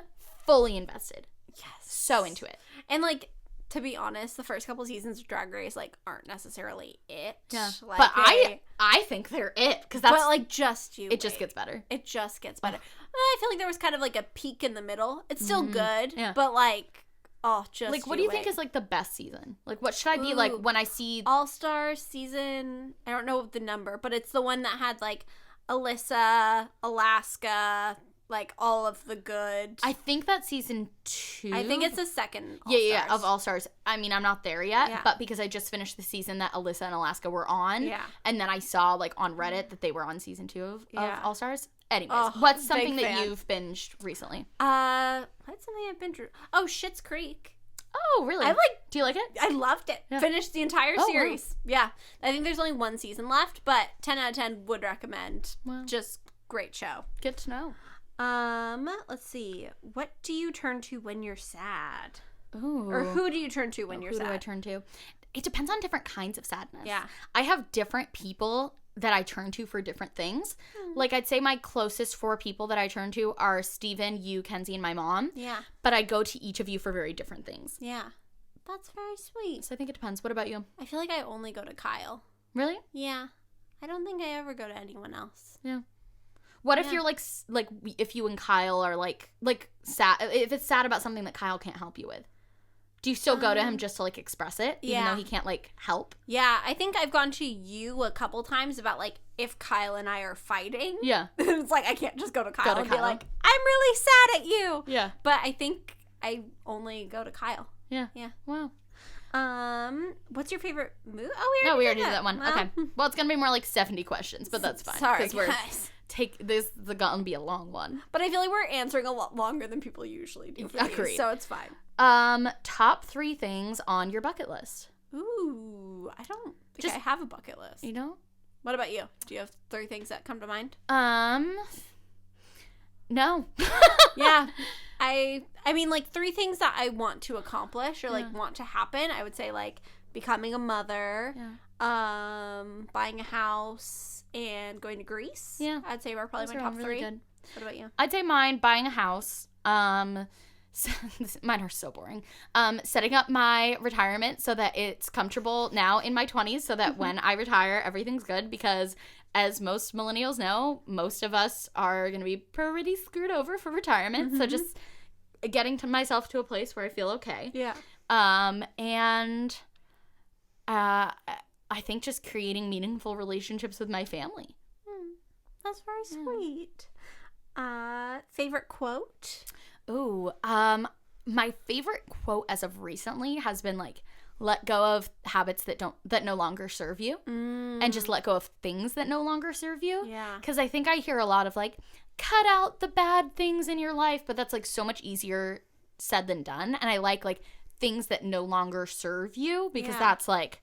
fully invested. Yes. So into it. And, like, to be honest, the first couple seasons of Drag Race, like, aren't necessarily it. Yeah. Like, But I think they're it, because that's... But, like, just you it just wait. gets better. It just gets better. I feel like there was kind of, like, a peak in the middle. It's still good, Yeah. but, like, just Like, what do you think is, like, the best season? Like, what should I be, like, Ooh. when I see... All-Stars season, I don't know the number, but it's the one that had, like, Alyssa, Alaska, like, all of the good. I think that's season 2. I think it's the second Yeah, All-Stars. of All Stars. I mean, I'm not there yet, Yeah. but because I just finished the season that Alyssa and Alaska were on, Yeah. and then I saw, like, on Reddit that they were on season 2 of Yeah. All Stars. Anyways, Oh, what's big something that fan. you've binged recently? What's something I've been through? Oh, Schitt's Creek. Oh, really? Do you like it? I loved it. Yeah. Finished the entire Oh, wow. series. Yeah. I think there's only one season left, but 10 out of 10 would recommend. Wow. Just great show. Good to know. Let's see. What do you turn to when you're sad? Ooh. Or who do you turn to when you're Who sad? do I turn to? It depends on different kinds of sadness. Yeah. I have different people that I turn to for different things. Like, I'd say my closest 4 people that I turn to are Steven, you, Kenzie, and my mom. Yeah. But I go to each of you for very different things. Yeah. That's very sweet. So I think it depends. What about you? I feel like I only go to Kyle. Really? Yeah. I don't think I ever go to anyone else. Yeah. What if Yeah. you're like if you and Kyle are like sad, if it's sad about something that Kyle can't help you with? Do you still go to him just to like express it, even yeah. though he can't like help? Yeah, I think I've gone to you a couple times about like if Kyle and I are fighting. Yeah. It's like I can't just go to Kyle and be Kyle. like, I'm really sad at you. Yeah. But I think I only go to Kyle. Yeah. Yeah. Wow. What's your favorite movie? Oh, No, we already did that one. Well, Okay. Well, it's gonna be more like 70 questions, but that's fine. Sorry, 'cause we're guys. this is gonna be a long one. But I feel like we're answering a lot longer than people usually do. For Agreed. these, so it's fine. Top 3 things on your bucket list. Ooh, I don't think I have a bucket list. You know? What about you? Do you have 3 things that come to mind? No. Yeah. I mean, like 3 things that I want to accomplish or like want to happen. I would say like becoming a mother, buying a house, and going to Greece. Yeah. I'd say are probably Those my are top all 3. really good. What about you? I'd say mine, buying a house. Mine are so boring. Setting up my retirement so that it's comfortable now in my 20s so that when I retire, everything's good, because as most millennials know, most of us are going to be pretty screwed over for retirement. So just getting to myself to a place where I feel okay. Yeah. And I think just creating meaningful relationships with my family. That's very sweet. Favorite quote? Ooh, my favorite quote as of recently has been like, let go of habits that no longer serve you, and just let go of things that no longer serve you. Yeah. Because I think I hear a lot of like, cut out the bad things in your life, but that's like so much easier said than done. And I like things that no longer serve you, because that's like,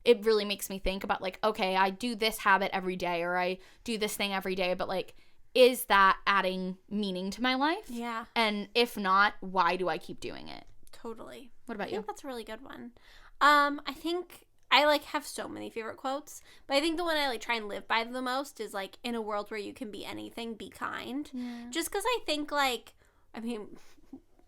it really makes me think about like, okay, I do this habit every day, or I do this thing every day, but like, is that adding meaning to my life? Yeah. And if not, why do I keep doing it? Totally. What about I you? think that's a really good one. I think I like have so many favorite quotes, but I think the one I like try and live by the most is like, in a world where you can be anything, be kind. Yeah. Just because I think like, I mean,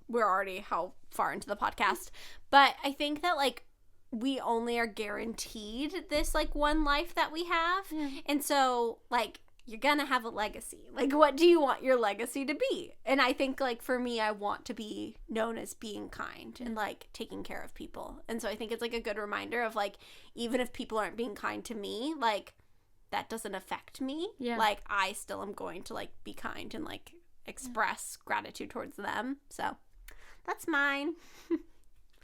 we're already how far into the podcast, but I think that like we only are guaranteed this like one life that we have. Yeah. And so like, you're gonna have a legacy. Like, what do you want your legacy to be? And I think, like, for me, I want to be known as being kind and, like, taking care of people. And so I think it's, like, a good reminder of, like, even if people aren't being kind to me, like, that doesn't affect me. Yeah. Like, I still am going to, like, be kind and, like, express gratitude towards them. So that's mine.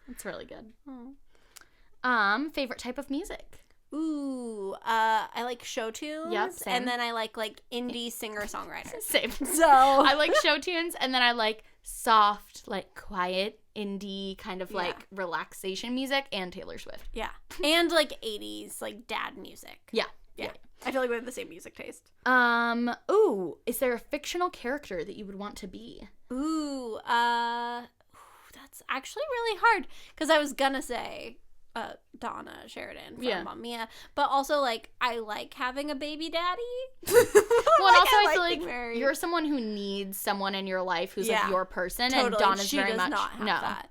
That's really good. Oh. Favorite type of music? Ooh, I like show tunes. Yep, same. And then I like indie singer-songwriters. Same. So I like show tunes, and then I like soft, like quiet, indie kind of like relaxation music, and Taylor Swift. Yeah. And like 80s, like dad music. Yeah. Yeah. I feel like we have the same music taste. Ooh, is there a fictional character that you would want to be? Ooh, that's actually really hard, because I was gonna say Donna Sheridan from Mamma Mia, but also like I like having a baby daddy. Well, and also I feel being like married. you're someone who needs someone in your life who's like your person, Totally. and Donna's she very does much not have that.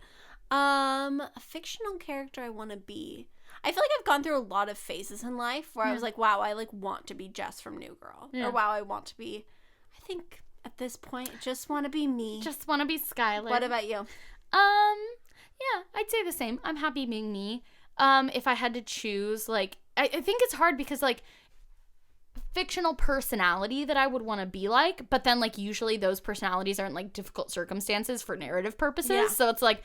A fictional character I want to be. I feel like I've gone through a lot of phases in life where I was like, wow, I like want to be Jess from New Girl, or wow, I want to be. I think at this point, just want to be me. Just want to be Skylar. What about you? Yeah, I'd say the same. I'm happy being me. If I had to choose, like, I think it's hard because, like, fictional personality that I would want to be like, but then, like, usually those personalities are in, like, difficult circumstances for narrative purposes. Yeah. So it's like,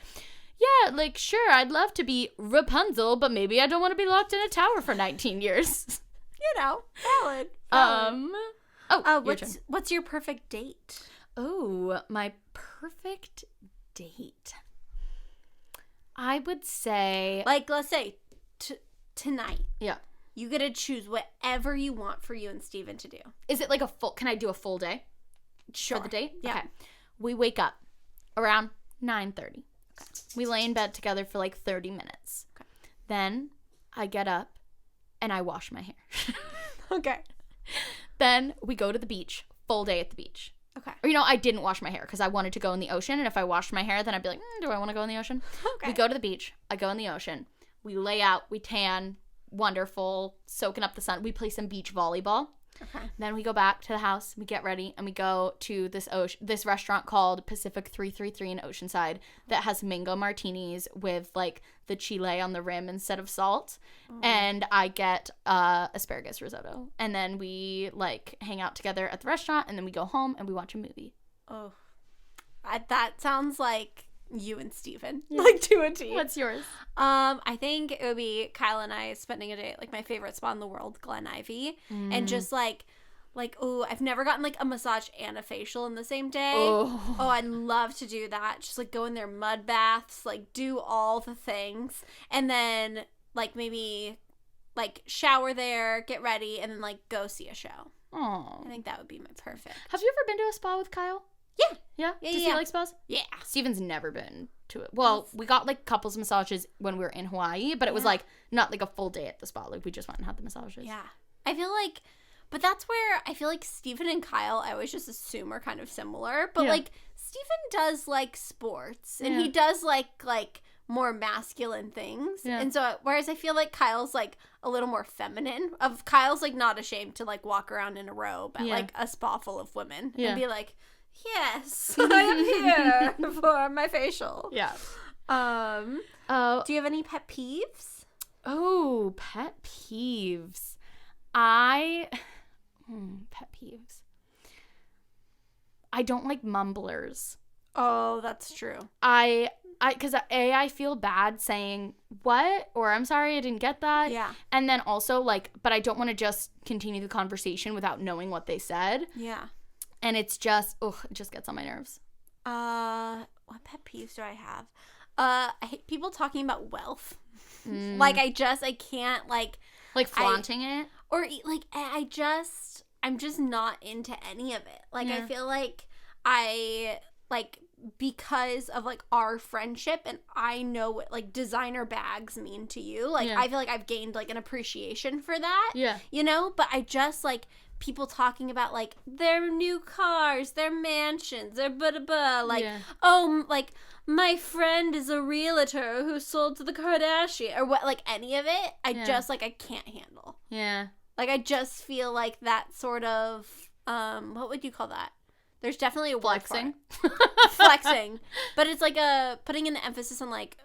yeah, like, sure, I'd love to be Rapunzel, but maybe I don't want to be locked in a tower for 19 years. You know, valid. What's your perfect date? Oh, my perfect date. I would say, like, let's say tonight. Yeah. You get to choose whatever you want for you and Steven to do. Is it like can I do a full day? Sure. For the date? Yeah. Okay. We wake up around 9:30. Okay. We lay in bed together for like 30 minutes. Okay. Then I get up and I wash my hair. Okay. Then we go to the beach, full day at the beach. Okay. Or, I didn't wash my hair because I wanted to go in the ocean. And if I washed my hair, then I'd be like, do I want to go in the ocean? Okay. We go to the beach. I go in the ocean. We lay out. We tan. Wonderful. Soaking up the sun. We play some beach volleyball. Okay. Then we go back to the house. We get ready. And we go to this restaurant called Pacific 333 in Oceanside that has mango martinis with, like, the chile on the rim instead of salt. And I get asparagus risotto. And then we, like, hang out together at the restaurant. And then we go home and we watch a movie. Oh. That sounds like you and Steven. Yeah. Like, to a T. What's yours? I think it would be Kyle and I spending a day at, like, my favorite spot in the world, Glen Ivy. And just, like, oh, I've never gotten, like, a massage and a facial in the same day. Oh, I'd love to do that. Just, like, go in there, mud baths, like, do all the things. And then, like, maybe, like, shower there, get ready, and then, like, go see a show. Oh. I think that would be my perfect. Have you ever been to a spa with Kyle? Yeah. Yeah? Does he like spas? Yeah. Steven's never been to it. Well, we got, like, couples massages when we were in Hawaii, but it was, like, not, like, a full day at the spa. Like, we just went and had the massages. Yeah. I feel like, but that's where I feel like Steven and Kyle, I always just assume are kind of similar. But, like, Steven does like sports, and he does like more masculine things. Yeah. And so, whereas I feel like Kyle's, like, a little more feminine. Kyle's, like, not ashamed to, like, walk around in a robe at, like, a spa full of women. Yeah. And be like, yes, I am here for my facial. Yeah. Do you have any pet peeves? Oh, pet peeves. Pet peeves. I don't like mumblers. Oh, that's true. Because I feel bad saying what, or I'm sorry, I didn't get that. Yeah. And then also, like, but I don't want to just continue the conversation without knowing what they said. Yeah. And it's just, it just gets on my nerves. What pet peeves do I have? I hate people talking about wealth. Like, I can't, like flaunting it? Or, like, I'm just not into any of it. Like, I feel like because of, like, our friendship and I know what, like, designer bags mean to you, like, I feel like I've gained, like, an appreciation for that. Yeah. You know? But I just, like, people talking about, like, their new cars, their mansions, their blah-blah-blah, like, oh, like, my friend is a realtor who sold to the Kardashian, or what, like, any of it, I just, like, I can't handle. Yeah. Like, I just feel like that sort of, what would you call that? There's definitely a word for it. Flexing. But it's like putting an emphasis on, like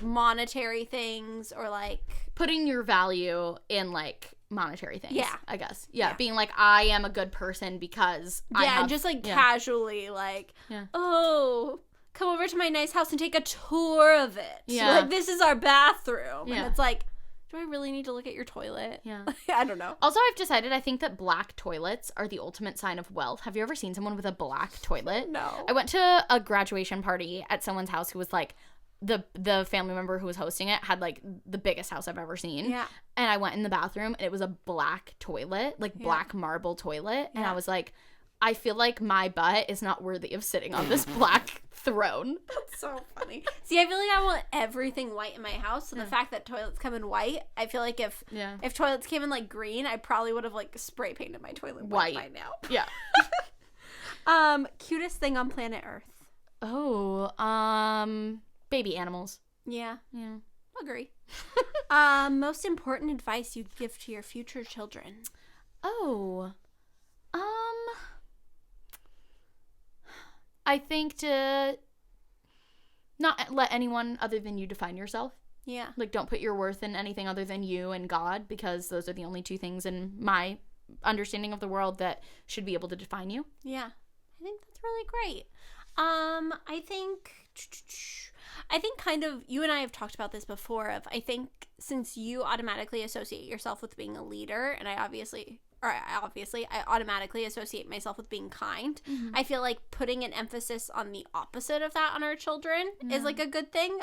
monetary things, or, like, putting your value in, like, monetary things. Yeah. I guess. Yeah. Being like, I am a good person because I have... and just, like, casually, like, oh, come over to my nice house and take a tour of it. Yeah. Like, this is our bathroom. Yeah. And it's like, do I really need to look at your toilet? Yeah. I don't know. Also, I've decided I think that black toilets are the ultimate sign of wealth. Have you ever seen someone with a black toilet? No. I went to a graduation party at someone's house who was, like, the family member who was hosting it had, like, the biggest house I've ever seen. Yeah. And I went in the bathroom and it was a black toilet, like, black marble toilet. And I was like, I feel like my butt is not worthy of sitting on this black throne. That's so funny. See, I feel like I want everything white in my house. So the fact that toilets come in white, I feel like if toilets came in, like, green, I probably would have, like, spray painted my toilet white by now. Yeah. Cutest thing on planet Earth. Oh, baby animals. Yeah. Yeah. Agree. Most important advice you'd give to your future children. Oh. I think to not let anyone other than you define yourself. Yeah. Like, don't put your worth in anything other than you and God, because those are the only two things in my understanding of the world that should be able to define you. Yeah. I think that's really great. I think kind of, you and I have talked about this before, I think since you automatically associate yourself with being a leader, and I automatically associate myself with being kind. Mm-hmm. I feel like putting an emphasis on the opposite of that on our children is, like, a good thing.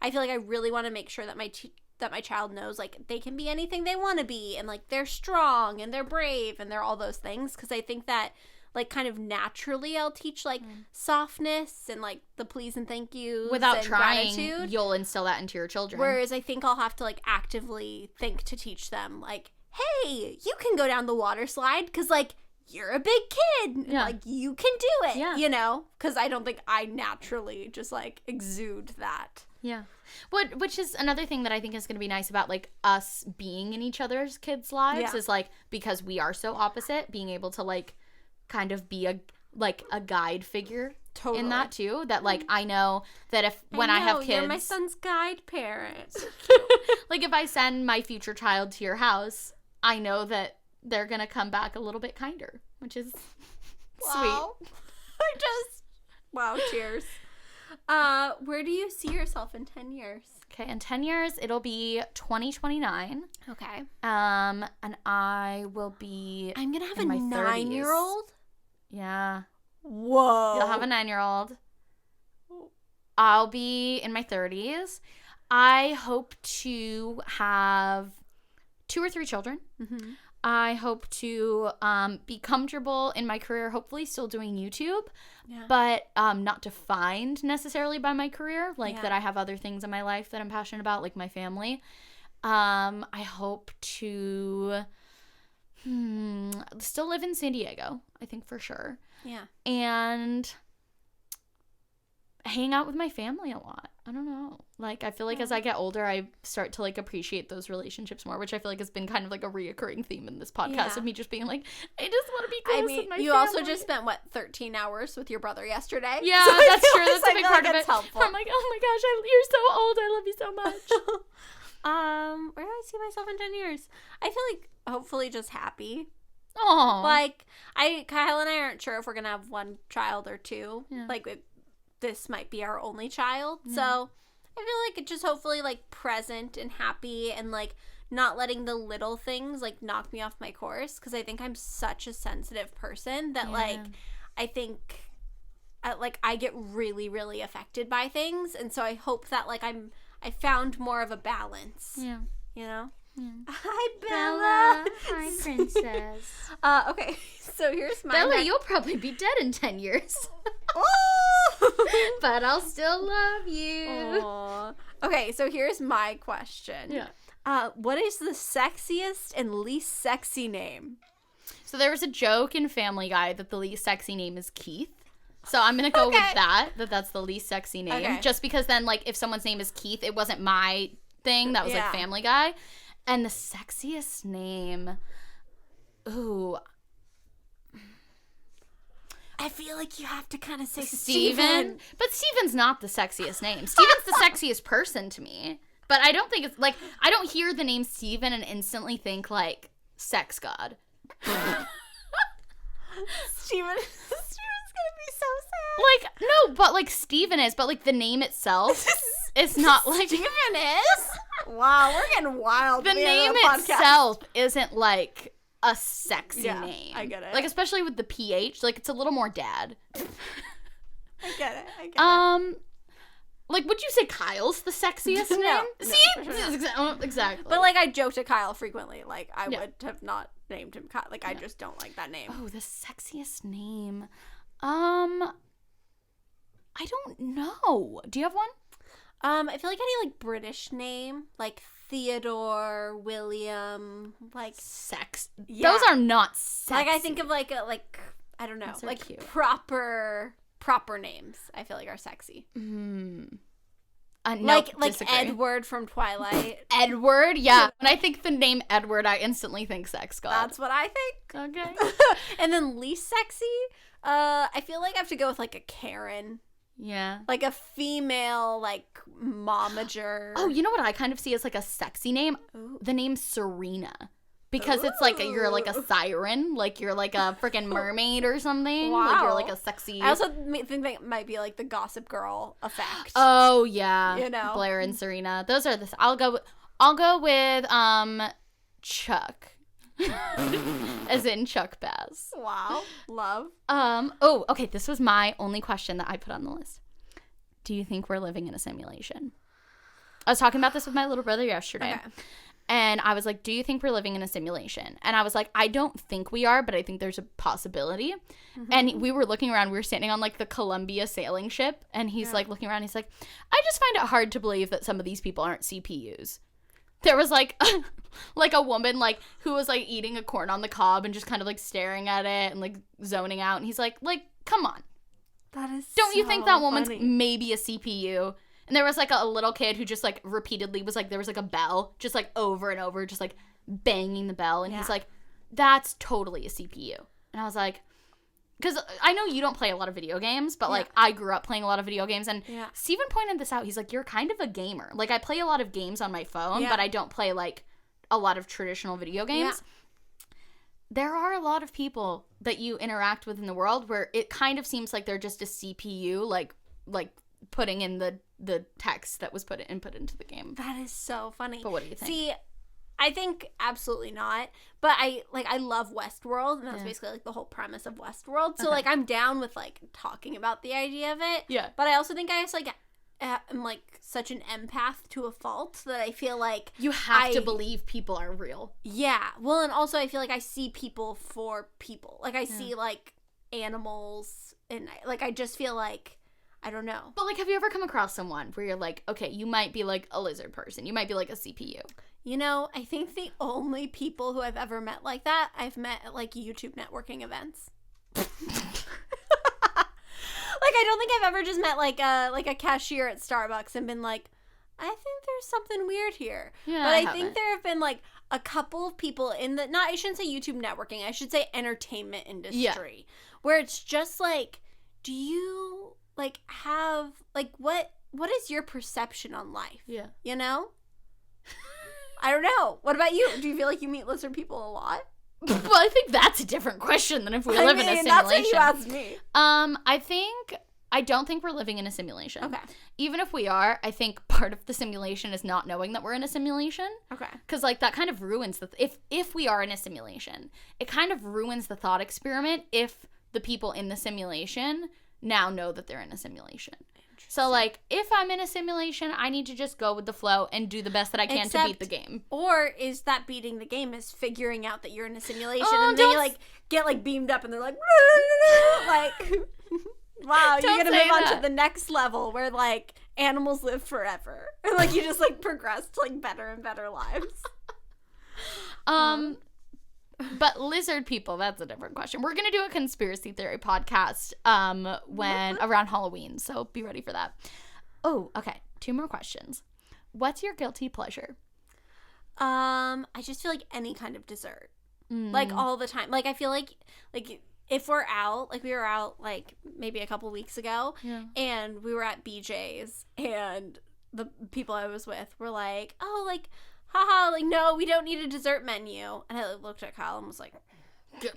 I feel like I really want to make sure that my child knows, like, they can be anything they want to be, and, like, they're strong and they're brave and they're all those things, because I think that, like, kind of naturally I'll teach, like, softness and, like, the please and thank yous without and trying gratitude. You'll instill that into your children, whereas I think I'll have to, like, actively think to teach them, like, hey, you can go down the water slide because, like, you're a big kid. Yeah. Like, you can do it, yeah. You know? Because I don't think I naturally just, like, exude that. Yeah. Which is another thing that I think is going to be nice about, like, us being in each other's kids' lives is, like, because we are so opposite, being able to, like, kind of be a guide figure in that, too. That, like, I know that when I have kids... You're my son's guide parent. Like, if I send my future child to your house, I know that they're going to come back a little bit kinder, which is sweet. Wow, cheers. Where do you see yourself in 10 years? Okay, in 10 years, it'll be 2029. Okay. And I will be I'm going to have in a my 9-year-old? Yeah. Whoa. You'll have a 9-year-old. I'll be in my 30s. I hope to have 2 or 3 children. Mm-hmm. I hope to be comfortable in my career, hopefully still doing YouTube, but not defined necessarily by my career, like that I have other things in my life that I'm passionate about, like my family. I hope to still live in San Diego, I think for sure. Yeah. And hang out with my family a lot. I don't know. Like, I feel like as I get older, I start to, like, appreciate those relationships more, which I feel like has been kind of, like, a reoccurring theme in this podcast of me just being like, I just want to be close with my family. You also just spent, 13 hours with your brother yesterday? Yeah, so that's true. That's a big part of it. Helpful. I'm like, oh my gosh, you're so old. I love you so much. Where do I see myself in 10 years? I feel like hopefully just happy. Aw. Like, Kyle and I aren't sure if we're going to have one child or two. Yeah. Like, this might be our only child. So I feel like it just hopefully, like, present and happy and, like, not letting the little things, like, knock me off my course. Because I think I'm such a sensitive person that, like, I think, I get really, really affected by things. And so I hope that, like, I found more of a balance. Yeah. You know? Yeah. Hi, Bella. Hi, princess. Okay, so here's my Bella, you'll probably be dead in 10 years. Oh! But I'll still love you. Aww. Okay, so here's my question. Yeah. What is the sexiest and least sexy name? So there was a joke in Family Guy that the least sexy name is Keith. So I'm going to go with that's the least sexy name. Okay. Just because then, like, if someone's name is Keith, it wasn't my thing. That was, like, Family Guy. And the sexiest name, ooh. I feel like you have to kind of say Steven. But Steven's not the sexiest name. Steven's the sexiest person to me. But I don't think it's, like, I don't hear the name Steven and instantly think, like, sex god. Steven's gonna be so sad. Like, no, but, like, Steven is, but, like, the name itself is not, like... Steven is? Wow, we're getting wild. The name itself isn't, like, a sexy name. I get it. Like, especially with the PH, like, it's a little more dad. I get it. Like, would you say Kyle's the sexiest name? No, See? for sure Exactly. But, like, I joke to Kyle frequently. Like, I would have not named him Kyle. Like, I just don't like that name. Oh, the sexiest name. I don't know. Do you have one? I feel like any, like, British name, like Theodore, William, like... Sex. Yeah. Those are not sexy. Like, I think of, like, I don't know, Those are like, cute. proper names, I feel like are sexy. Nope, Like disagree. Edward from Twilight. Edward, yeah. When I think the name Edward, I instantly think sex god. That's what I think. Okay. And then least sexy, I feel like I have to go with, like, a Karen. Yeah. Like a female, like, momager. Oh, you know what I kind of see as, like, a sexy name? Ooh. The name Serena. Because it's like you're like a siren, like you're like a freaking mermaid or something. Wow. Like you're like a sexy. I also think that might be like the Gossip Girl effect. Oh yeah, You know? Blair and Serena. Those are the. I'll go with Chuck, as in Chuck Bass. Wow, love. Oh, okay. This was my only question that I put on the list. Do you think we're living in a simulation? I was talking about this with my little brother yesterday. Okay. And I was like, do you think we're living in a simulation? And I was like, I don't think we are, but I think there's a possibility. Mm-hmm. And we were looking around. We were standing on, like, the Columbia sailing ship. And he's, like, looking around. He's like, I just find it hard to believe that some of these people aren't CPUs. There was, like, like a woman, like, who was, like, eating a corn on the cob and just kind of, like, staring at it and, like, zoning out. And he's like, come on. That is Don't you think that woman's funny. maybe a CPU? And there was, like, a little kid who just, like, repeatedly was, like, there was, like, a bell, just, like, over and over, just, like, banging the bell. And he's like, that's totally a CPU. And I was like, because I know you don't play a lot of video games, but, like, I grew up playing a lot of video games. And Steven pointed this out. He's like, you're kind of a gamer. Like, I play a lot of games on my phone, but I don't play, like, a lot of traditional video games. Yeah. There are a lot of people that you interact with in the world where it kind of seems like they're just a CPU, like putting in the text that was input into the game. That is so funny. But what do you think? See, I think absolutely not. But I love Westworld, and that's basically, like, the whole premise of Westworld. So, like, I'm down with, like, talking about the idea of it. Yeah. But I also think I just, like, am, like, such an empath to a fault that I feel like you have to believe people are real. Yeah. Well, and also I feel like I see people for people. Like, I see, like, animals, and, like, I just feel like, I don't know. But, like, have you ever come across someone where you're like, okay, you might be, like, a lizard person. You might be, like, a CPU. You know, I think the only people who I've ever met like that, I've met at, like, YouTube networking events. Like, I don't think I've ever just met like a cashier at Starbucks and been like, I think there's something weird here. Yeah, but I think haven't. there have been like a couple of people in the, not, I shouldn't say YouTube networking, I should say entertainment industry, where it's just like, do you like have like what is your perception on life? Yeah. You know? I don't know. What about you? Do you feel like you meet lizard people a lot? Well, I think that's a different question than if we live in a simulation. That's what you asked me. I don't think we're living in a simulation. Okay. Even if we are, I think part of the simulation is not knowing that we're in a simulation. Okay. Because, like, that kind of ruins if we are in a simulation, it kind of ruins the thought experiment if the people in the simulation now know that they're in a simulation. So, like, if I'm in a simulation, I need to just go with the flow and do the best that I can to beat the game. Or is that beating the game is figuring out that you're in a simulation and then don't you, like, get, like, beamed up and they're like, like, wow, you're going to move on to the next level where, like, animals live forever. And, like, you just, like, progress to, like, better and better lives. But lizard people, that's a different question. We're going to do a conspiracy theory podcast when around Halloween, so be ready for that. Oh, okay. 2 more questions. What's your guilty pleasure? I just feel like any kind of dessert. Like, all the time. Like, I feel like if we're out, like, we were out, like, maybe a couple weeks ago, and we were at BJ's, and the people I was with were like, oh, like, haha, like, no, we don't need a dessert menu. And I looked at Kyle and was like,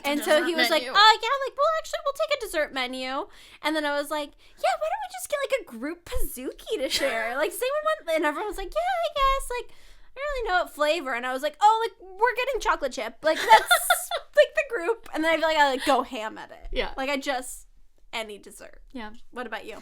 and so he was like, yeah, like, well, actually, we'll take a dessert menu. And then I was like, yeah, why don't we just get, like, a group Pizookie to share? Like, same one, and everyone was like, yeah, I guess, like, I don't really know what flavor. And I was like, oh, like, we're getting chocolate chip. Like, that's, like, the group. And then I feel like I, like, go ham at it. Yeah. Like, I just, any dessert. Yeah. What about you?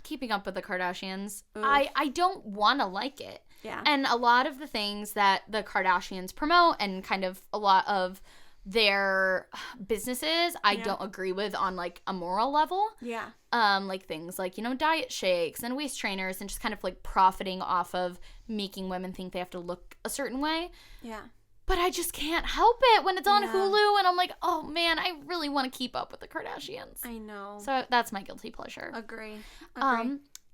Keeping up with the Kardashians. Oof. I don't want to like it. Yeah. And a lot of the things that the Kardashians promote and kind of a lot of their businesses, I don't agree with on, like, a moral level. Yeah. Like things like, you know, diet shakes and waist trainers and just kind of, like, profiting off of making women think they have to look a certain way. Yeah. But I just can't help it when it's on Hulu and I'm like, oh, man, I really want to keep up with the Kardashians. I know. So that's my guilty pleasure. Agree.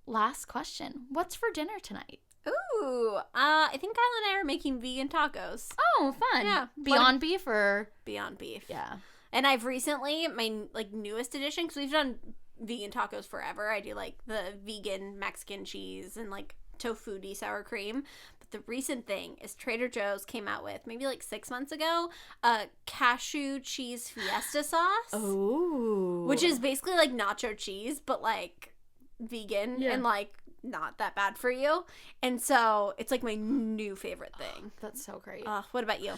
Last question. What's for dinner tonight? Ooh, I think Kyle and I are making vegan tacos. Oh, fun. Yeah. Beyond Beef or? Beyond Beef. Yeah. And I've recently, my, like, newest addition, because we've done vegan tacos forever. I do, like, the vegan Mexican cheese and, like, tofu sour cream. But the recent thing is Trader Joe's came out with, maybe, like, 6 months ago, a cashew cheese fiesta sauce. Oh. Which is basically, like, nacho cheese, but, like, vegan and, like, not that bad for you. And so it's like my new favorite thing. That's so great. What about you?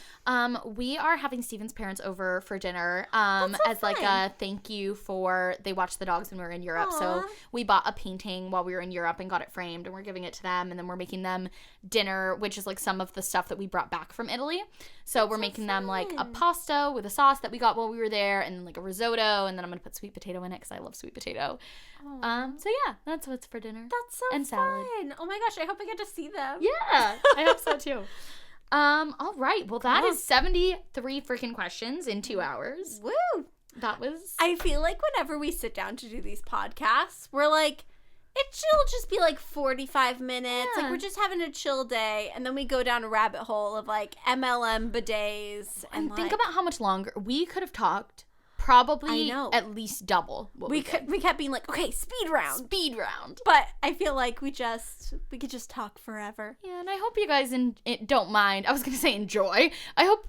We are having Steven's parents over for dinner That's so as fun. like a thank you for they watched the dogs when we were in Europe. Aww. So we bought a painting while we were in Europe and got it framed and we're giving it to them and then we're making them dinner, which is like some of the stuff that we brought back from Italy. So we're making them like a pasta with a sauce that we got while we were there and like a risotto and then I'm gonna put sweet potato in it because I love sweet potato. So yeah, that's what's for dinner. That's so and fun. Salad. Oh my gosh, I hope I get to see them. Yeah, I hope so too. All right. Well, that is 73 freaking questions in 2 hours. Woo! That was. I feel like whenever we sit down to do these podcasts, we're like, it'll just be like 45 minutes. Yeah. Like, we're just having a chill day. And then we go down a rabbit hole of like MLM bidets. And think like, about how much longer we could have talked. Probably I know. at least double what we did. We kept being like, okay, speed round. Speed round. But I feel like we could just talk forever. Yeah, and I hope you guys don't mind. I was going to say enjoy. I hope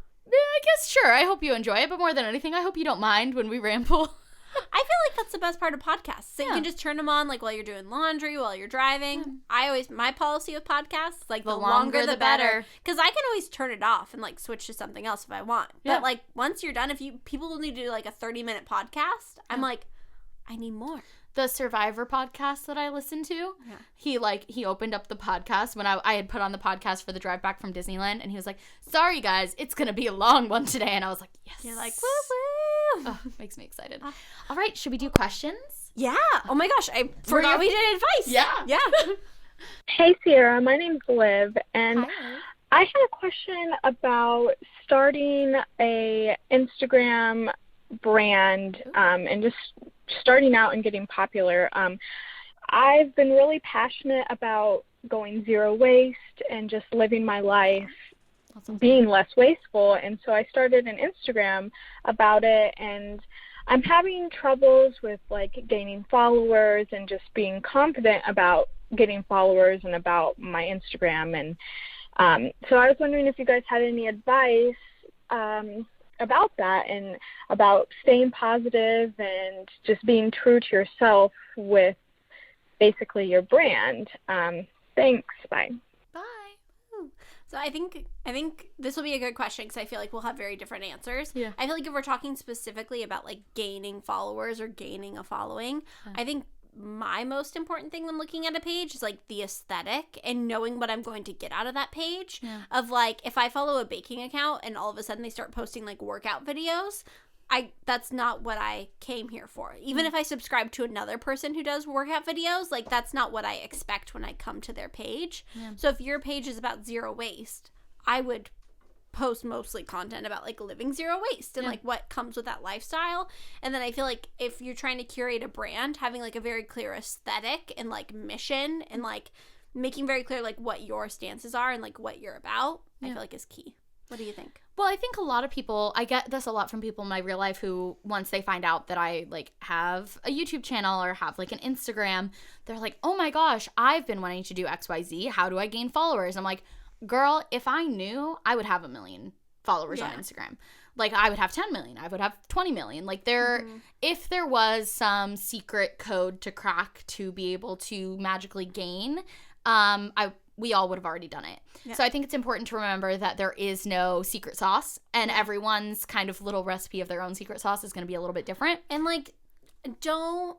you enjoy it, but more than anything, I hope you don't mind when we ramble. I feel like that's the best part of podcasts. So you can just turn them on like while you're doing laundry, while you're driving. My policy with podcasts, like the longer the better. Because I can always turn it off and like switch to something else if I want. Yeah. But like once you're done, people will need to do like a 30-minute podcast, I'm like, I need more. The Survivor podcast that I listened to, he opened up the podcast when I had put on the podcast for the drive back from Disneyland, and he was like, sorry guys, it's going to be a long one today. And I was like, yes. You're like, woo woo. Oh, makes me excited. All right, should we do questions? Yeah. Oh my gosh, I forgot we did advice. Yeah. Hey Sierra, my name's Liv, and I had a question about starting a Instagram brand and just starting out and getting popular, I've been really passionate about going zero waste and just living my life being less wasteful. And so I started an Instagram about it, and I'm having troubles with like gaining followers and just being confident about getting followers and about my Instagram. And so I was wondering if you guys had any advice about that and about staying positive and just being true to yourself with basically your brand. Thanks. Bye. Bye. So I think this will be a good question because I feel like we'll have very different answers. Yeah. I feel like if we're talking specifically about like gaining followers or gaining a following, I think my most important thing when looking at a page is like the aesthetic and knowing what I'm going to get out of that page. Yeah. Of like, if I follow a baking account and all of a sudden they start posting like workout videos, that's not what I came here for. Even if I subscribe to another person who does workout videos, like that's not what I expect when I come to their page. Yeah. So if your page is about zero waste, I would post mostly content about like living zero waste and like what comes with that lifestyle. And then I feel like if you're trying to curate a brand, having like a very clear aesthetic and like mission and like making very clear like what your stances are and like what you're about, I feel like is key. What do you think? Well, I think a lot of people, I get this a lot from people in my real life who, once they find out that I like have a YouTube channel or have like an Instagram, they're like, oh my gosh, I've been wanting to do XYZ. How do I gain followers? I'm like, girl, if I knew, I would have 1 million followers on Instagram. Like I would have 10 million. I would have 20 million. Like if there was some secret code to crack to be able to magically gain, we all would have already done it. Yeah. So I think it's important to remember that there is no secret sauce, and everyone's kind of little recipe of their own secret sauce is going to be a little bit different. And like, don't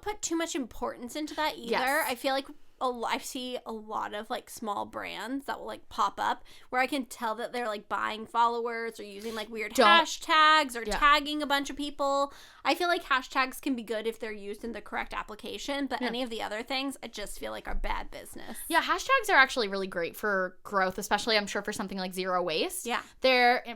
put too much importance into that either. Yes. I feel like I see a lot of like small brands that will like pop up where I can tell that they're like buying followers or using like weird hashtags or tagging a bunch of people. I feel like hashtags can be good if they're used in the correct application, but any of the other things I just feel like are bad business. Yeah, hashtags are actually really great for growth, especially I'm sure for something like zero waste. Yeah.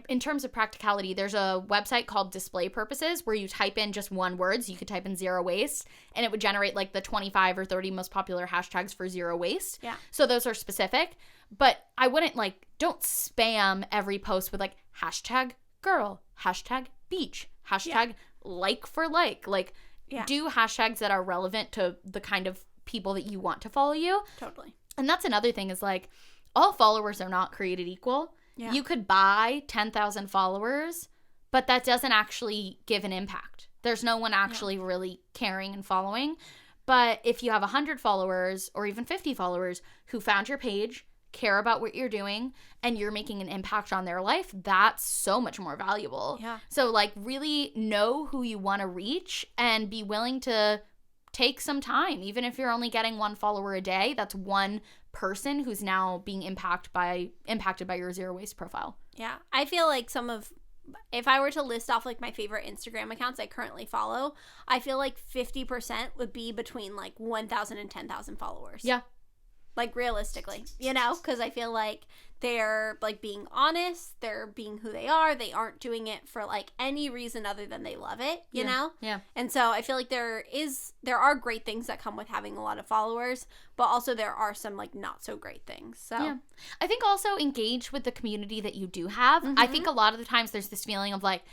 In terms of practicality, there's a website called Display Purposes where you type in just one word, so you could type in zero waste and it would generate like the 25 or 30 most popular hashtags for zero waste. Yeah. So those are specific, but I wouldn't don't spam every post with like hashtag girl, hashtag beach, hashtag like for like. Do hashtags that are relevant to the kind of people that you want to follow you. Totally. And that's another thing is like all followers are not created equal. Yeah. You could buy 10,000 followers, but that doesn't actually give an impact. There's no one actually really caring and following. But if you have 100 followers or even 50 followers who found your page, care about what you're doing, and you're making an impact on their life, that's so much more valuable. Yeah. So like really know who you want to reach and be willing to take some time. Even if you're only getting 1 follower a day, that's one person who's now being impacted by your zero waste profile. Yeah. I feel like if I were to list off like my favorite Instagram accounts I currently follow, I feel like 50% would be between like 1,000 and 10,000 followers. Yeah. Like realistically, because I feel like they're like being honest, they're being who they are, they aren't doing it for like any reason other than they love it, you know? Yeah. And so I feel like there are great things that come with having a lot of followers, but also there are some like not so great things. So yeah. I think also engage with the community that you do have. I think a lot of the times there's this feeling of like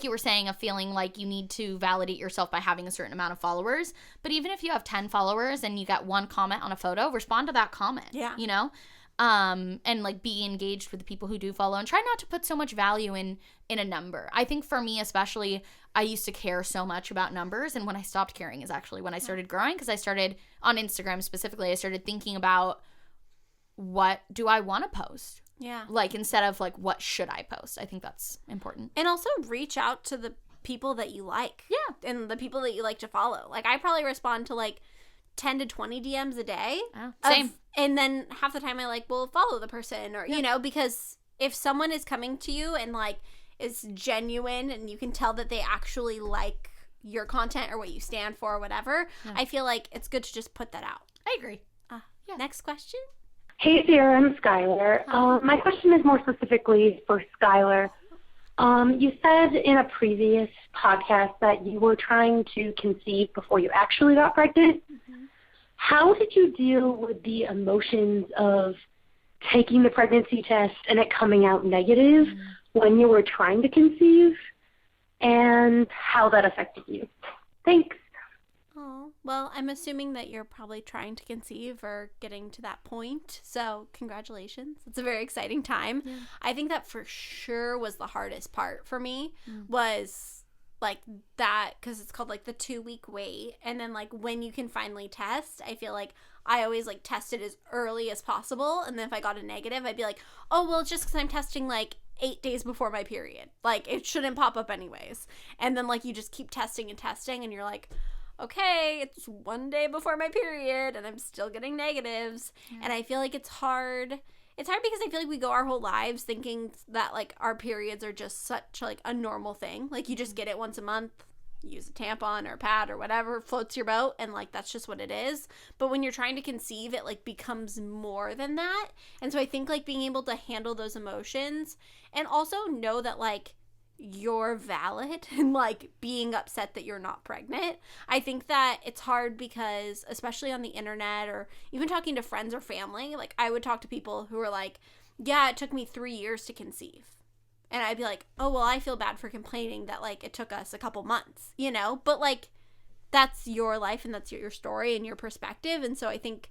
you were saying, of feeling like you need to validate yourself by having a certain amount of followers. But even if you have 10 followers and you get 1 comment on a photo, respond to that comment. Yeah. You know? And like be engaged with the people who do follow and try not to put so much value in a number. I think for me especially, I used to care so much about numbers, and when I stopped caring is actually when I started growing, because I started on Instagram specifically, I started thinking about what do I want to post? Yeah. Like instead of like what should I post? I think that's important. And also reach out to the people that you like. Yeah. And the people that you like to follow. Like I probably respond to like 10 to 20 DMs a day. Oh, same. And then half the time I will follow the person or, because if someone is coming to you and like is genuine and you can tell that they actually like your content or what you stand for or whatever, I feel like it's good to just put that out. I agree. Next question. Hey, Sierra and Skylar. My question is more specifically for Skylar. You said in a previous podcast that you were trying to conceive before you actually got pregnant. Mm-hmm. How did you deal with the emotions of taking the pregnancy test and it coming out negative when you were trying to conceive, and how that affected you? Thanks. Oh, well, I'm assuming that you're probably trying to conceive or getting to that point. So congratulations. It's a very exciting time. Yeah. I think that for sure was the hardest part for me was like that, because it's called like the 2-week wait. And then like when you can finally test, I feel like I always like tested as early as possible. And then if I got a negative, I'd be like, oh, well, just because I'm testing like 8 days before my period. Like it shouldn't pop up anyways. And then like you just keep testing and testing and you're like, okay, it's 1 day before my period and I'm still getting negatives. Yeah. And I feel like it's hard. It's hard because I feel like we go our whole lives thinking that like our periods are just such like a normal thing. Like you just get it once a month, use a tampon or a pad or whatever floats your boat, and like that's just what it is. But when you're trying to conceive, it like becomes more than that. And so I think like being able to handle those emotions and also know that like you're valid and like being upset that you're not pregnant. I think that it's hard because especially on the internet or even talking to friends or family, like I would talk to people who were like, yeah, it took me 3 years to conceive. And I'd be like, oh, well, I feel bad for complaining that like it took us a couple months, you know, but like that's your life and that's your story and your perspective. And so I think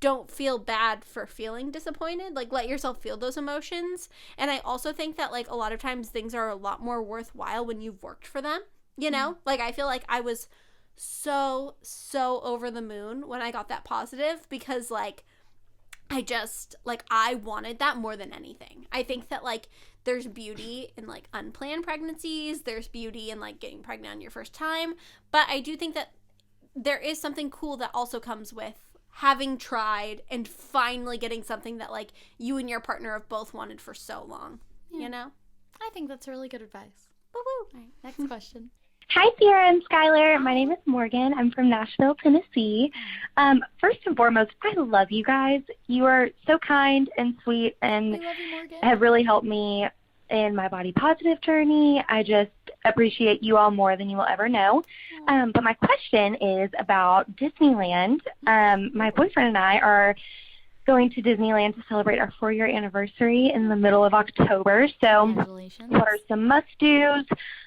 don't feel bad for feeling disappointed. Like, let yourself feel those emotions. And I also think that, like, a lot of times things are a lot more worthwhile when you've worked for them, you know? Like, I feel like I was so over the moon when I got that positive because, like, I wanted that more than anything. I think that, like, there's beauty in, like, unplanned pregnancies. There's beauty in, like, getting pregnant on your first time. But I do think that there is something cool that also comes with having tried and finally getting something that like you and your partner have both wanted for so long, you know? I think that's really good advice. Woo-woo. All right, next question. Hi, Sierra and Skylar. My name is Morgan. I'm from Nashville, Tennessee. First and foremost, I love you guys. You are so kind and sweet and We love you, Morgan. have really helped me in my body positive journey. I just appreciate you all more than you will ever know. But my question is about Disneyland. My boyfriend and I are going to Disneyland to celebrate our 4-year anniversary in the middle of October. So what are some must-dos?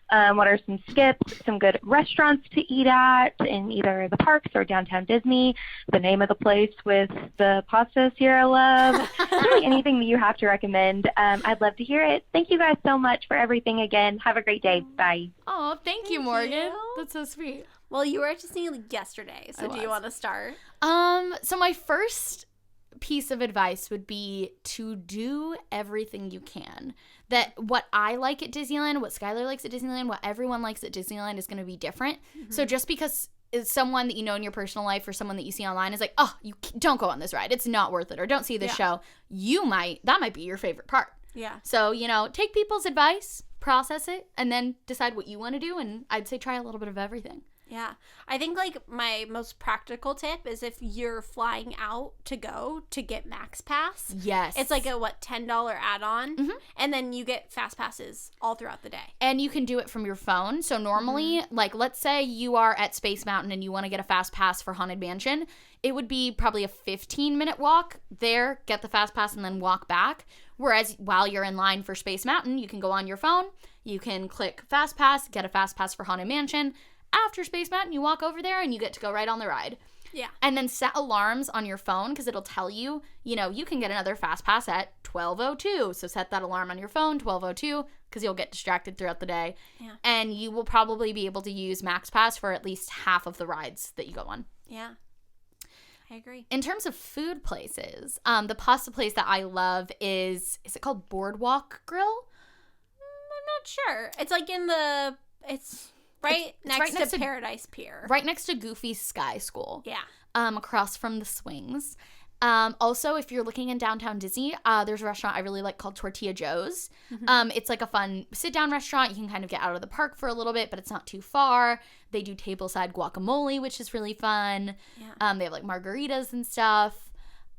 What are some skips? Some good restaurants to eat at in either the parks or downtown Disney? The name of the place with the pasta Sierra loves? Really anything that you have to recommend. I'd love to hear it. Thank you guys so much for everything again. Have a great day. Bye. Oh, thank you, Morgan. That's so sweet. Well, you were at Disney yesterday, so do you want to start? So my first piece of advice would be to do everything you can. That what I like at Disneyland, what Skylar likes at Disneyland, what everyone likes at Disneyland is going to be different. Mm-hmm. So just because it's someone that you know in your personal life or someone that you see online is like, oh, you don't go on this ride, it's not worth it, or don't see this show, that might be your favorite part. Yeah. So, take people's advice, process it, and then decide what you want to do, and I'd say try a little bit of everything. Yeah. I think, like, my most practical tip is if you're flying out to get Max Pass. Yes. It's like a, $10 add-on, and then you get Fast Passes all throughout the day. And you can do it from your phone. So normally, like, let's say you are at Space Mountain and you want to get a Fast Pass for Haunted Mansion. It would be probably a 15-minute walk there, get the Fast Pass, and then walk back. Whereas while you're in line for Space Mountain, you can go on your phone, you can click Fast Pass, get a Fast Pass for Haunted Mansion. After Space Mountain, you walk over there and you get to go right on the ride. Yeah. And then set alarms on your phone because it'll tell you, you can get another Fast Pass at 12:02. So set that alarm on your phone, 12:02, because you'll get distracted throughout the day. Yeah. And you will probably be able to use Max Pass for at least half of the rides that you go on. Yeah. I agree. In terms of food places, the pasta place that I love is it called Boardwalk Grill? I'm not sure. It's like it's right next to Paradise Pier. Right next to Goofy's Sky School. Yeah. Across from the swings. Also, if you're looking in downtown Disney, there's a restaurant I really like called Tortilla Joe's. Mm-hmm. It's like a fun sit-down restaurant. You can kind of get out of the park for a little bit, but it's not too far. They do tableside guacamole, which is really fun. Yeah. They have like margaritas and stuff.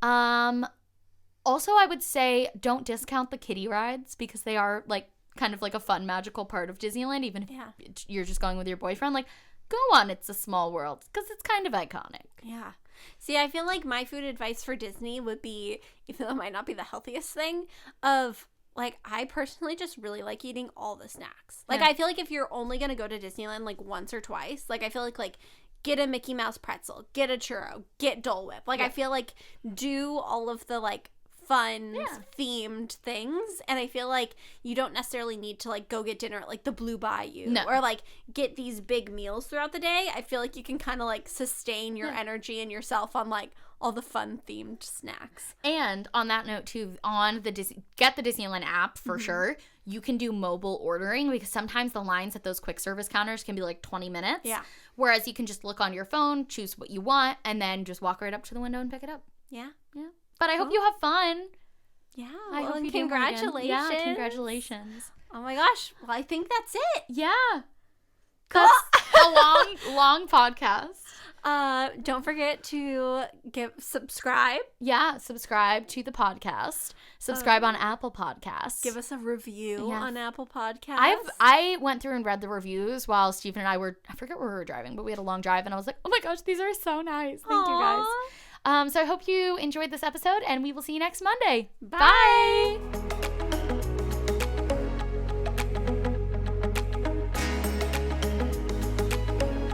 Also, I would say don't discount the kiddie rides because they are like kind of like a fun, magical part of Disneyland, even if Yeah. you're just going with your boyfriend. Like, go on It's a Small World, because it's kind of iconic. Yeah. See, I feel like my food advice for Disney would be, even though it might not be the healthiest thing, of like, I personally just really like eating all the snacks. Like, Yeah. I feel like if you're only going to go to Disneyland like once or twice, like, I feel like get a Mickey Mouse pretzel, get a churro, get Dole Whip. Like, Yeah. I feel like do all of the like fun Yeah. themed things, and I feel like you don't necessarily need to like go get dinner at like the Blue Bayou No. or like get these big meals throughout the day. I feel like you can kind of like sustain your Yeah. energy and yourself on like all the fun themed snacks. And on that note too, on the get the Disneyland app for Mm-hmm. sure. You can do mobile ordering, because sometimes the lines at those quick service counters can be like 20 minutes. Yeah. Whereas you can just look on your phone, choose what you want, and then just walk right up to the window and pick it up. Yeah. Yeah. But I hope Cool. you have fun. Yeah. I well, hope and you do more again. congratulations. Yeah, congratulations. Oh my gosh. Well, I think that's it. Yeah. That's a long podcast. Don't forget to subscribe. Yeah, subscribe to the podcast. Subscribe on Apple Podcasts. Give us a review Yeah. on Apple Podcasts. I went through and read the reviews while Stephen and I forget where we were driving, but we had a long drive, and I was like, oh my gosh, these are so nice. Thank you guys. Aw. So I hope you enjoyed this episode, and we will see you next Monday. Bye. Bye.